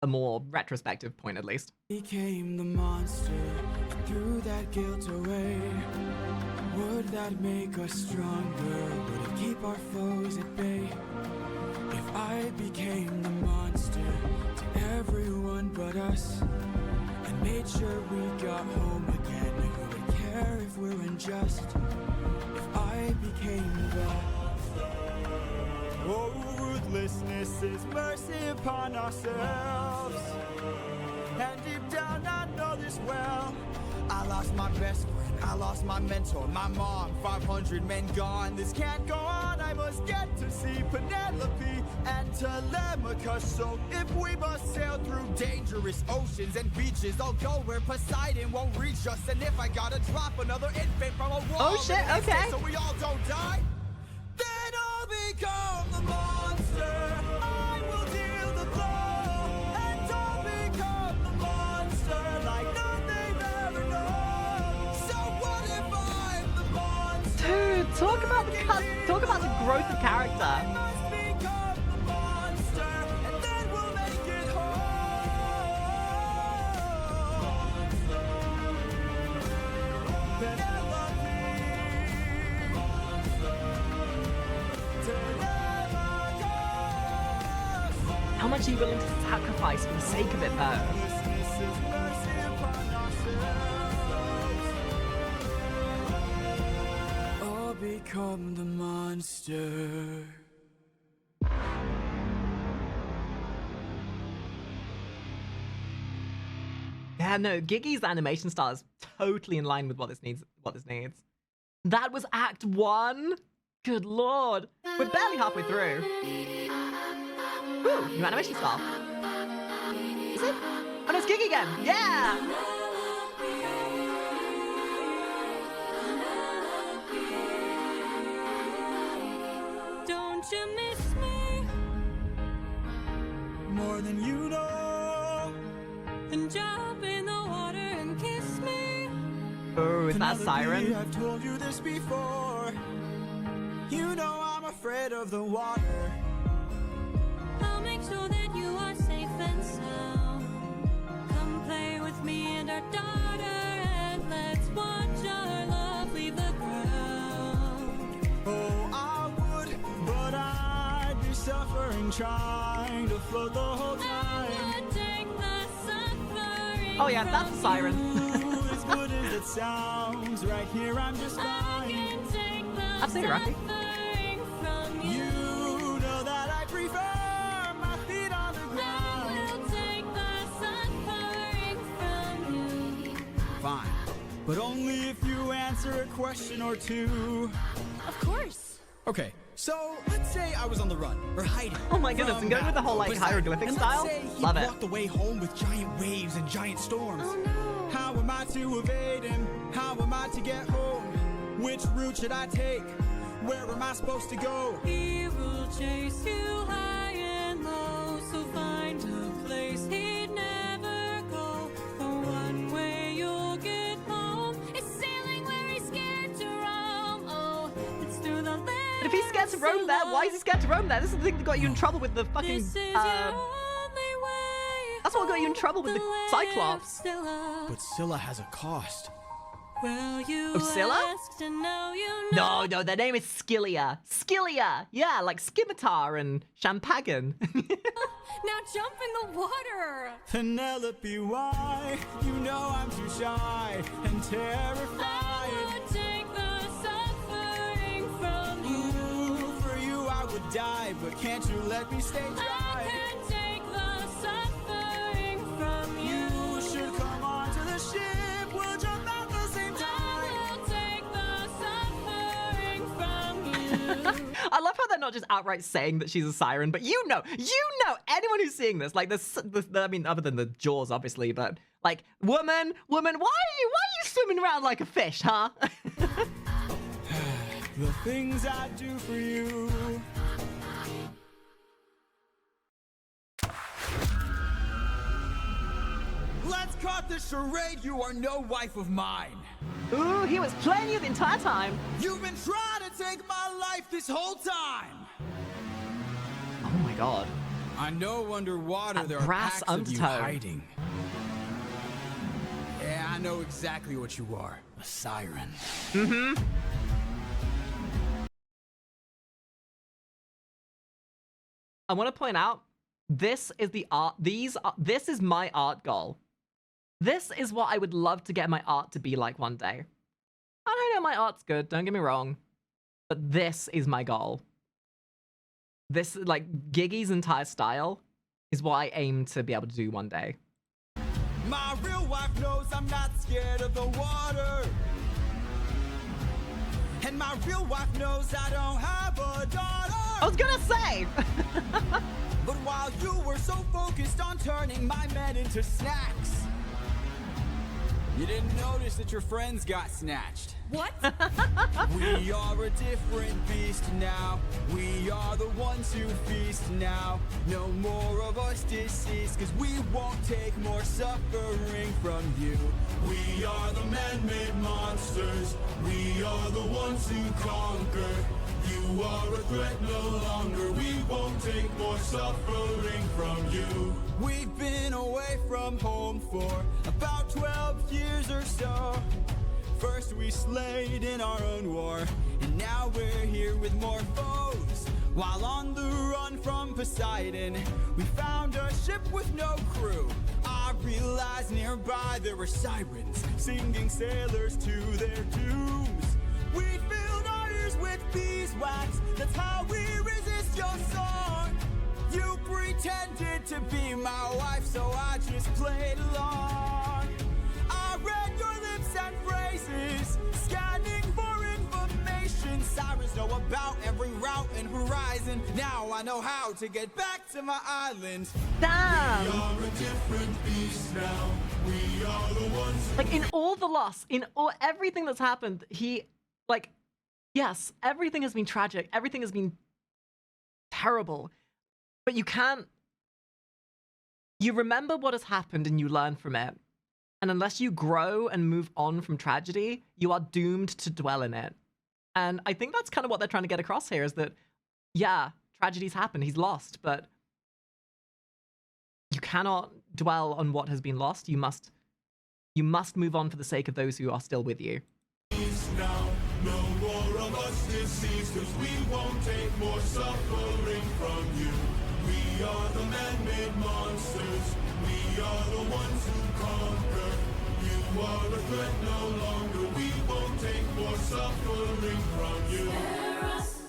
a more retrospective point, at least. Became the monster, threw that guilt away. Would that make us stronger? Would it keep our foes at bay? If I became the monster to everyone but us, and made sure we got home again, who would care if we're unjust? If I became the Ruthlessness is mercy upon ourselves. And deep down I know this well. I lost my best friend, I lost my mentor, my mom, 500 men gone. This can't go on, I must get to see Penelope and Telemachus. So if we must sail through dangerous oceans and beaches, I'll go where Poseidon won't reach us. And if I gotta drop another infant from a wall, Oh shit, okay. so we all don't die, then I'll become the monster. I will deal the blow, and I'll become the monster like none they've ever known. So what if I'm the monster? Dude, talk about the growth of I character. must become the monster, and then we'll make it whole. How much are you willing to sacrifice for the sake of it, though? I'll become the monster. Yeah, no, Gigi's animation style is totally in line with what this needs. That was Act 1? Good lord. We're barely halfway through. Ooh, new animation style. Is it? Oh, no, it's Gigi again. Yeah! Don't you miss me? More than you know. Then jump in the water and kiss me. Oh, is that Siren? I've told you this before. You know I'm afraid of the water. I'll make sure that you are safe and sound. Come play with me and our daughter, and let's watch our love leave the ground. Oh, I would, but I'd be suffering trying to float the whole I time. would take the suffering. Oh yeah, that's a Siren. Ooh, as good as it sounds, right here I'm just I fine. can take the I've seen it, Rocky. suffering from you. You know that I prefer my feet on the I ground. will take the suffering from you. Fine, but only if you answer a question or two. Of course. Okay, so let's say I was on the run or hiding. Oh my goodness, from and going with the whole like Poseidon. hieroglyphic And style. Let's say he Love it. walked away home with giant waves and giant storms. Oh no. How am I to evade him? How am I to get home? Which route should I take? Where am I supposed to go? He will chase you high and low, so find a place he'd never go. The one way you'll get home is sailing where he's scared to roam. Oh, it's through the land. But if he's scared to roam there, why is he scared to roam there? This is the thing that got you in trouble with the fucking, This is your only way. that's what got you in trouble with the Cyclops. Scylla. But Scylla has a cost. Will you Oh, Scylla? ask to know you know? No, their name is Scylla. Scylla! Yeah, like Scimitar and Champagan. Now jump in the water. Penelope, why? You know I'm too shy and I terrified. would take the suffering from you. Ooh, for you I would die, but can't you let me stay I dry? can take the suffering from you. You should come onto the ship. We'll jump at the same time. I will take the suffering from you. I love how they're not just outright saying that she's a siren, but you know, anyone who's seeing this, like I mean, other than the jaws, obviously, but like, woman, why are you swimming around like a fish, huh? The things I do for you. Let's cut the charade. You are no wife of mine. Ooh, he was playing you the entire time. You've been trying to take my life this whole time. Oh my god. I know underwater A there are brass packs of you undertone. hiding. Yeah, I know exactly what you are. A siren. I want to point out, this is the art. This is my art goal. This is what I would love to get my art to be like one day. I know my art's good, don't get me wrong, but this is my goal. this, like, Giggy's entire style is what I aim to be able to do one day. My real wife knows I'm not scared of the water. And my real wife knows I don't have a daughter. I was gonna say! But while you were so focused on turning my men into snacks, you didn't notice that your friends got snatched. What? We are a different beast now. We are the ones who feast now. No more of us deceased, cause we won't take more suffering from you. We are the man-made monsters. We are the ones who conquer. You are a threat no longer. We won't take more suffering from you. We've been away from home for about 12 years or so. First we slayed in our own war, and now we're here with more foes. While on the run from Poseidon, we found a ship with no crew. I realized nearby there were sirens, singing sailors to their dooms. We filled our ears with beeswax, that's how we resist your song. You pretended to be my wife, so I just played along. I read your lips and phrases, scanning for information. Sirens know about every route and horizon. Now I know how to get back to my island. Damn! We are a different beast now. We are the ones who... Like, in all the loss, in all everything that's happened, he, like, yes, everything has been tragic, everything has been terrible, but you can't, you remember what has happened and you learn from it. And unless you grow and move on from tragedy, you are doomed to dwell in it. And I think that's kind of what they're trying to get across here, is that, yeah, tragedies happen, he's lost, but you cannot dwell on what has been lost. You must move on for the sake of those who are still with you. Now, no more of us deceased, cause we won't take more suffering from you. We are the man-made monsters. We are the ones who conquer. You are a threat no longer. We won't take more suffering from you. Spare us.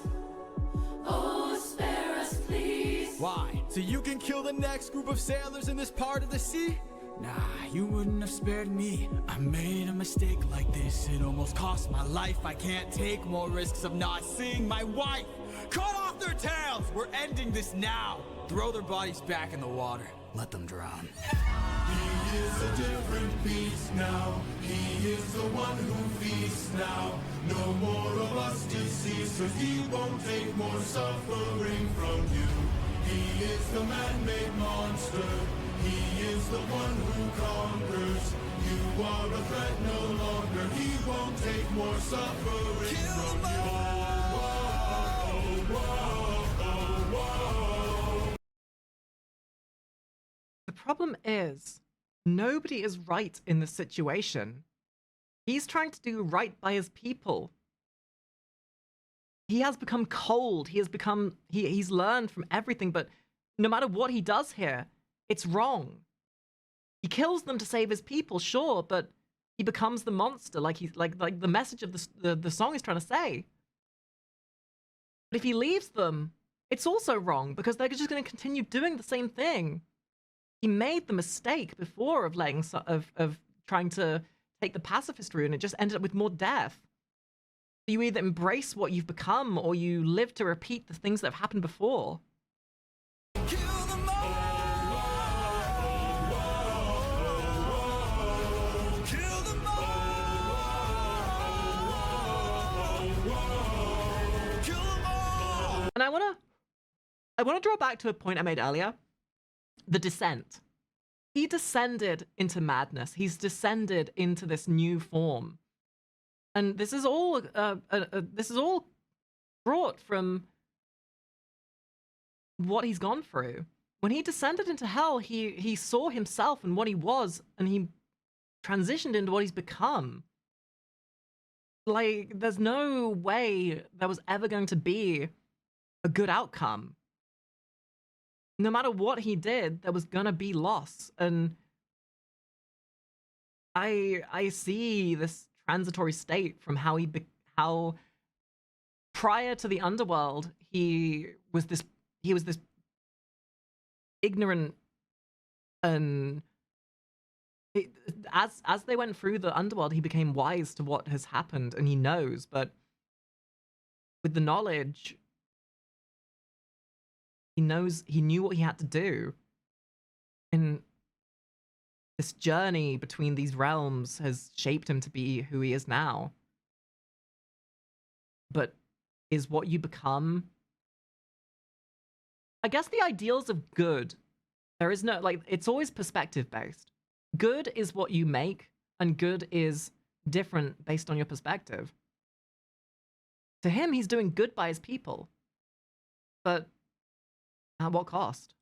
Oh, spare us, please. Why? So you can kill the next group of sailors in this part of the sea? Nah, you wouldn't have spared me. I made a mistake like this. It almost cost my life. I can't take more risks of not seeing my wife. Cut off their tails! We're ending this now. Throw their bodies back in the water. Let them drown. He is a different beast now. He is the one who feasts now. No more of us deceased, cause he won't take more suffering from you. He is the man-made monster. He is the one who conquers. You are a threat no longer. He won't take more suffering from you. Whoa, whoa, whoa. The problem is, nobody is right in this situation. He's trying to do right by his people. He has become cold. He has become, he's learned from everything, but no matter what he does here, it's wrong. He kills them to save his people, sure, but he becomes the monster, like he's like the message of the song is trying to say. But if he leaves them, it's also wrong because they're just going to continue doing the same thing. He made the mistake before of letting of trying to take the pacifist route, and it just ended up with more death. You either embrace what you've become, or you live to repeat the things that have happened before. Kill them all! Kill them all! Kill them all! And I wanna draw back to a point I made earlier. The descent. He descended into madness. He's descended into this new form. And this is all brought from what he's gone through. When he descended into hell, he saw himself and what he was, and he transitioned into what he's become. Like, there's no way there was ever going to be a good outcome. No matter what he did, there was gonna be loss. And I see this transitory state from how prior to the underworld, he was this he was this ignorant and as they went through the underworld, he became wise to what has happened, and he knows. But with the knowledge, he knew what he had to do. And this journey between these realms has shaped him to be who he is now. But is what you become... I guess the ideals of good, there is no, like, it's always perspective based. Good is what you make, and good is different based on your perspective. To him, he's doing good by his people. But at what cost?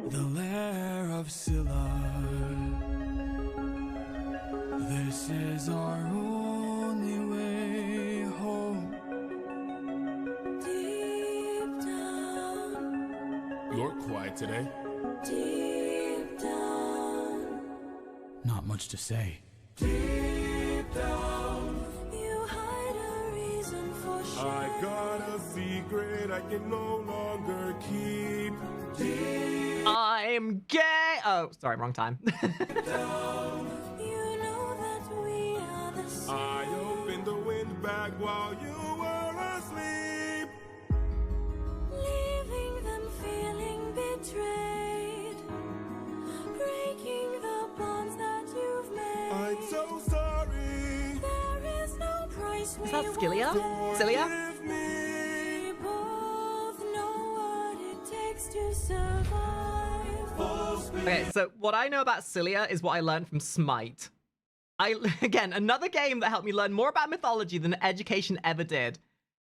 The lair of Scylla. This is our only way home. Deep down, You're quiet today. deep down, Not much to say. Deep down, you hide a reason for I shame. got a secret I can no longer keep. Deep I'm gay! Oh, sorry, wrong time. You know that we are the same. I opened the wind bag while you were asleep. Leaving them feeling betrayed, breaking the bonds that you've made. I'm so sorry. There is no price we Is that won't Scylla? pay. Scylla? Forgive me. We both know what it takes to survive. Okay, so what I know about Scylla is what I learned from Smite. Again, another game that helped me learn more about mythology than education ever did.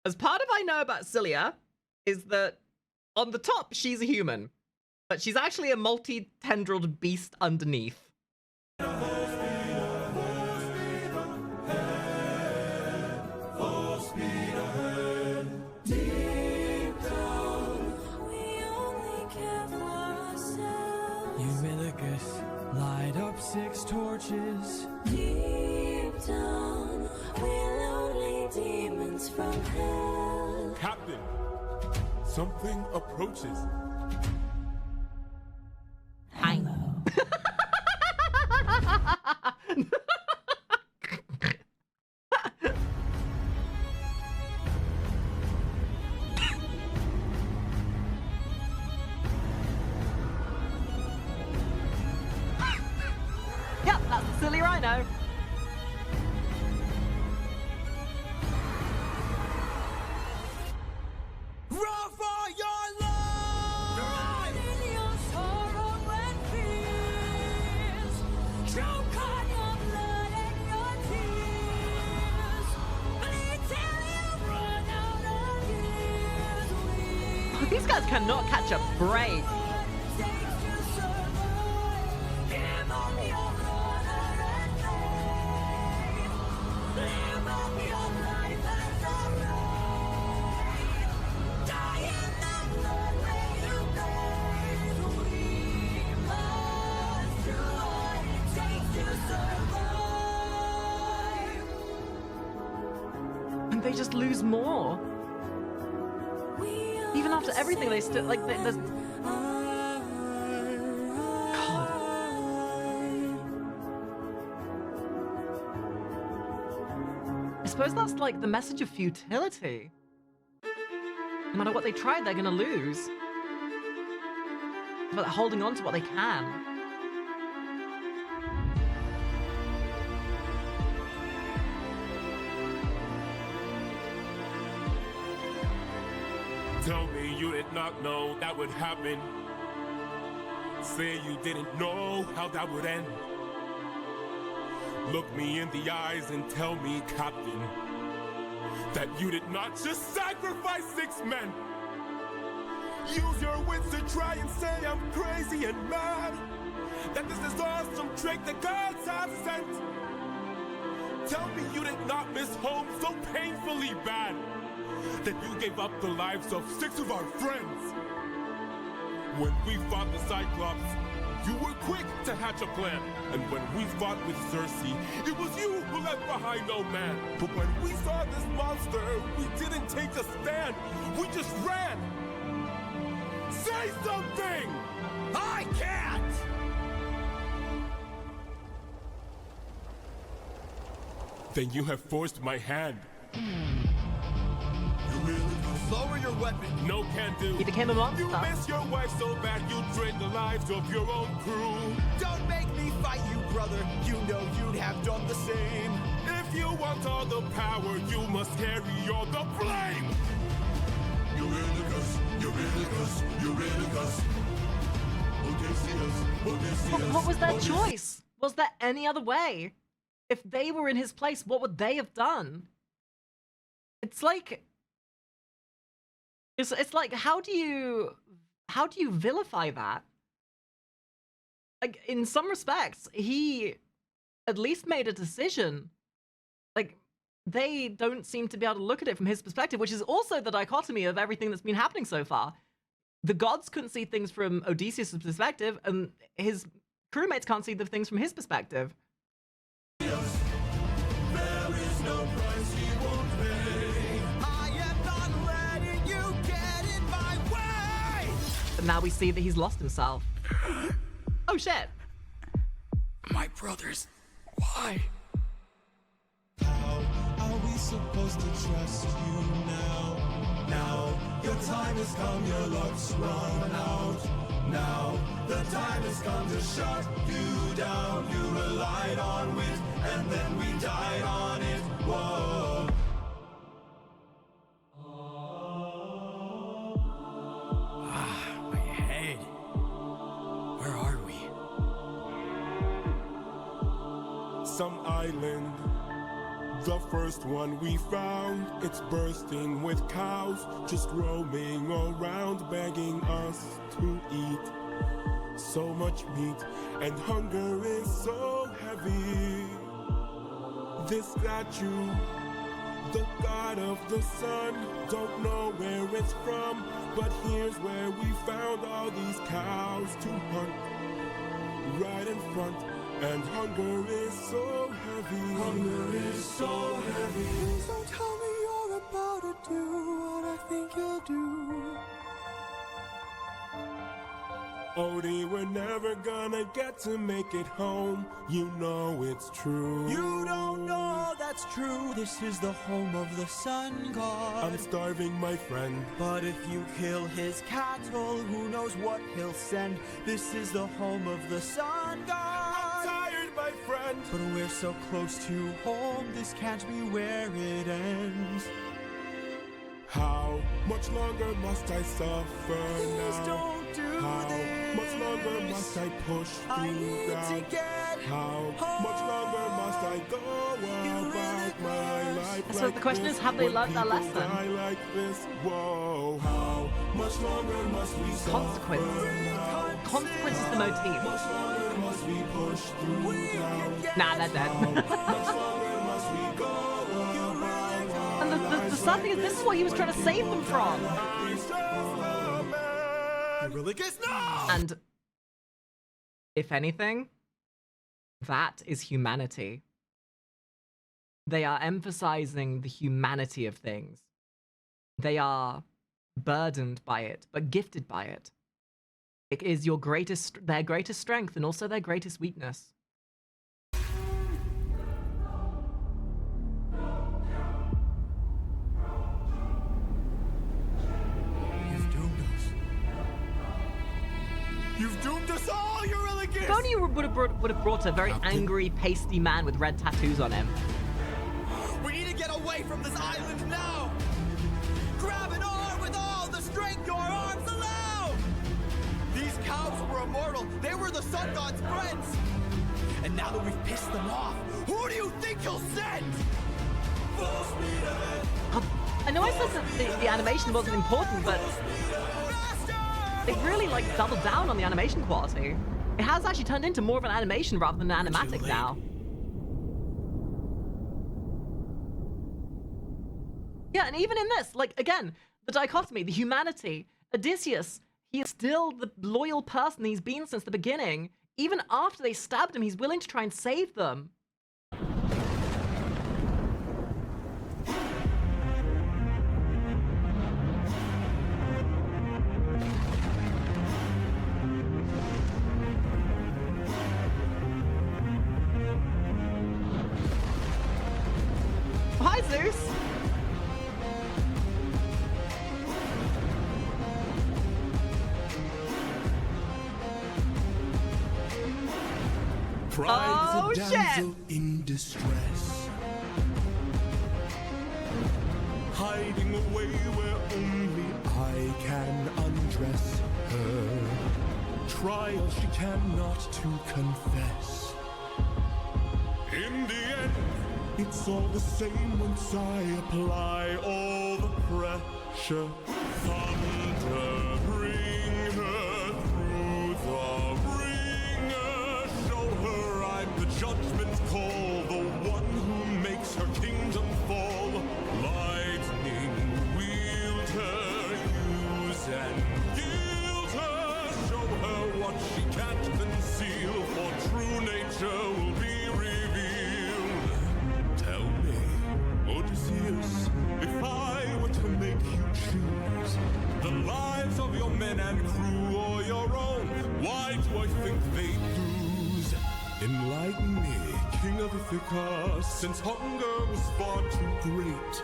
As part of I know about Scylla is that on the top, she's a human, but she's actually a multi-tendrilled beast underneath. We only care for ourselves. Eurylochus, light up 6 torches. Deep down, we're lonely demons from hell. Captain, something approaches. Yep, that's the silly rhino. Run for your life! In your sorrow and fears, choke on your blood and your tears. Bleed till you run out of years. We These guys cannot catch a break. what it takes to survive. Give up your honor and faith. Live up your life as a right. Die in the blood where you bathe. We must do what it takes to survive. And they just lose more. We Even are after the everything, they still, like, there's... same. God. I suppose that's like the message of futility. No matter what they try, they're gonna lose. But holding on to what they can. Tell me you did not know that would happen. Say you didn't know how that would end. Look me in the eyes and tell me, Captain, that you did not just sacrifice 6 men. Use your wits to try and say I'm crazy and mad. That this is all some trick the gods have sent. Tell me you did not miss home so painfully bad. that you gave up the lives of 6 of our friends. When we fought the Cyclops, you were quick to hatch a plan. And when we fought with Circe, it was you who left behind no man. But when we saw this monster, we didn't take a stand. We just ran. Say something! I can't! Then you have forced my hand. Lower your weapon. No can do. He became a monster. You miss your wife so bad you drained the lives of your own crew. Don't make me fight you, brother. You know you'd have done the same. If you want all the power, you must carry all the blame. Eurylochus, Eurylochus, Eurylochus. What was their choice? Was there any other way? If they were in his place, what would they have done? It's like... It's like, how do you vilify that? Like, in some respects, he at least made a decision. Like, they don't seem to be able to look at it from his perspective, which is also the dichotomy of everything that's been happening so far. The gods couldn't see things from Odysseus' perspective, and his crewmates can't see the things from his perspective. There is no price he won't pay. I am not letting you get in my way! But now we see that he's lost himself. Oh shit. My brothers, why? How are we supposed to trust you now? Now, your time has come, your luck's run out. Now, the time has come to shut you down. You relied on wit, and then we died on it. Whoa. My head. Where are we? Some island, the first one we found. It's bursting with cows, just roaming around, begging us to eat. So much meat, and hunger is so heavy. This statue, the god of the sun, don't know where it's from, but here's where we found all these cows to hunt. Right in front, and hunger is so heavy. Hunger is so heavy. Please don't tell me you're about to do what I think you'll do. Odie, we're never gonna get to make it home. You know it's true. You don't know that's true. This is the home of the sun god. I'm starving, my friend. But if you kill his cattle, who knows what he'll send. This is the home of the sun god. I'm tired, my friend. But we're so close to home, this can't be where it ends. How much longer must I suffer Please now? don't do How this. much longer must I push I through need doubt? to get How home. much longer must I go about my life? So like the question this? is, have they When learned their people lesson? die like this? Whoa, how much longer must we Consequence. suffer now? Consequence is the motif. Much longer must we push through doubt? Nah, they're dead. Much longer must we go about And the sad thing is, this is what he was trying to save them from. I'm just a man. Really gets no! And if anything, that is humanity. They are emphasizing the humanity of things. They are burdened by it, but gifted by it. It is their greatest strength and also their greatest weakness. You've doomed us all, Eurylochus! If only you would have brought a very angry, pasty man with red tattoos on him. We need to get away from this island now! Grab an arm with all the strength your arms allow! These cows were immortal. They were the sun god's friends. And now that we've pissed them off, who do you think he'll send? Full speed ahead! I know I said that the animation wasn't important, but they really doubled down on the animation quality. It has actually turned into more of an animation rather than an animatic now. Yeah, and even in this, like, again, the dichotomy, the humanity, Odysseus, he is still the loyal person he's been since the beginning. Even after they stabbed him, he's willing to try and save them. Hi, Zeus! Pride's Oh, a shit. damsel in distress, hiding away where only I can undress her. Trial she cannot to confess. In the end, it's all the same once I apply all the pressure. Thunder, bring her through the ringer. Show her I'm the judgment call, the one who makes her kingdom fall. Lightning, wield her, use and yield her. Show her what she can't conceal, for true nature will be revealed. Tell me, Odysseus, if I were to make you choose the lives of your men and crew or your own, why do I think they lose? Enlighten me, King of Ithaca, since hunger was far too great.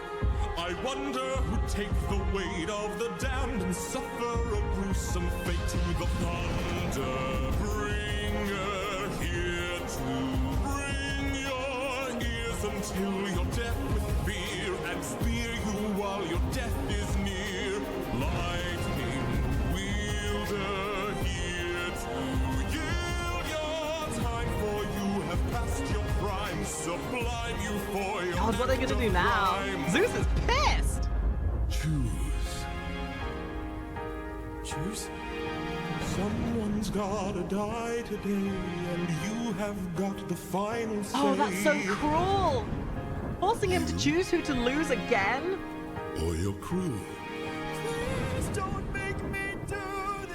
I wonder who'd take the weight of the damned and suffer a gruesome fate. To the thunder bringer, here to bring your ears until you're deaf with fear, and spear you while your death is near. Lightning wielder, here to yield your time, for you have passed your prime. Sublime you for your God, what are they gonna do now? crime. Zeus is pissed! Choose. Choose? Someone's gotta die today, and you have got the final say. Oh, that's so cruel! Forcing him to choose who to lose again? Or your crew. Please don't make me do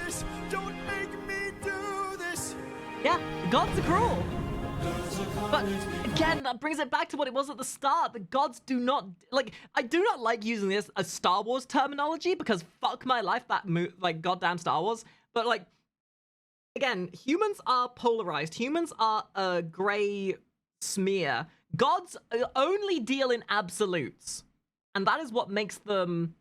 this. Don't make me do this. Yeah, the gods are cruel. But again, that brings it back to what it was at the start. The gods do not, like, I do not like using this as Star Wars terminology, because fuck my life, that like goddamn Star Wars. But like, again, humans are polarized. Humans are a gray smear. Gods only deal in absolutes. And that is what makes them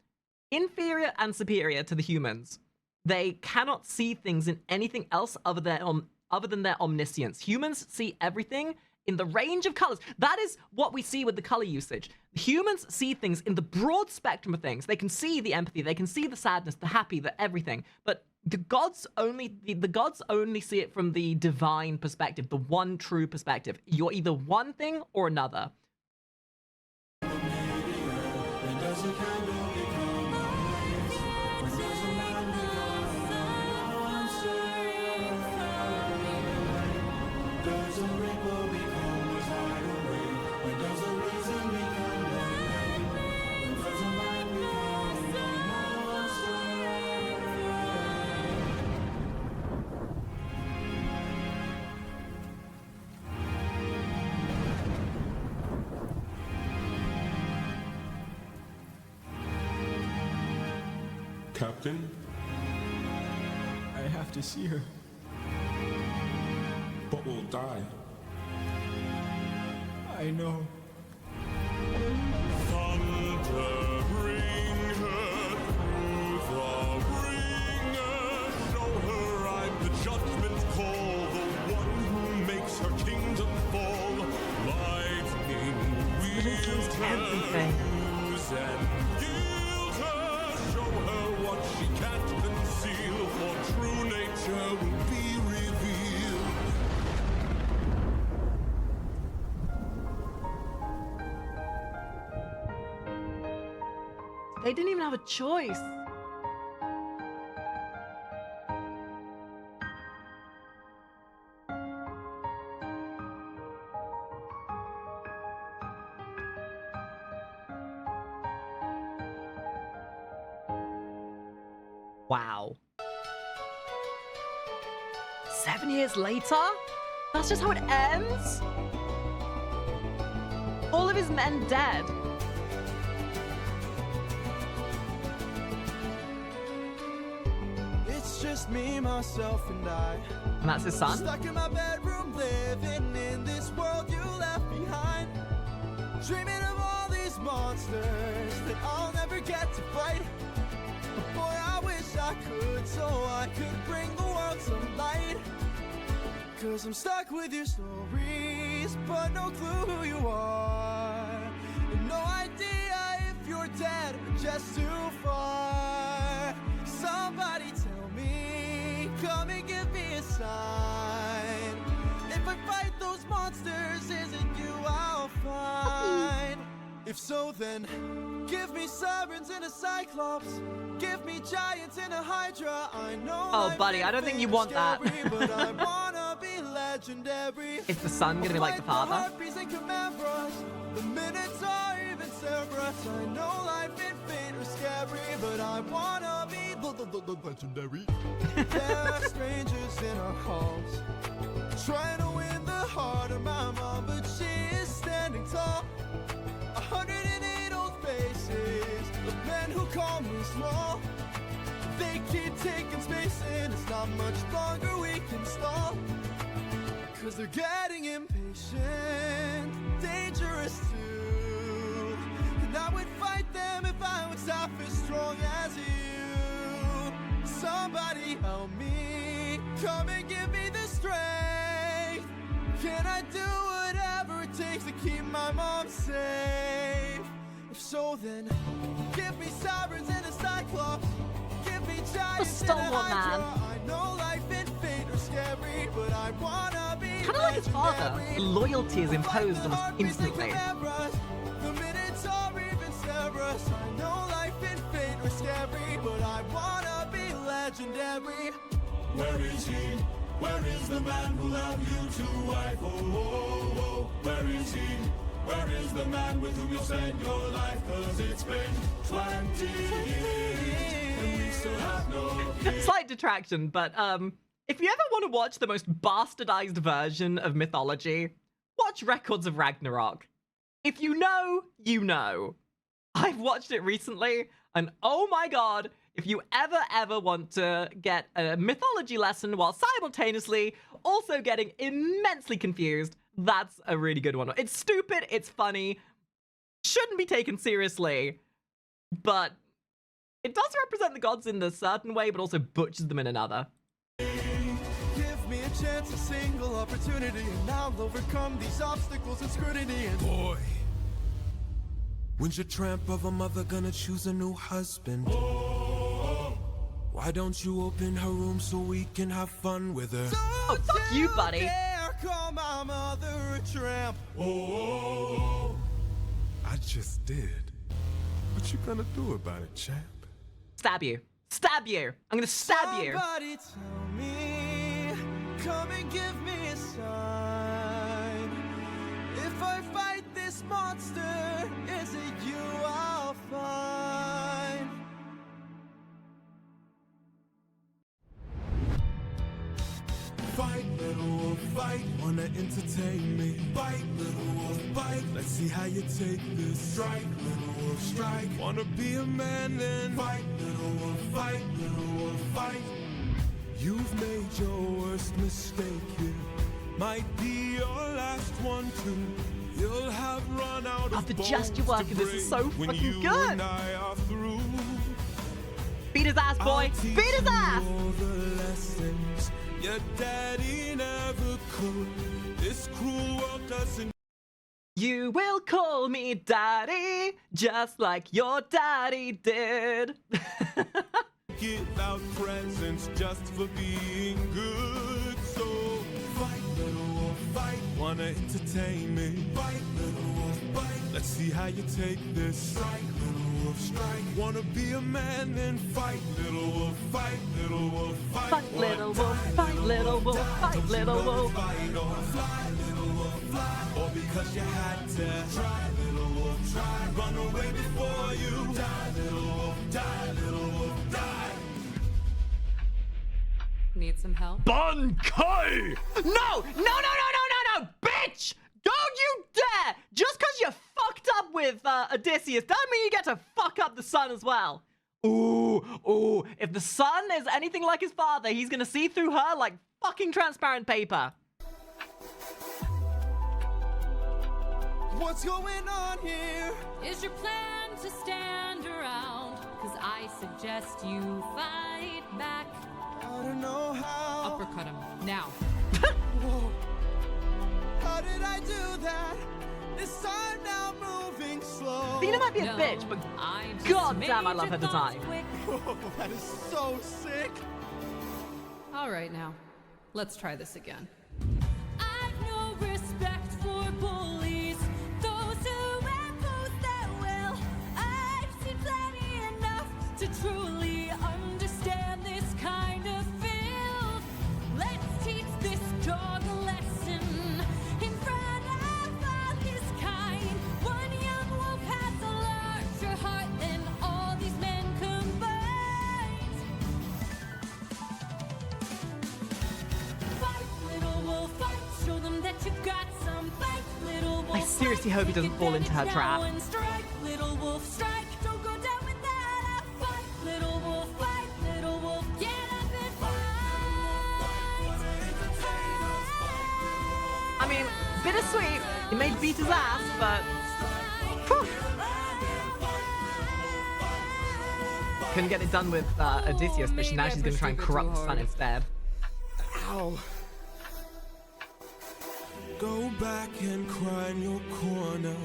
inferior and superior to the humans. They cannot see things in anything else other than their omniscience. Humans see everything in the range of colors. That is what we see with the color usage. Humans see things in the broad spectrum of things. They can see the empathy, they can see the sadness, the happy, the everything. But the gods only see it from the divine perspective, the one true perspective. You're either one thing or another. Captain? I have to see her. But we'll die. I know. Thunder, bring her through the ringer. Show her I'm the judgment call, the one who makes her kingdom fall. Lightning wield her, use and yield her. Show her what she can't conceal, for true nature will be revealed. They didn't even have a choice. Wow. 7 years later? That's just how it ends? All of his men dead. It's just me, myself, and I. And that's his son? Stuck in my bedroom, living in this world you left behind. Dreaming of all these monsters that I'll never get to fight. But boy, I wish I could, so I could bring the world some light. Cause I'm stuck with your stories, but no clue who you are. And no idea if you're dead or just too far. Somebody tell me, come and give me a sign. If I fight those monsters, is it you I'll find? If so, then give me sirens and a Cyclops. Give me giants and a Hydra. I know. Oh, buddy, I don't think you want that. But I wanna be legendary. Is the son gonna be like the father? The minutes are even Cerberus. I know life in fate are scary, but I wanna be the legendary. There are strangers in our halls, trying to win the heart of my mom, but she is standing tall. 108 old faces of men who call me small. They keep taking space and it's not much longer we can stall. Cause they're getting impatient, dangerous too. And I would fight them if I was half as strong as you. Somebody help me, come and give me the strength. Can I do whatever it takes to keep my mom safe? If so, then give me sirens and a Cyclops. Give me giants and a Hydra. I know life and fate are scary, but I wanna be Kind of like his father. Loyalty is imposed almost instantly. The minutes are even Cerberus. I know life and fate are scary, but I wanna be legendary. Where is he? Where is the man who loved you to wife? Oh, oh, oh, where is he? Where is the man with whom you'll spend your life? Cause it's been 20 years and we still have no Slight detraction, but if you ever want to watch the most bastardized version of mythology, watch Records of Ragnarok. If you know, you know. I've watched it recently, and oh my god, if you ever want to get a mythology lesson while simultaneously also getting immensely confused, that's a really good one. It's stupid, it's funny, shouldn't be taken seriously, but it does represent the gods in a certain way, but also butchers them in another. Give me a chance, a single opportunity, and I'll overcome these obstacles and scrutiny. And boy, when's your tramp of a mother gonna choose a new husband? Why don't you open her room so we can have fun with her? Oh, fuck you, buddy. Dare call my mother a tramp. Oh, I just did. What you gonna do about it, champ? Stab you. Stab you. I'm gonna stab you. Somebody tell me, come and give me a sign. If I fight this monster, is it you I'll find? Fight, little wolf, fight, wanna entertain me. Fight, little wolf, fight, let's see how you take this. Strike, little wolf, strike, wanna be a man then. Fight, little wolf, fight, little wolf, fight. You've made your worst mistake here, might be your last one too. You'll have run out of the bones gesture work to in this is bring so when fucking you good. and I are through. Beat his ass, boy. I'll teach Beat his ass. you all the lessons your daddy never could. This cruel world doesn't. You will call me daddy, just like your daddy did. Give out presents just for being good. So fight, little wolf, fight. Wanna entertain me? Fight, little wolf, fight. Let's see how you take this. Strike, little wolf, strike. Wanna be a man? Then fight, little wolf, fight, little wolf, fight. Fight, little wolf, fight, little wolf, fight, little wolf. Fight or fly, little wolf, fly. Or because you had to try, little wolf, try. Run away before you die, little wolf, die, little wolf, die. Need some help? Bankai! No! No! Bitch! Don't you dare! Just because you fucked up with Odysseus, doesn't mean you get to fuck up the sun as well. Ooh. If the sun is anything like his father, he's gonna see through her like fucking transparent paper. What's going on here? Is your plan to stand around? Cause I suggest you fight back. I don't know how. Uppercut him, now. Whoa. How did I do that? This time now moving slow. Athena might be a No, bitch, but I just god made damn, I love your her thoughts design. quick. Whoa, that is so sick. All right now, let's try this again. I've no respect for bullies, those who oppose their will. I've seen plenty enough to truly understand this kind of filth. Let's teach this dog a lesson in front of all his kind. One young wolf has a larger heart than all these men combined. Fight, little wolf, fight. Show them that you've got some fight, little wolf. I seriously hope he doesn't fall into her trap. Now and strike, little wolf, strike. Don't go down without a fight, little wolf, fight, little wolf. Get up and fight. I mean, bittersweet. He made beat his ass, but whew. Couldn't get it done with Odysseus, but now she's gonna try and corrupt the sun instead. Ow. Go back and cry in your corner.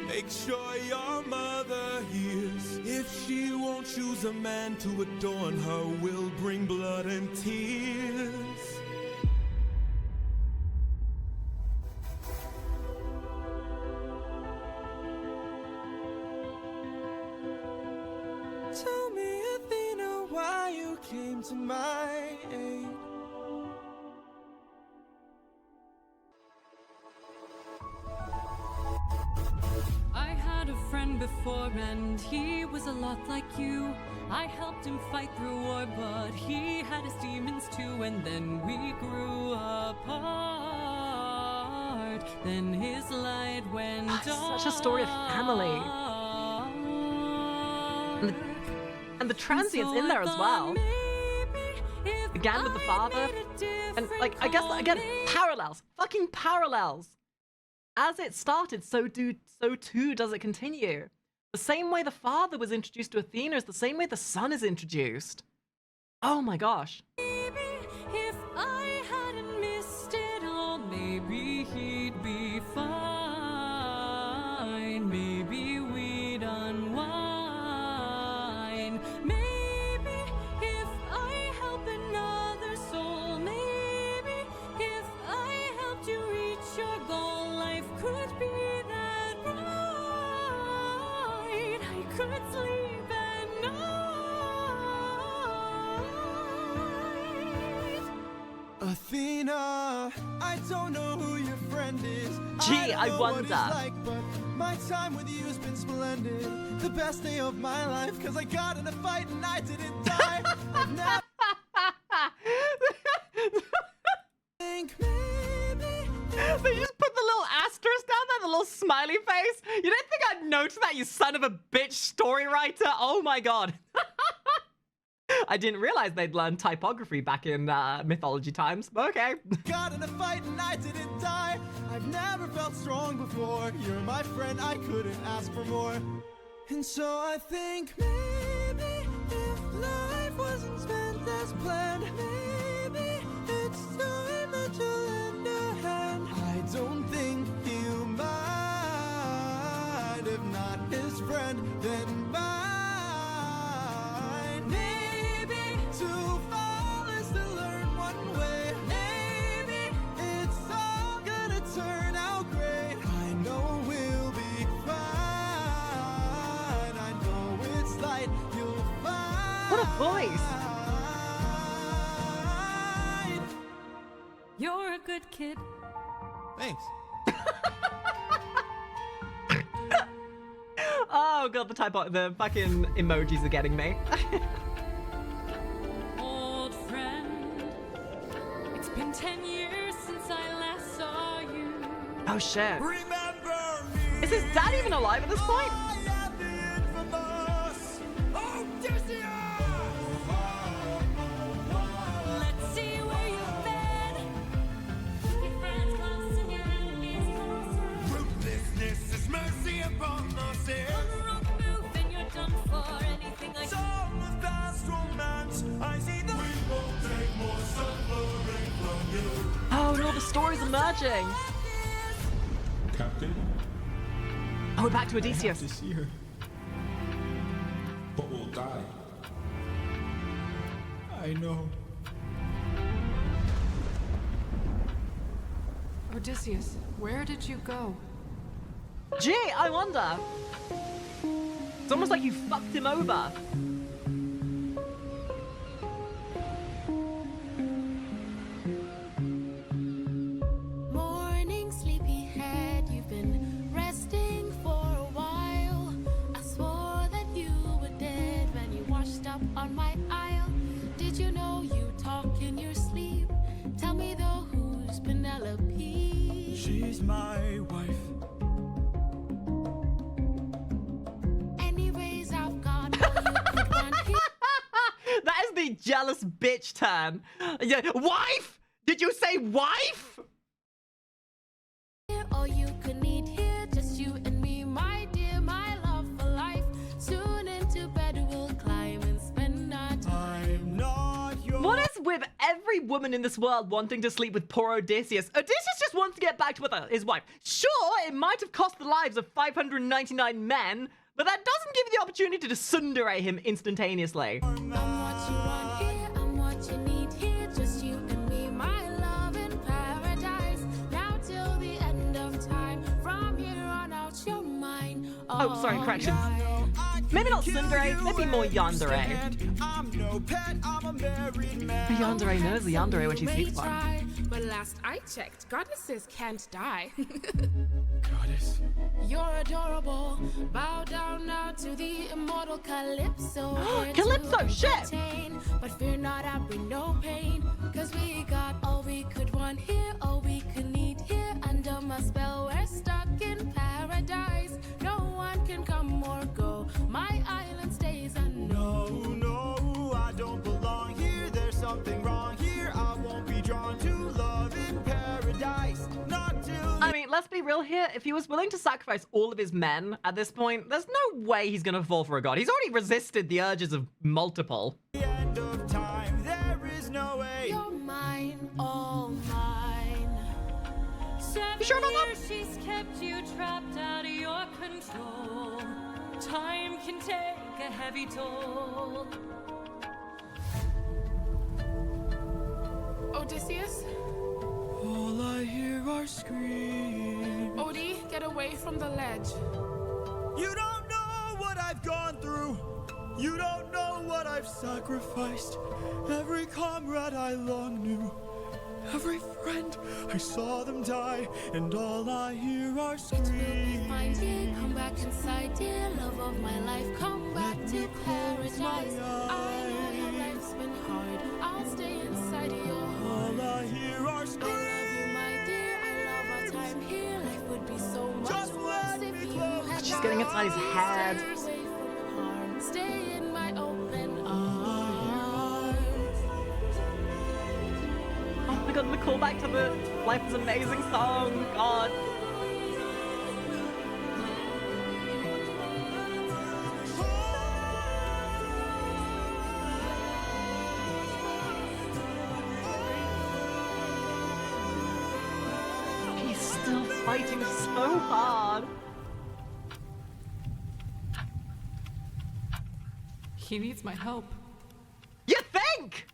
Make sure your mother hears. If she won't choose a man to adorn her, will bring blood and tears. Tell me, Athena, why you came to my aid. I had a friend before and he was a lot like you. I helped him fight through war, but he had his demons too. And then we grew apart. Then his light went It's such a story of family. And the transients in there as well. Began with the father. And like, I guess, again, parallels. Fucking parallels. As it started, so too does it continue. The same way the father was introduced to Athena is the same way the sun is introduced. Oh my gosh. Maybe if I hadn't missed it all, maybe he'd be fine. Maybe we'd unwind. Maybe if I help another soul, maybe if I helped you reach your goal, life could be that right. I could sleep at night. Athena, I don't know who your friend is. Gee, I don't know what he's wonder. like, but my time with you's been splendid. The best day of my life, cause I got in a fight and I didn't die. I've never think maybe They just put the little asterisk down there, the little smiley face. You didn't think I'd notice that, you son of a bitch story writer? Oh my god. I didn't realize they'd learned typography back in mythology times, but okay. got in a fight and I didn't die. I've never felt strong before. You're my friend, I couldn't ask for more. And so I think maybe if life wasn't spent as planned, maybe it's time that you'll lend a hand. I don't think you mind. If not his friend, then mine. Maybe to fall is to learn one way. Maybe it's all gonna turn out great. I know we'll be fine. I know it's light you'll find. What a voice. You're a good kid. Thanks. Oh god, the fucking emojis are getting me. Old friend, Been 10 years since I last saw you. Oh shit. Remember me. Is his dad even alive at this point? I am the infamous Odysseus. Let's see where you've been. Keep your friends close and your enemies closer. Ruthlessness is mercy upon the sin. On the wrong move and you're done for. Anything like Song of past romance, I see the. We won't take more suffering from you. Oh no, the story's emerging. Captain, Oh, we're back to Odysseus. To see her. but we'll die. I know. Odysseus, where did you go? Gee, I wonder. It's almost like you fucked him over. morning, sleepyhead. You've been resting for a while. I swore that you were dead when you washed up on my aisle. Did you know you talk in your sleep? Tell me though, who's Penelope? She's my wife. Anyways, I've got all you could want here. That is the jealous bitch turn. Yeah, wife? Did you say wife? All you could need here, just you and me, my dear, my love for life. Soon into bed we'll climb and spend our time. I'm not your. What is with every woman in this world wanting to sleep with poor Odysseus? Odysseus just wants to get back with his wife. Sure, it might have cost the lives of 599 men, but that doesn't give you the opportunity to tsundere him instantaneously. I'm what you want here, I'm what you need here, just you and me, my love in paradise. Now till the end of time, from here on out you're mine. Oh, sorry, correction. I can Maybe not kill tsundere, you maybe more where you yandere. stand. I'm no pet, I'm a married man. Yandere knows the yandere when she May sees one. try, But last I checked, goddesses can't die. Goddess. you're adorable. Bow down now to the immortal Calypso. Here to Calypso, shit! entertain. But fear not, I bring no pain. Cause we got all we could want here, all we could need here. Under my spell, we're stuck in paradise. No one can come or go. My island stays unknown. No, I don't belong here. There's something wrong here. I won't be drawn to love in paradise. Not till I mean, let's be real here. If he was willing to sacrifice all of his men at this point, there's no way he's gonna fall for a god. He's already resisted the urges of multiple. the end of time. There is no way. You're mine, all mine. You sure about that? 7 years she's kept you trapped out of your control. Time can take a heavy toll. Odysseus? All I hear are screams. Odie, get away from the ledge. You don't know what I've gone through. You don't know what I've sacrificed. Every comrade I long knew. Every friend, I saw them die. And all I hear are It will be fine, screams. dear. Come back inside, dear. Love of my life, come back to paradise. I know your life's been hard. I'll stay inside of your heart. All I hear are I screams. love you, my dear. I love our time here. Life would be so much Just worse let if me you close. had She's getting inside his head. Stay away from harm. Stay in my open arms. Oh my god, the callback to the Life is Amazing song. God. He's still fighting so hard. He needs my help. You think?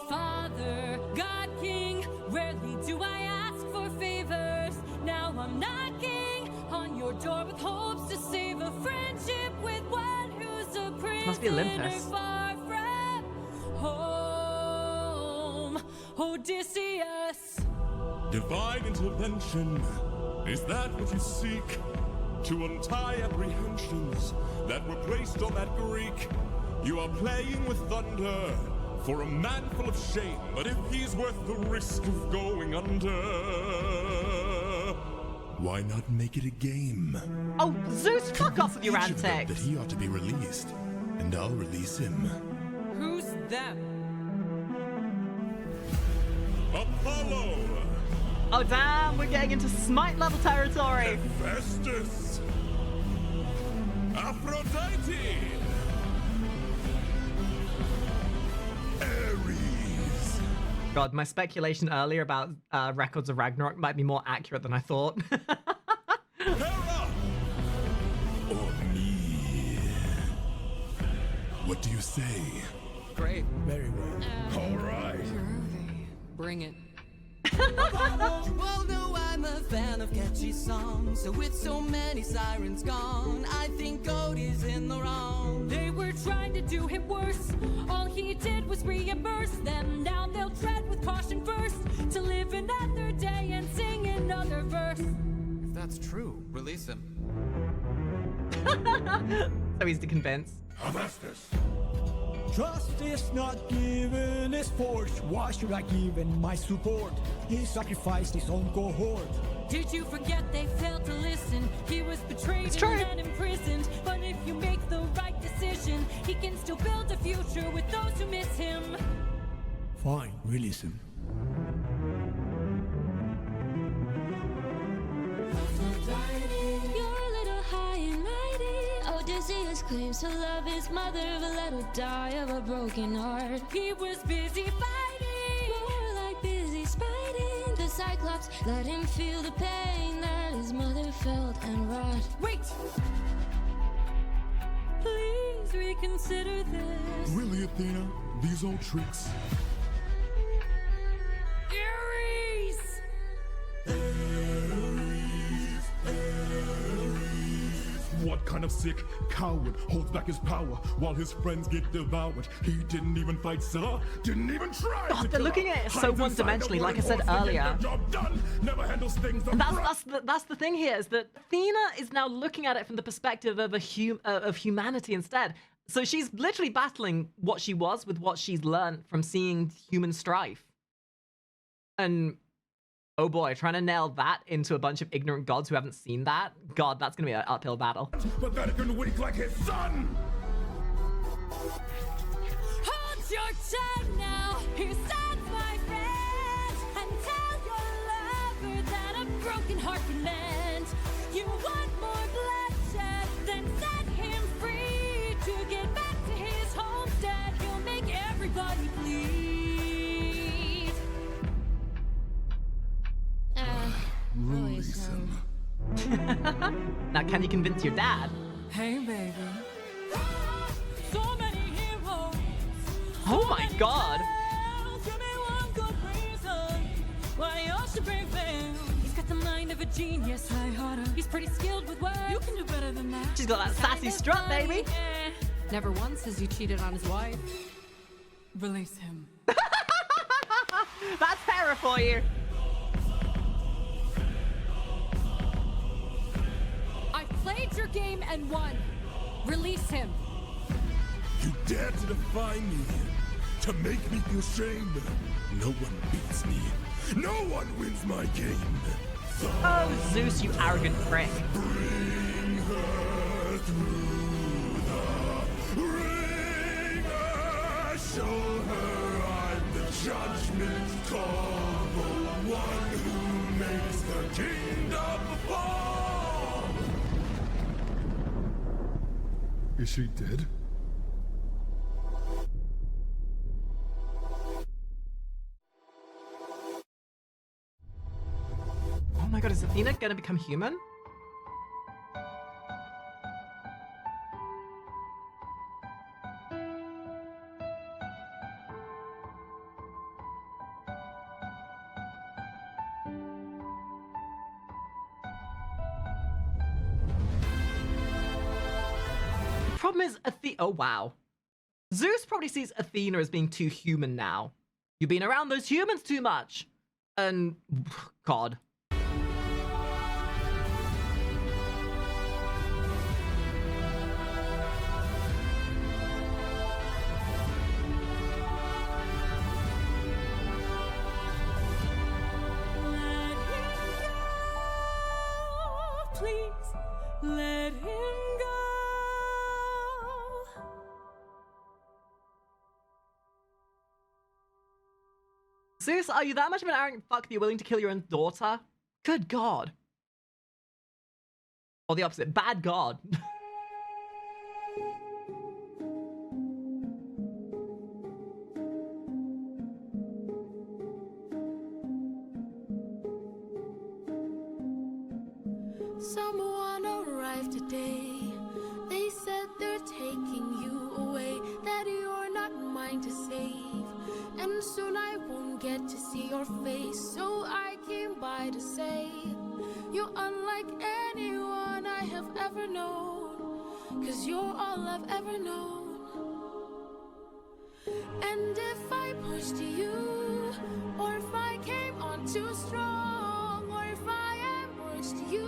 Father, God King, rarely do I ask for favors. Now I'm knocking on your door with hopes to save a friendship with one who's a prince. Must be Olympus. Far from home, Odysseus. Divine intervention. Is that what you seek? To untie apprehensions that were placed on that Greek? You are playing with thunder for a man full of shame, but if he's worth the risk of going under, why not make it a game? Oh, Zeus, fuck off with your Each of them antics. that he ought to be released, and I'll release him. Who's them? Apollo! Oh, damn, we're getting into Smite level territory. Hephaestus! Aphrodite! Ares! God, my speculation earlier about records of Ragnarok might be more accurate than I thought. Hera! Or me? What do you say? Great. Very well. All right. Bring it. You all know I'm a fan of catchy songs, so with so many sirens gone, I think Cody's in the wrong. They were trying to do him worse. All he did was reimburse them. Now they'll tread with caution first to live another day and sing another verse. If that's true, release him. So easy to convince. Hephaestus! Trust is not given, is forged. Why should I give in my support? He sacrificed his own cohort. Did you forget they failed to listen? He was betrayed It's true. and imprisoned. But if you make the right decision, he can still build a future with those who miss him. Fine, release him. You're a little high and mighty. Odysseus claims to love his mother, but let her die of a broken heart. He was busy fighting. More like busy spiting. The Cyclops let him feel the pain that his mother felt and wrought. Wait! Please reconsider this. Really, Athena? These old tricks? Ares! What kind of sick coward holds back his power while his friends get devoured? He didn't even fight Scylla, didn't even try. God, to they're kill looking her. at it so Hides inside one-dimensionally, the like I said wooden horse to get earlier. the job done. Never handles things the And front. that's the thing here, is that Athena is now looking at it from the perspective of of humanity instead. So she's literally battling what she was with what she's learned from seeing human strife. And oh boy, trying to nail that into a bunch of ignorant gods who haven't seen that, God, that's gonna be an uphill battle. Pathetic and weak like his son. Hold your tongue now, he stands my friend, and tell your lover that a broken heart can mend. You want more bloodshed, then set him free to get back to his homestead. He'll make everybody bleed. Release him. Now, can you convince your dad? Hey, baby. So many heroes. Oh my God! Give me one good reason why you should bring fame. He's got the mind of a genius. He's pretty skilled with words. You can do better than that. She's got that sassy strut, baby. Never once has he cheated on his wife. Release him. That's Hera for you. I played your game and won. Release him. You dare to defy me, to make me feel shame. No one beats me. No one wins my game. So Oh, Zeus, you arrogant prick. bring her through the ringer. Show her I'm the judgment call, the one who makes the kingdom fall. Is she dead? Oh my God, is Athena gonna become human? The problem is oh wow. Zeus probably sees Athena as being too human now. You've been around those humans too much. And God. let him go. Zeus, are you that much of an arrogant fuck that you're willing to kill your own daughter? Good God. Or the opposite, bad God. Someone arrived today. They said they're taking you away, that you're not mine to save. And soon I won't get to see your face, so I came by to say you're unlike anyone I have ever known, 'cause you're all I've ever known. And if I pushed you, or if I came on too strong, or if I ambushed you,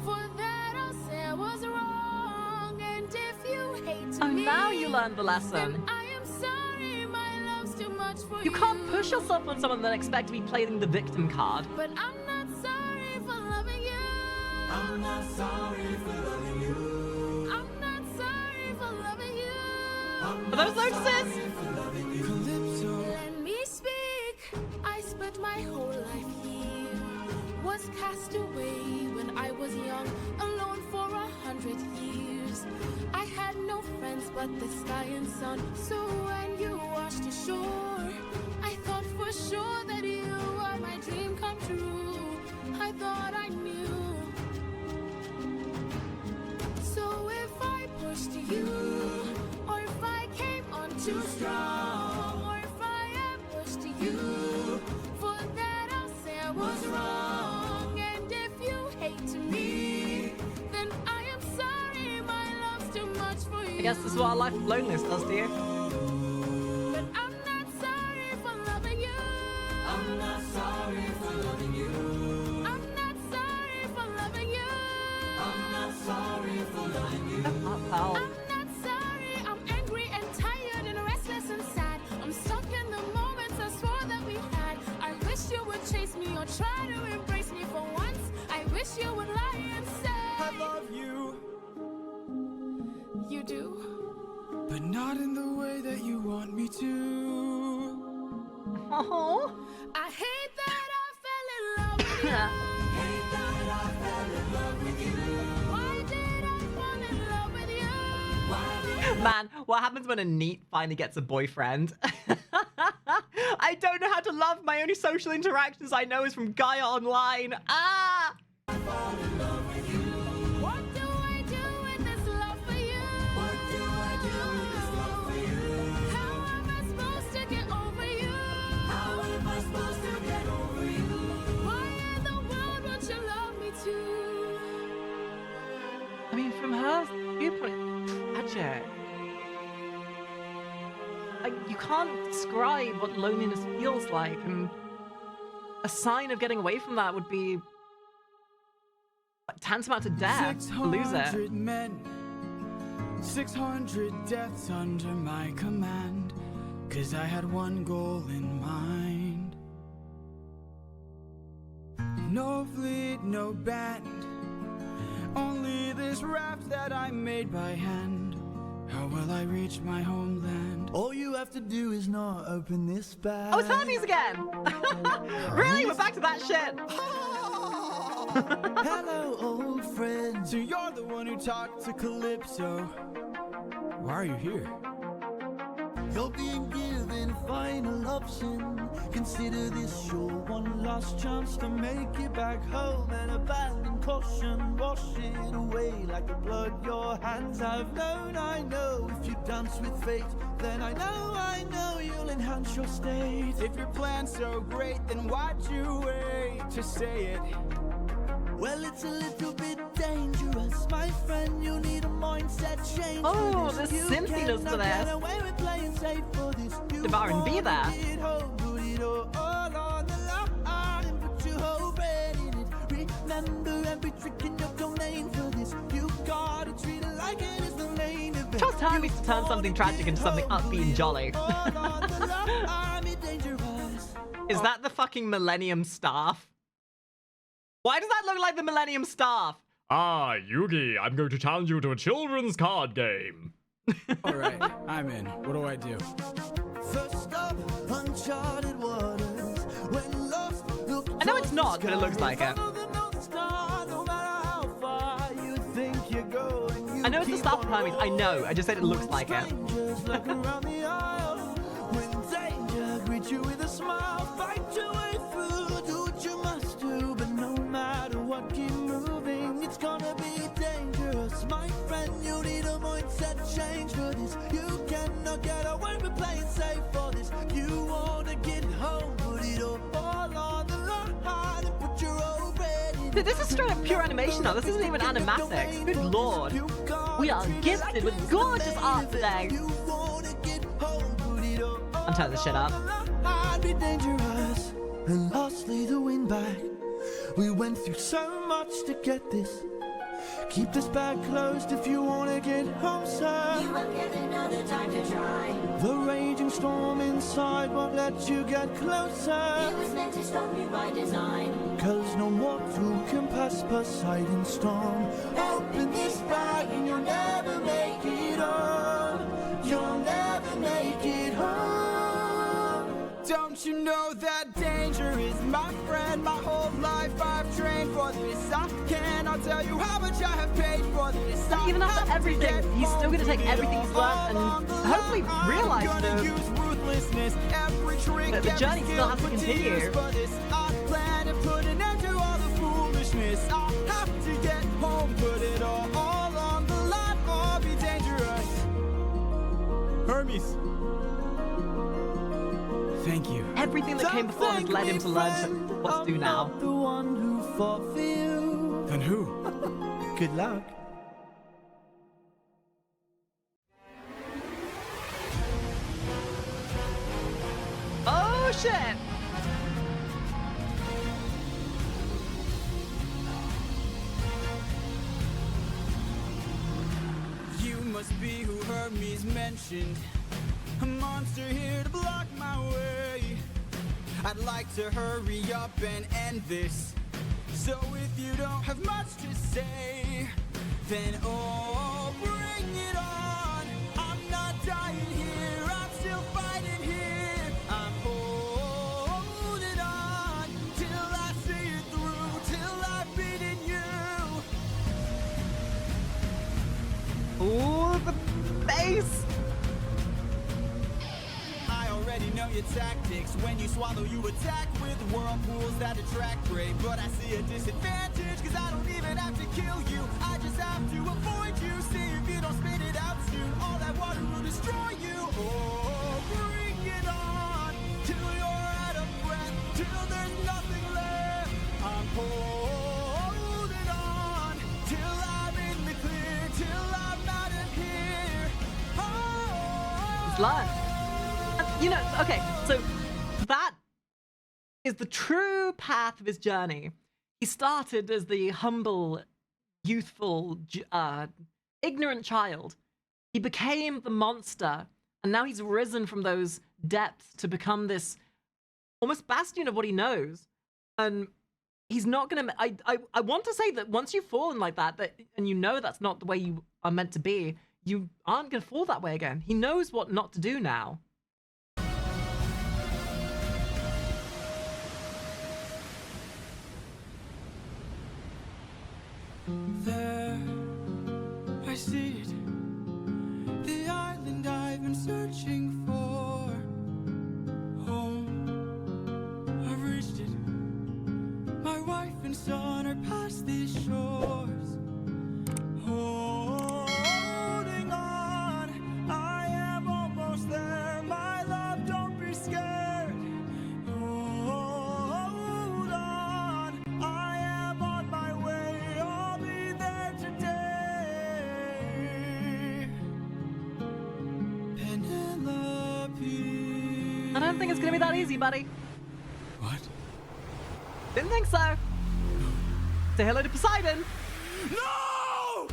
for that I'll say I was wrong. And if you hate Oh, me, now you learned the then lesson. I am sorry, my love's too much for you. You can't push yourself on someone and then expect to be playing the victim card. But I'm not sorry for loving you. I'm not sorry for loving you. I'm not sorry for loving you. Are those Lotuses? Calypso. Let me speak. I spent my whole life here. Was cast away when I was young, alone for 100 years. I had no friends but the sky and sun. So when you washed ashore, I thought for sure that you were my dream come true. I thought I knew. So if I pushed you, or if I came on too strong, or if I ambushed you, for that I'll say I was wrong. And if you hate me, then I am sorry, my love's too much for you. I guess this is what a life of loneliness does to you. But I'm not sorry for loving you. I'm not sorry for loving you. I'm not sorry for loving you. I'm not sorry for loving you. Shut up, pal. I'm not sorry, I'm angry and tired and restless and sad. I'm stuck in the moments I swore that we had. I wish you would chase me or try to embrace me for once. I wish you would lie and say I love you, you do. but not in the way that you want me to. Oh. I hate that I fell in love with you. Hate that I fell in love with you. Why did I fall in love with you? Why did Man, what happens when a NEET finally gets a boyfriend? I don't know how to love. My only social interactions I know is from Gaia Online. Ah! I fall in love with you? What do I do in this love for you? What do I do with this love for you? How am I supposed to get over you? How am I supposed to get over you? Why in the world won't you love me too? I mean, from her viewpoint, it's tragic. Like, you can't describe what loneliness feels like, and a sign of getting away from that would be tantamount to death. To lose it. 600 men, 600 deaths under my command, 'cause I had one goal in mind. No fleet, no band, only this raft that I made by hand. How will I reach my homeland? All you have to do is not open this bag. Oh, it's Hermes again! Really? We're back to that shit! Hello, old friend. So you're the one who talked to Calypso. Why are you here? You're being given a final option. Consider this your one last chance to make it back home and abandon caution. Wash it away like the blood your hands have known. I know if you dance with fate, then I know you'll enhance your state. If your plan's so great, then why'd you wait to say it? Well, it's a little bit dangerous, my friend. You need a mindset change. Oh, for this. the You synthy does to cannot get this. away with playing safe for this. You Bit of R&B there. wanna get home, put it all on the line and put your whole brain in it. Remember every trick in your domain for this. You gotta treat it like it is the main event. Trust Hermes to turn something tragic into something upbeat and jolly. Is that the fucking Millennium Staff? Why does that look like the Millennium Staff? Ah, Yugi, I'm going to challenge you to a children's card game. All right, I'm in. What do I do? First up, uncharted waters. When lost, look I know it's not, but it looks like it. I know it's the Staff of Hermes. I know. I just said it looks like it. Look around the aisle. When danger greets you with a smile, fight your way through. Do what you must do, but no matter what, keep moving. It's gonna be dangerous, my friend. You need a mindset change for this. You cannot get away with playing safe for this. You wanna get home, put it all on the line and put your own bread in. Dude, this is straight up pure animation now. This isn't even animatics. Good lord. We are gifted with gorgeous art today. I'm turning this shit up. I'd be dangerous, and lastly the wind back. We went through so much to get this. Keep this bag closed if you wanna get home, sir. You won't get another time to try. The raging storm inside won't let you get closer. It was meant to stop you by design. Cause no mortal can pass Poseidon's storm. Open this bag and you'll never make it home. You'll never make it home. Don't you know that danger is my friend? My whole life I've trained for this. I cannot tell you how much I have paid for this. And even after everything, he's still going to take everything he's learned and hopefully realize that the journey still has to continue. I plan to put an end to all the foolishness. I have to get home, put it all on the line, or be dangerous. Hermes. Thank you. Everything that came before has led him to learn what to do now. The one who fought for you. Then who? Good luck. Oh shit! You must be who Hermes mentioned. A monster here to block my way. I'd like to hurry up and end this. So if you don't have much to say, then oh, bring it on. I'm not dying here, I'm still fighting here. I'm holding on till I see it through, till I've beaten you. Ooh, the face! I already know your tactics. When you swallow, you attack with whirlpools that attract prey. But I see a disadvantage, cause I don't even have to kill you. I just have to avoid you. See if you don't spit it out soon, all that water will destroy you. Oh, bring it on till you're out of breath, till there's nothing left. I'm holding on till I'm in the clear, till I'm out of here. Oh, He's learned. You know, okay, so that is the true path of his journey. He started as the humble, youthful, ignorant child. He became the monster, and now he's risen from those depths to become this almost bastion of what he knows. And he's not gonna. I want to say that once you've fallen like that, and you know that's not the way you are meant to be, you aren't gonna fall that way again. He knows what not to do now. There, I see it. The island I've been searching for. Home, I've reached it. My wife and son are past these shores. Holding on, I am almost there. My love, don't be scared. Hold on, I am on my way. I'll be there today. Penelope. I don't think it's gonna be that easy, buddy. What? Didn't think so. Say hello to Poseidon. No!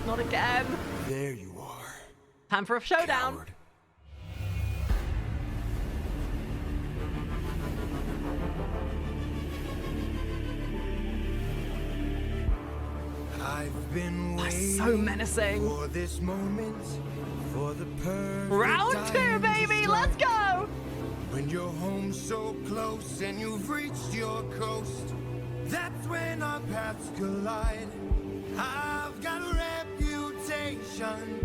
Not again. There you are. Time for a showdown. Coward. I've been waiting so menacing. for this moment, for the perfect Round two, time to baby. strike. Let's go. When you're home so close and you've reached your coast, that's when our paths collide. I've got a reputation,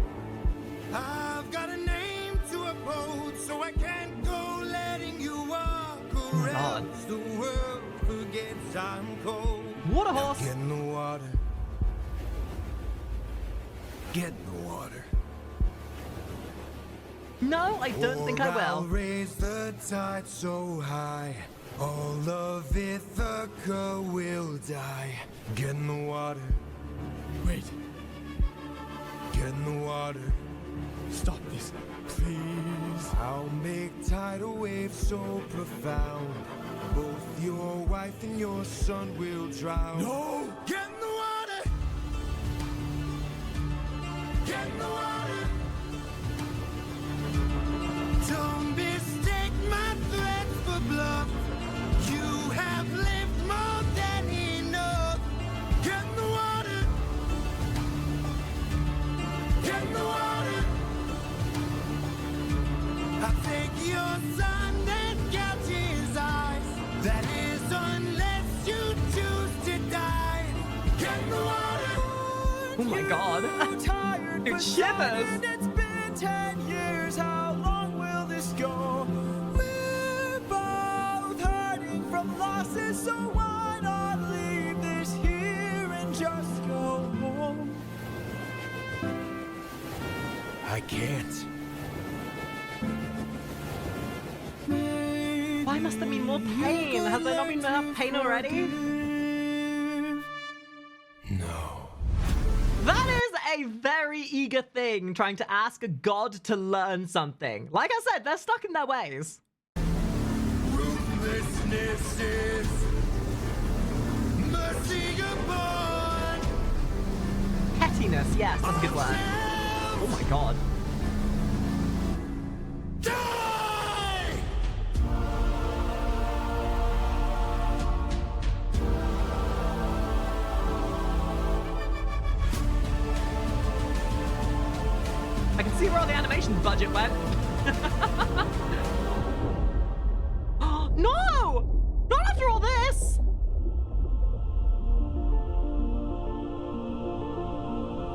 I've got a name to uphold, so I can't go letting you walk around. The world forgets I'm cold. Water horse. Get in the water. Get in the water. No, I don't think I I'll will. raise the tide so high, all of Ithaca will die. Get in the water. Wait. Get in the water. Stop this, please. I'll make tidal waves so profound, both your wife and your son will drown. No! Get in the water! Get in the water! Don't mistake my threats for bluff. You have lived more than enough. Get in the water. Get in the water. I'll take your son and gouge his eyes. That is unless you choose to die. Get in the water. Oh my god. It shivers. It's been 10 years. How long will this go? We're both hurting from losses, so why not leave this here and just go home? I can't. Why must there be more pain? Has there not been enough pain already? No. That is a very eager thing, trying to ask a god to learn something. Like I said, they're stuck in their ways. Ruthlessness is mercy upon. Pettiness, yes, that's a good word. Oh my god. Die! I can see where all the animation budget went. No! Not after all this!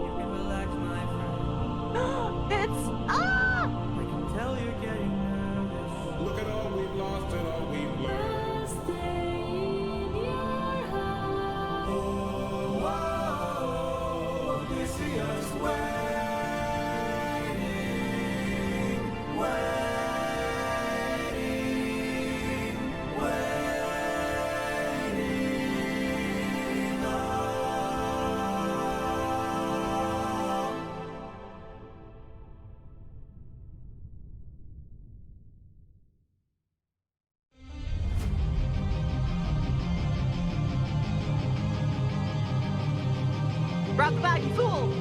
You can relax, my friend. It's... Ah! I can tell you're getting nervous. Look at all we've lost and all we've learned. Stay in your heart. Odysseus waiting. Grab the bag, you fool!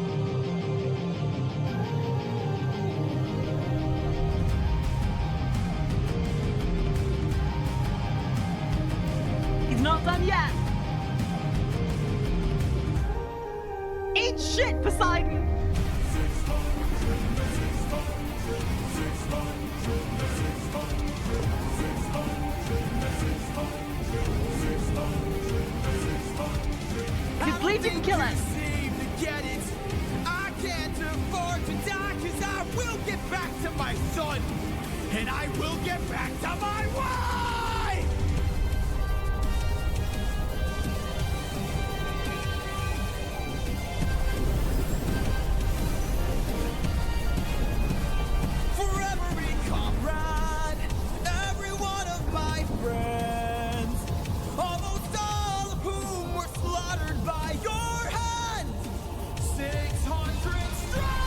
He's not done yet! Eat shit, Poseidon! His bleed didn't kill us! Get it? I can't afford to die, 'cause I will get back to my son, and I will get back to my wife! For every comrade, every one of my friends, almost all of whom were slaughtered by your hand, 600 strike!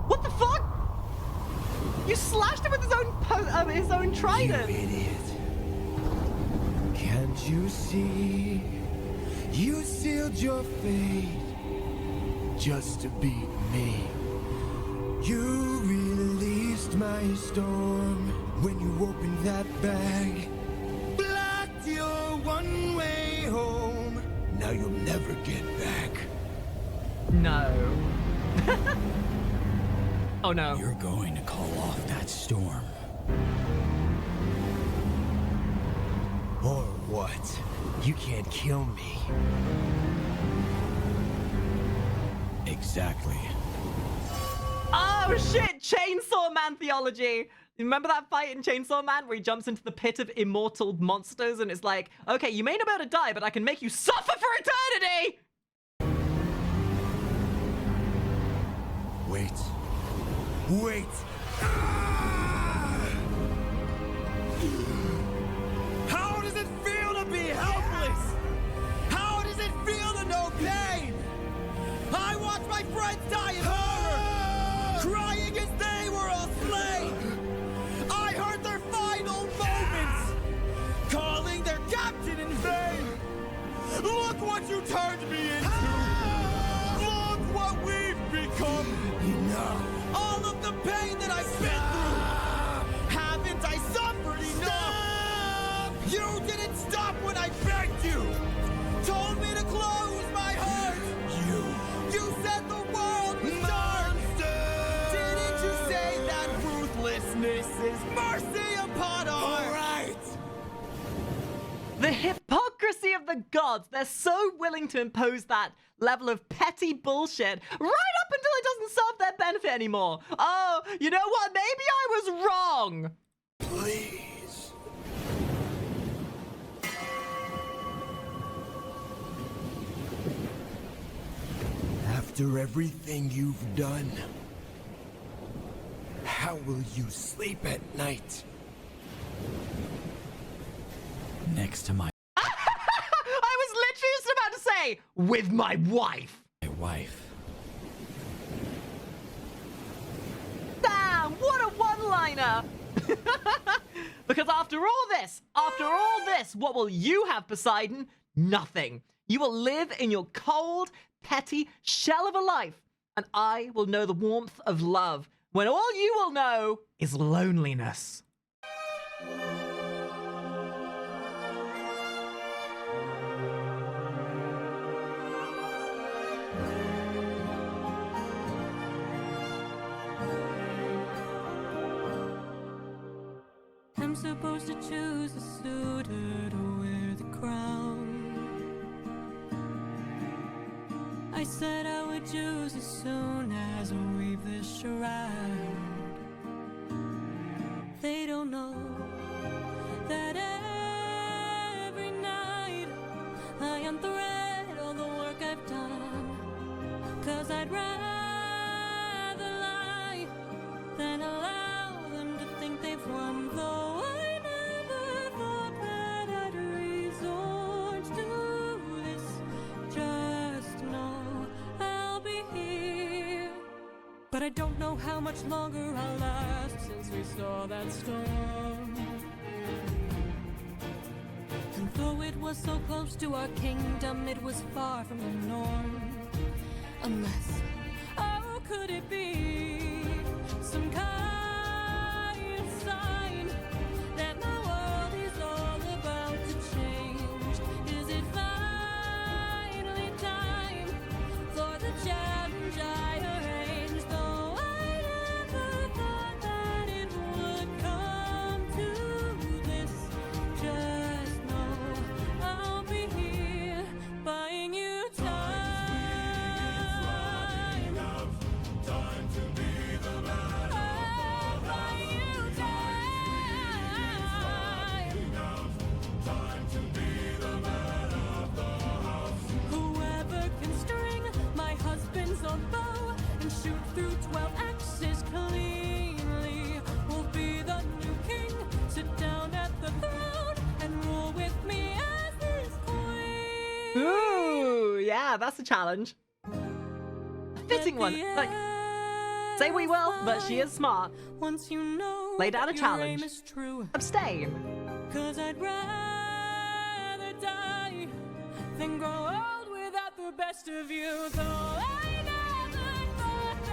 What the fuck? You slashed him with his own trident! You idiot. Can't you see? You sealed your fate just to beat me. You released my storm when you opened that bag. Blocked your one-way home. Now you'll never get back. No. Oh no. You're going to call off that storm. Or what? You can't kill me. Exactly. Oh shit! Chainsaw Man theology! Remember that fight in Chainsaw Man where he jumps into the pit of immortal monsters and it's like, okay, you may not be able to die, but I can make you suffer for eternity! Wait. Wait! Ah! How does it feel to be helpless? How does it feel to know pain? I watched my friends die in horror, crying as they were all slain. I heard their final moments, calling their captain in vain. Look what you turned me into. Look what we've become. Enough. All of the pain that I've been through. Haven't I suffered enough? You didn't stop when I begged you. Told me to close my heart. You said the world was dark. Didn't you say that ruthlessness is mercy upon all right? The hypocrisy of the gods. They're so willing to impose that level of petty bullshit right up until it doesn't serve their benefit anymore. Oh, you know what? Maybe I was wrong. Please. After everything you've done, how will you sleep at night? Next to my I was literally just about to say, with my wife. wife. Damn, what a one-liner. Because after all this, what will you have, Poseidon? Nothing. You will live in your cold, petty shell of a life, and I will know the warmth of love, when all you will know is loneliness. I'm supposed to choose a suitor to wear the crown. I said I would choose as soon as I weave this shroud. They don't know that every night I unthread all the work I've done. 'Cause I'd rather lie than allow them to think they've won. Though I never thought that I'd resort to this. Just know I'll be here. But I don't know how much longer I'll last since we saw that storm. And though it was so close to our kingdom, it was far from the norm. Unless, oh, could it be some kind of sign that my world is all about to change? Is it finally time for the challenge I arranged? Though I never thought that it would come to this. Just know I'll be here buying you time. Whoever can string my husband's own bow and shoot through 12 axes cleanly will be the new king. Sit down at the throne and rule with me as his queen. Ooh, yeah, that's a challenge. A fitting one. Like, say we will, but she is smart. Once you know Lay down a your challenge. aim is true. Abstain. 'Cause I'd rather die than grow old without the best of you. Though I never thought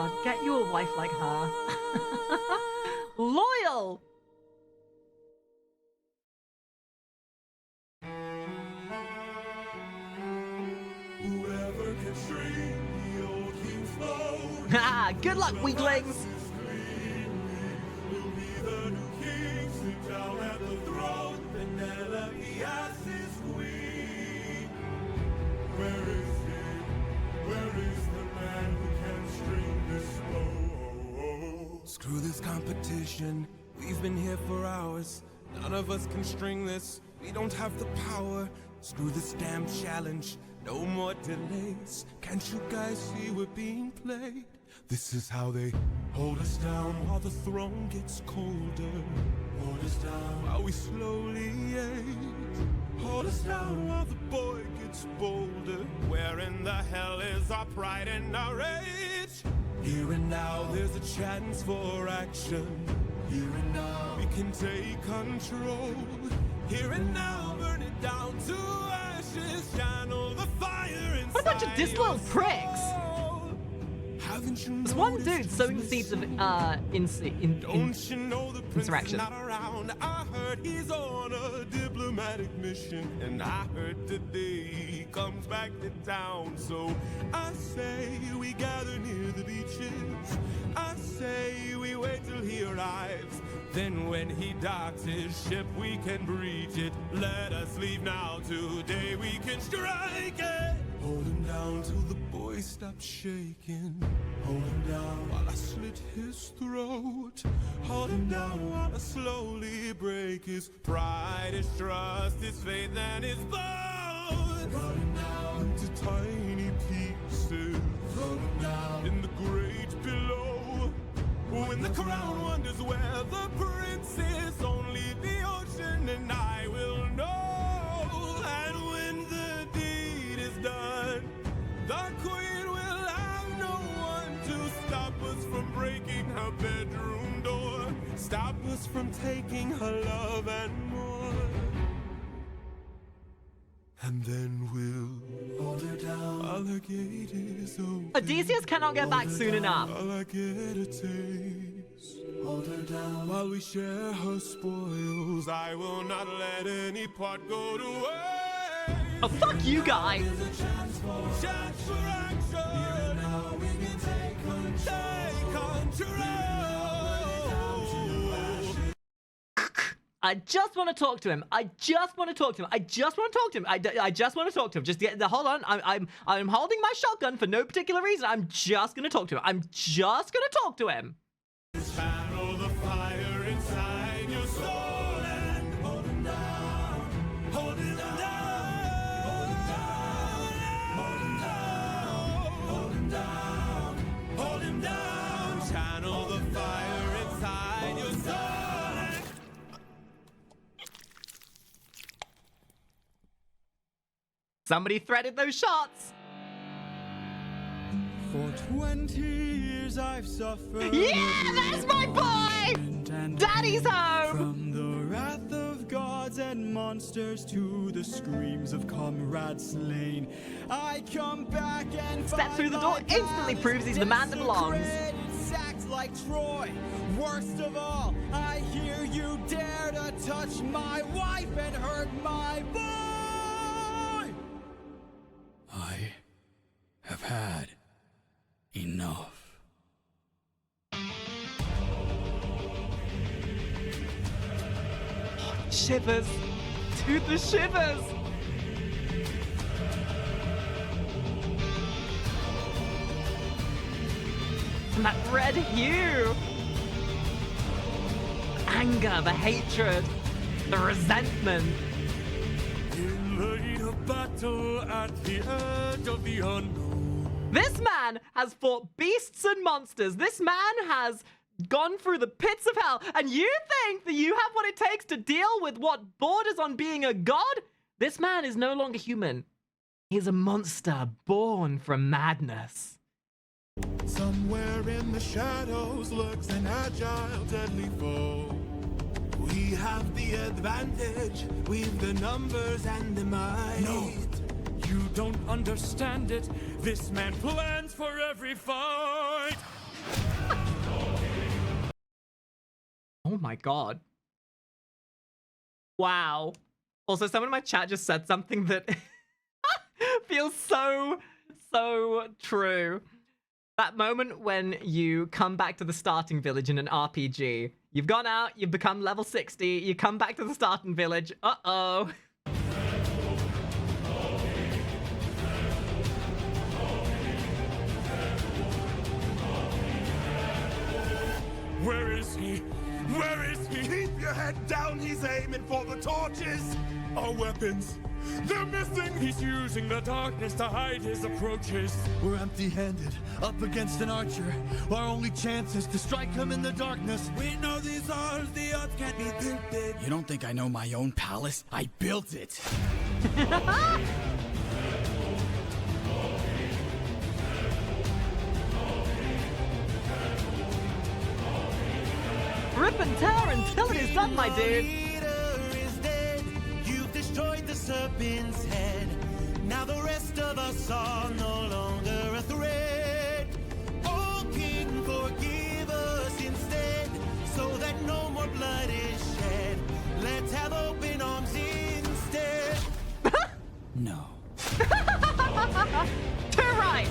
God, get you a wife like her. Loyal! Whoever can string the old king's bow. Ah, good luck, weaklings! Will be the new king, sit down at the throne. Penelope as his queen. Where is he? Where is the man who can string this bow? Screw this competition. We've been here for hours. None of us can string this. We don't have the power. Screw this damn challenge. No more delays. Can't you guys see we're being played? This is how they hold us down while the throne gets colder. Hold us down while we slowly age. Hold us down while the boy gets bolder. Where in the hell is our pride and our rage? Here and now there's a chance for action. Here and now we can take control. Here and now burn it down to ashes. Channel the fire inside. What a bunch of disloyal pricks! Haven't you There's one dude sowing the seeds of Don't you know the prince is insurrection. not around? I heard he's on a diplomatic mission, and I heard today he comes back to town. So I say we gather near the beaches. I say we wait till he arrives. Then when he docks his ship, we can breach it. Let us leave now. Today we can strike it. Hold him down till the boy stops shaking. Hold him down while I slit his throat. Hold him down while I slowly break his pride, his trust, his faith, and his bones. Run him down into tiny pieces. Throw him down in the great below. When the crown wonders where the prince is, only the ocean and I will know. And when the deed is done, the queen will have no one to stop us from breaking her bedroom door. Stop us from taking her love and more. And then we'll hold her down while the gate is open. Odysseus cannot get back soon enough. While I get a taste. Hold her down while we share her spoils. I will not let any part go to waste. Oh, fuck you guys! Chance for action. Here and now we can take control. I just want to talk to him. I just want to talk to him. I just want to talk to him. I just want to talk to him. Just get the hold on. I'm holding my shotgun for no particular reason. I'm just gonna talk to him. I'm just gonna talk to him. Channel the fire inside your soul and hold him down. Hold him down. Hold him down. Hold him down. Hold him down. Channel the fire inside your soul. Somebody threaded those shots. For 20 years I've suffered. Yeah, that's my boy! Daddy's home! From the wrath of gods and monsters to the screams of comrades slain, I come back and Step through the door, instantly proves he's the man that belongs. Sacked like Troy. Worst of all, I hear you dare to touch my wife and hurt my boy. I have had enough. Shivers. To the shivers. And that red hue. Anger, the hatred, the resentment. In the heat of battle at the edge of the unknown. This man has fought beasts and monsters. This man has gone through the pits of hell. And you think that you have what it takes to deal with what borders on being a god? This man is no longer human. He's a monster born from madness. Somewhere in the shadows lurks an agile, deadly foe. We have the advantage, we've the numbers and the might. No, you don't understand it. This man plans for every fight. my god. Wow. Also, someone in my chat just said something that feels so true. That moment when you come back to the starting village in an RPG. You've gone out, you've become level 60, you come back to the starting village. Uh-oh. Where is he? Where is he? Keep your head down, he's aiming for the torches! Our weapons, they're missing! He's using the darkness to hide his approaches. We're empty-handed, up against an archer. Our only chance is to strike him in the darkness. We know these odds, the odds can't be tilted. You don't think I know my own palace? I built it! Rip and tear until it is done, my dude. Leader is dead. You've destroyed the serpent's head. Now the rest of us are no longer a threat. Oh, King, forgive us instead, so that no more blood is shed. Let's have open arms instead. No. Too right.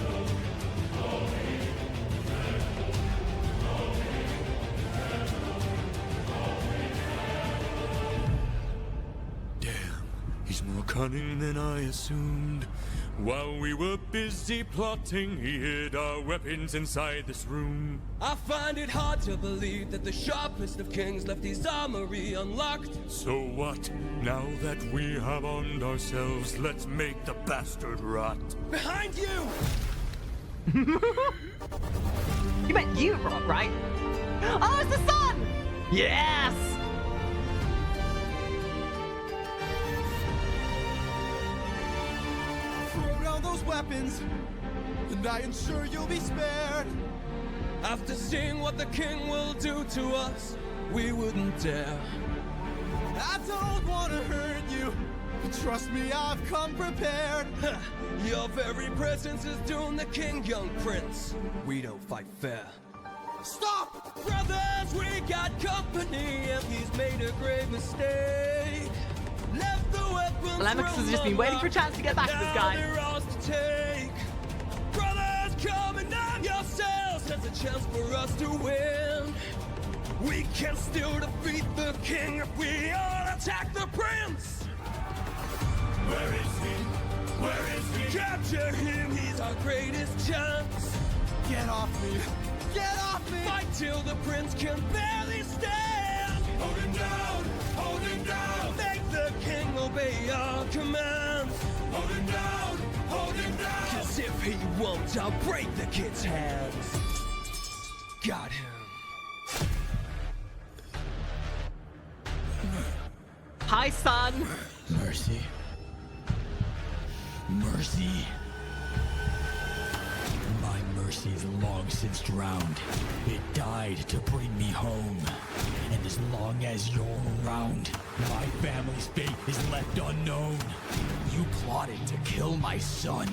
He's more cunning than I assumed. While we were busy plotting, he hid our weapons inside this room. I find it hard to believe that the sharpest of kings left his armory unlocked. So what? Now that we have armed ourselves, let's make the bastard rot. Behind you! You meant you, Rob, right? Oh, it's the sun! Yes! Throw down those weapons, and I ensure you'll be spared. After seeing what the king will do to us, we wouldn't dare. I don't want to hurt you, but trust me, I've come prepared. Your very presence is doomed the king, young prince. We don't fight fair. Stop! Brothers, we got company, and he's made a grave mistake. Left the weapons. Telemachus has just been waiting for a chance to get back to this guy. Now they're ours to take. Brothers, come and arm yourselves. There's a chance for us to win. We can still defeat the king if we all attack the prince. Where is he? Where is he? Capture him, he's our greatest chance. Get off me! Get off me! Fight till the prince can barely stand. Hold him down! Hold him down! Make the king obey our commands. Hold him down! Hold him down! Cause if he won't, I'll break the kid's hands. Got him. Hi, son. Mercy. Mercy. My mercy's long since drowned. It died to bring me home. And as long as you're around, my family's fate is left unknown. You plotted to kill my son.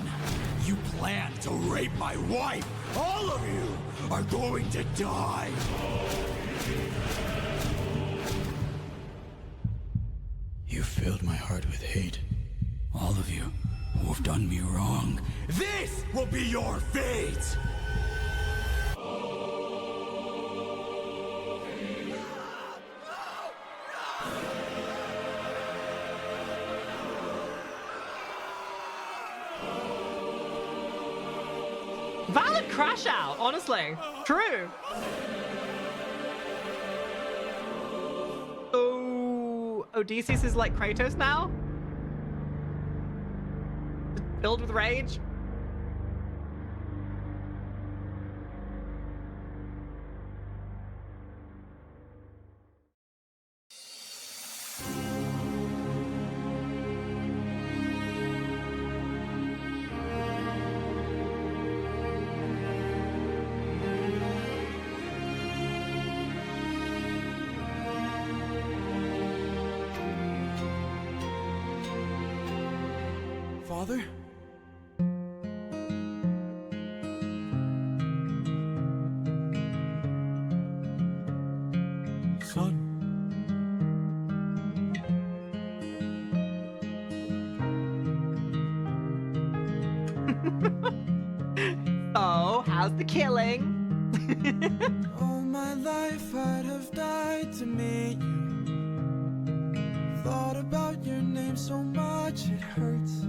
You planned to rape my wife. All of you are going to die. You filled my heart with hate. All of you who have done me wrong. This will be your fate! Valid crash out, honestly. True. Oh, Odysseus is like Kratos now? Filled with rage? Father? Son? how's the killing? All my life I'd have died to meet you. Thought about your name so much it hurts.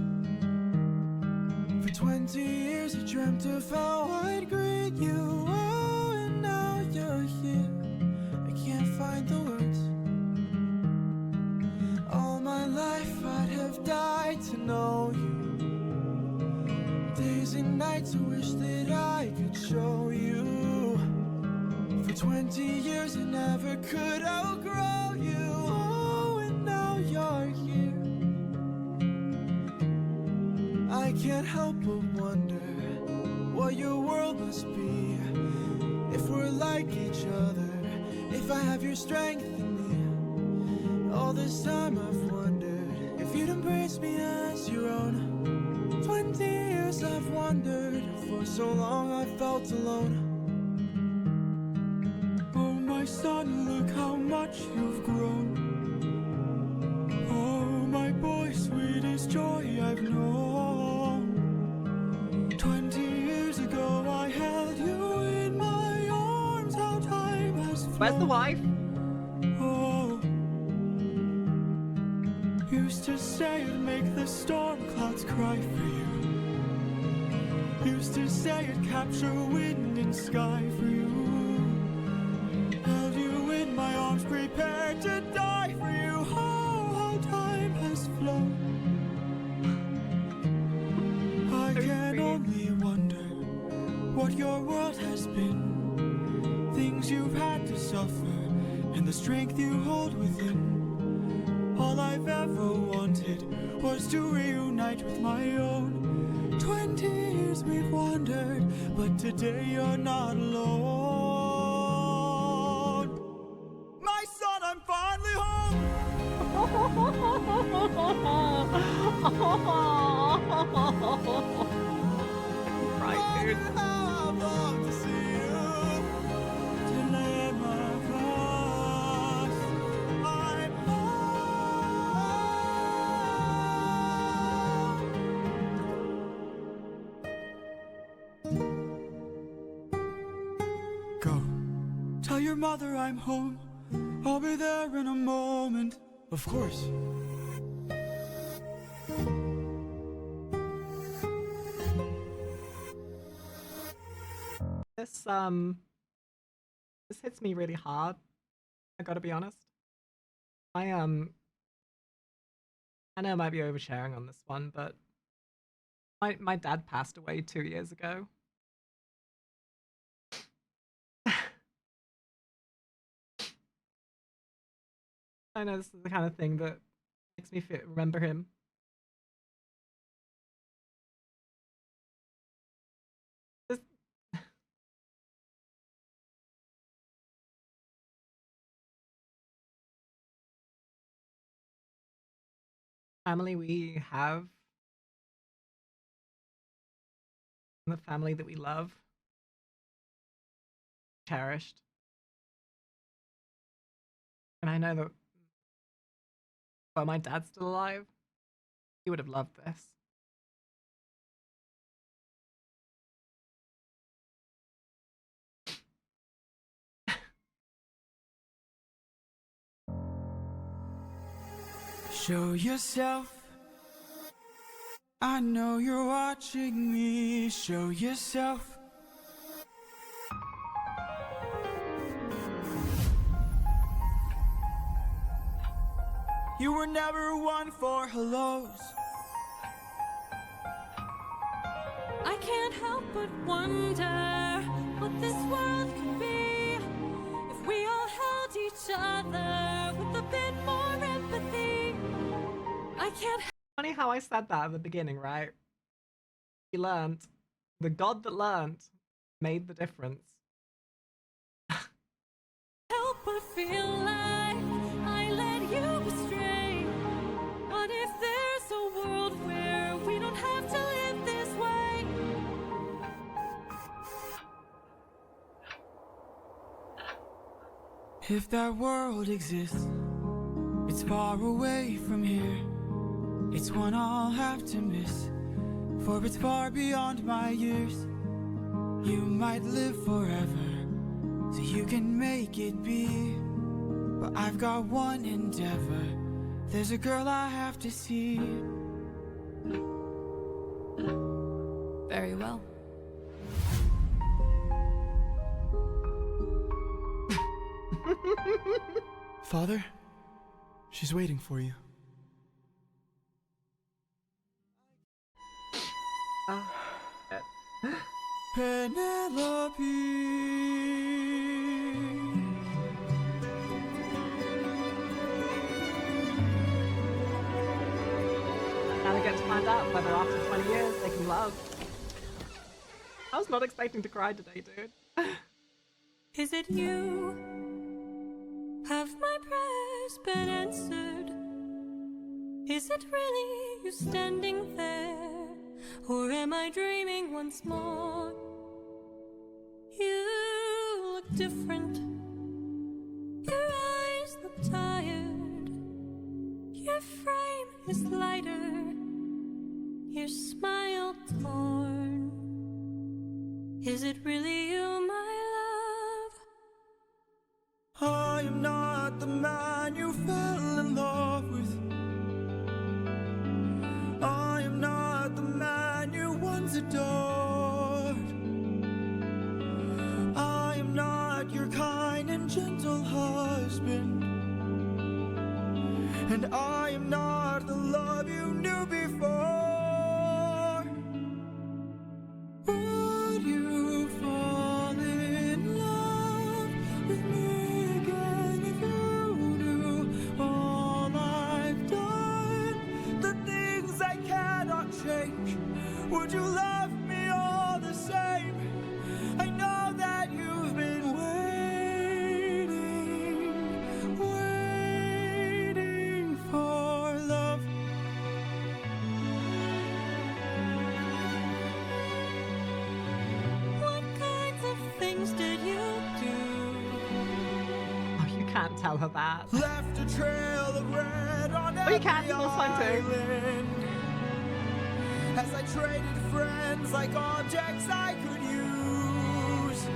For 20 years I dreamt of how I'd greet you. Oh, and now you're here. I can't find the words. All my life I'd have died to know you. Days and nights I wish that I could show you. For 20 years I never could outgrow you. Oh, and now you're here. I can't help but wonder what your world must be. If we're like each other, if I have your strength in me. All this time I've wondered if you'd embrace me as your own. 20 years I've wandered, for so long I felt alone. Oh my son, look how much you've grown. Oh my boy, sweetest joy I've known. 20 years ago I held you in my arms, how time has flown. Where's the wife? Oh, used to say it'd make the storm clouds cry for you. Used to say it'd capture wind and sky for you. Held you in my arms, prepared to die for you. Oh, how time has flown. I can only wonder what your world has been. Things you've had to suffer and the strength you hold within. All I've ever wanted was to reunite with my own. 20 years we've wandered, but today you're not alone. My son, I'm finally home. Right, dude. I've longed to see you. To lay my cross. I'm Go. Tell your mother I'm home. I'll be there in a moment. Of course. This hits me really hard. I gotta be honest. I know I might be oversharing on this one, but my dad passed away 2 years ago. I know this is the kind of thing that makes me remember him. This family we have, the family that we love, cherished. And I know that, well, my dad's still alive. He would have loved this. Show yourself. I know you're watching me. Show yourself. You were never one for hellos. I can't help but wonder what this world could be if we all held each other with a bit more empathy. I can't. Funny how I said that at the beginning, right? He learned. The god that learned made the difference. Help but feel like I led you astray. What if there's a world where we don't have to live this way? If that world exists, it's far away from here. It's one I'll have to miss, for it's far beyond my years. You might live forever, so you can make it be. But I've got one endeavor. There's a girl I have to see. Very well. Father, she's waiting for you. Penelope. Now we get to find out whether after 20 years they can love. I was not expecting to cry today, dude. Is it you? Have my prayers been answered? Is it really you standing there? Or am I dreaming once more? You look different. Your eyes look tired. Your frame is lighter. Your smile torn. Is it really you, my love? I am not the man you fell in love with. I am not the man you once adored. I am not your kind and gentle husband. And I am not the love you knew before. Would you fall in love with me again if you knew all I've done? The things I cannot change. Would you love me all the same? I know that you've been waiting for love. What kinds of things did you do? Oh, you can't tell her that. Left a trail of red on Oh, you can. every That's fine too. island. As I traded friends like objects I could use.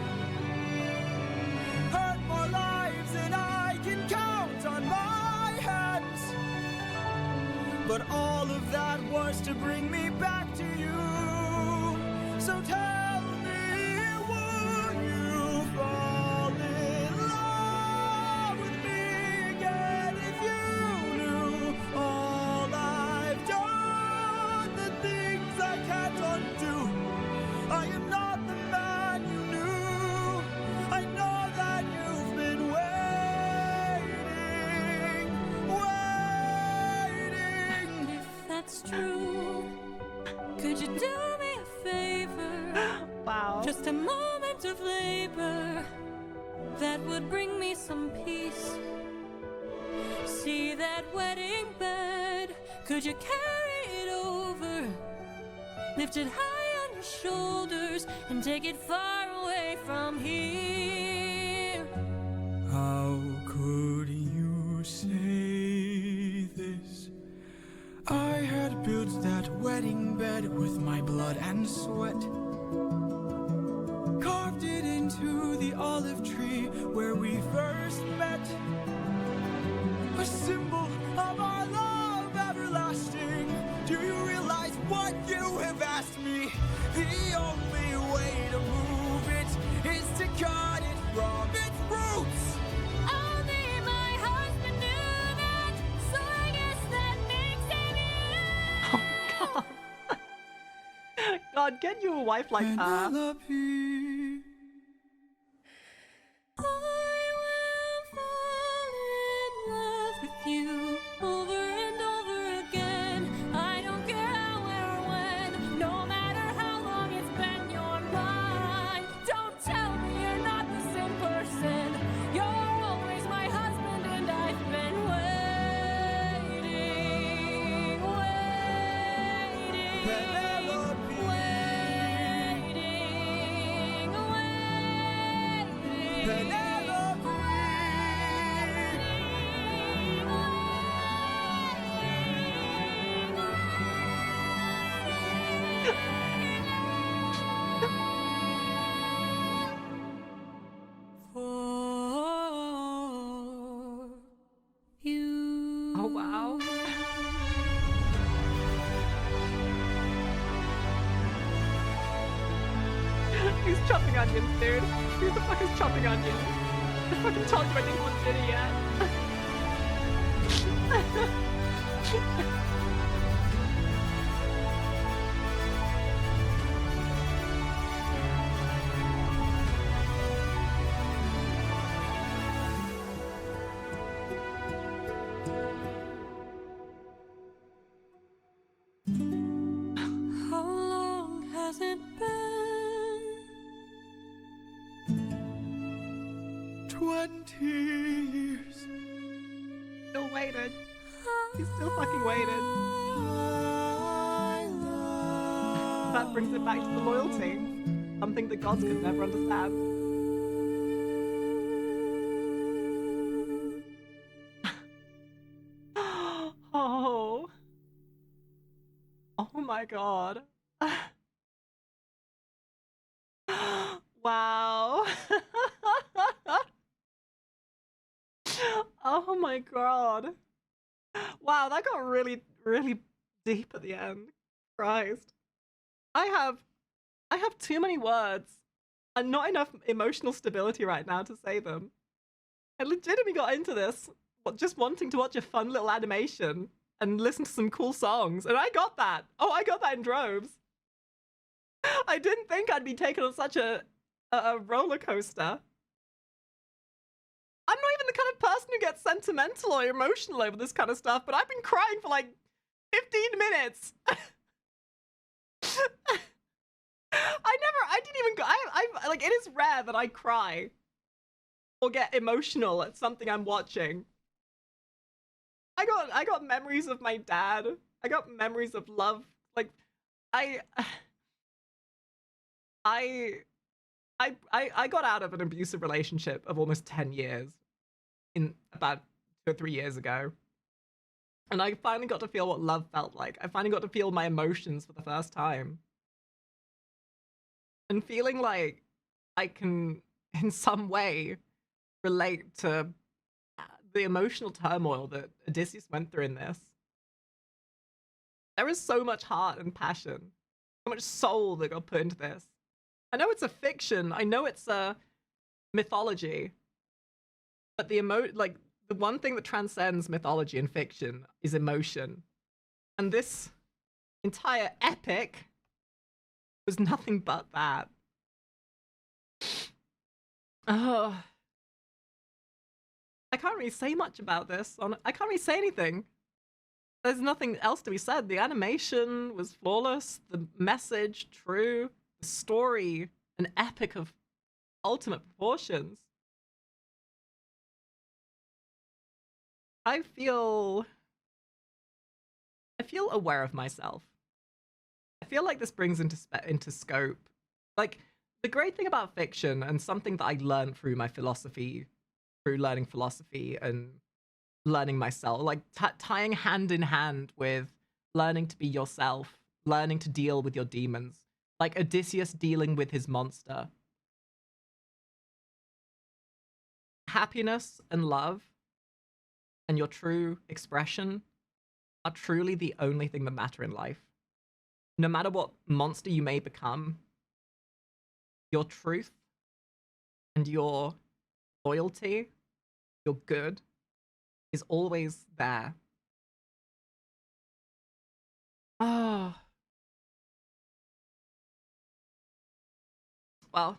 Hurt more lives than I can count on my hands. But all of that was to bring me back to you. So tell me, would you fall in love with me again if you knew all I've done? The things I can't undo. I am not the man you knew. I know that you've been waiting. If that's true, could you do me a favor? Wow. Just a moment of labor that would bring me some peace. See that wedding bed? Could you carry it over? Lift it high on your shoulders and take it far away from here. How could you say this? I had built that wedding bed with my blood and sweat. Carved it into the olive tree where we first met. A symbol of our love everlasting. Do you realize what you have asked me? The only way to move it is to cut it from its roots. Only my husband knew that, so I guess that makes him you. God, get you a wife like her. Penelope. I will fall in love with you over and over again. I don't care how or when, no matter how long it's been your mind. Don't tell me you're not the same person. You're always my husband and I've been waiting, Penelope. waiting. for you. Oh, wow. He's chopping onions, dude. Who the fuck is chopping onions? I fucking told you I didn't want dinner yet. How long has it been? 20 years. Still waited. He's still fucking waited. That brings it back to the loyalty. Something that gods could never understand. Oh. Oh my god. Wow. Oh my god. Wow, that got really, really deep at the end. Christ. I have too many words and not enough emotional stability right now to say them. I legitimately got into this just wanting to watch a fun little animation and listen to some cool songs, and I got that. Oh, I got that in droves. I didn't think I'd be taken on such a roller coaster. I'm not even the kind of person who gets sentimental or emotional over this kind of stuff, but I've been crying for like 15 minutes. I didn't even go, like, it is rare that I cry or get emotional at something I'm watching. I got memories of my dad. I got memories of love. Like, I got out of an abusive relationship of almost 10 years in about 2 or 3 years ago. And I finally got to feel what love felt like. I finally got to feel my emotions for the first time. And feeling like I can, in some way, relate to the emotional turmoil that Odysseus went through in this. There is so much heart and passion, so much soul that got put into this. I know it's a fiction, I know it's a mythology, but the one thing that transcends mythology and fiction is emotion. And this entire epic was nothing but that. Oh. I can't really say much about this. I can't really say anything. There's nothing else to be said. The animation was flawless, the message true, the story an epic of ultimate proportions. I feel aware of myself. I feel like this brings into scope. Like, the great thing about fiction, and something that I learned through my philosophy, through learning philosophy and learning myself, like tying hand in hand with learning to be yourself, learning to deal with your demons, like Odysseus dealing with his monster. Happiness and love and your true expression are truly the only thing that matter in life. No matter what monster you may become, your truth and your loyalty, your good, is always there. Oh. Well,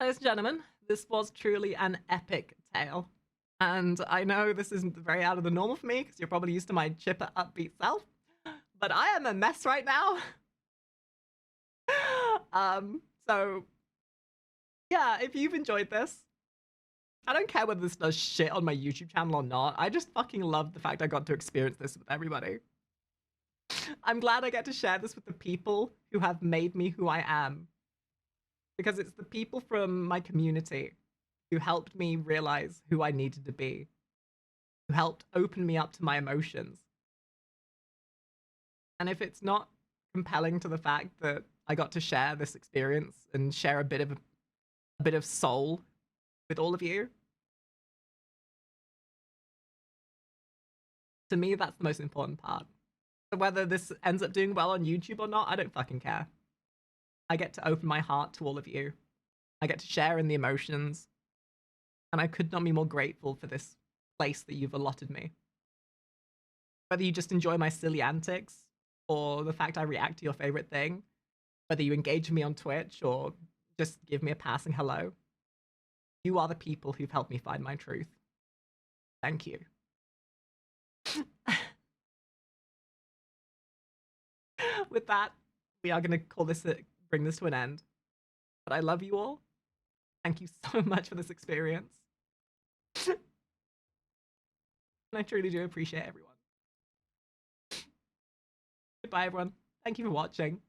ladies and gentlemen, this was truly an epic tale. And I know this isn't very out of the normal for me, because you're probably used to my chipper, upbeat self. But I am a mess right now. So, yeah, if you've enjoyed this, I don't care whether this does shit on my YouTube channel or not. I just fucking love the fact I got to experience this with everybody. I'm glad I get to share this with the people who have made me who I am. Because it's the people from my community who helped me realize who I needed to be. Who helped open me up to my emotions. And if it's not compelling to the fact that I got to share this experience and share a bit of soul with all of you. To me, that's the most important part. So whether this ends up doing well on YouTube or not, I don't fucking care. I get to open my heart to all of you. I get to share in the emotions. And I could not be more grateful for this place that you've allotted me. Whether you just enjoy my silly antics, or the fact I react to your favorite thing, whether you engage with me on Twitch, or just give me a passing hello, you are the people who've helped me find my truth. Thank you. With that, we are going to bring this to an end. But I love you all. Thank you so much for this experience. And I truly do appreciate everyone. Goodbye, everyone. Thank you for watching.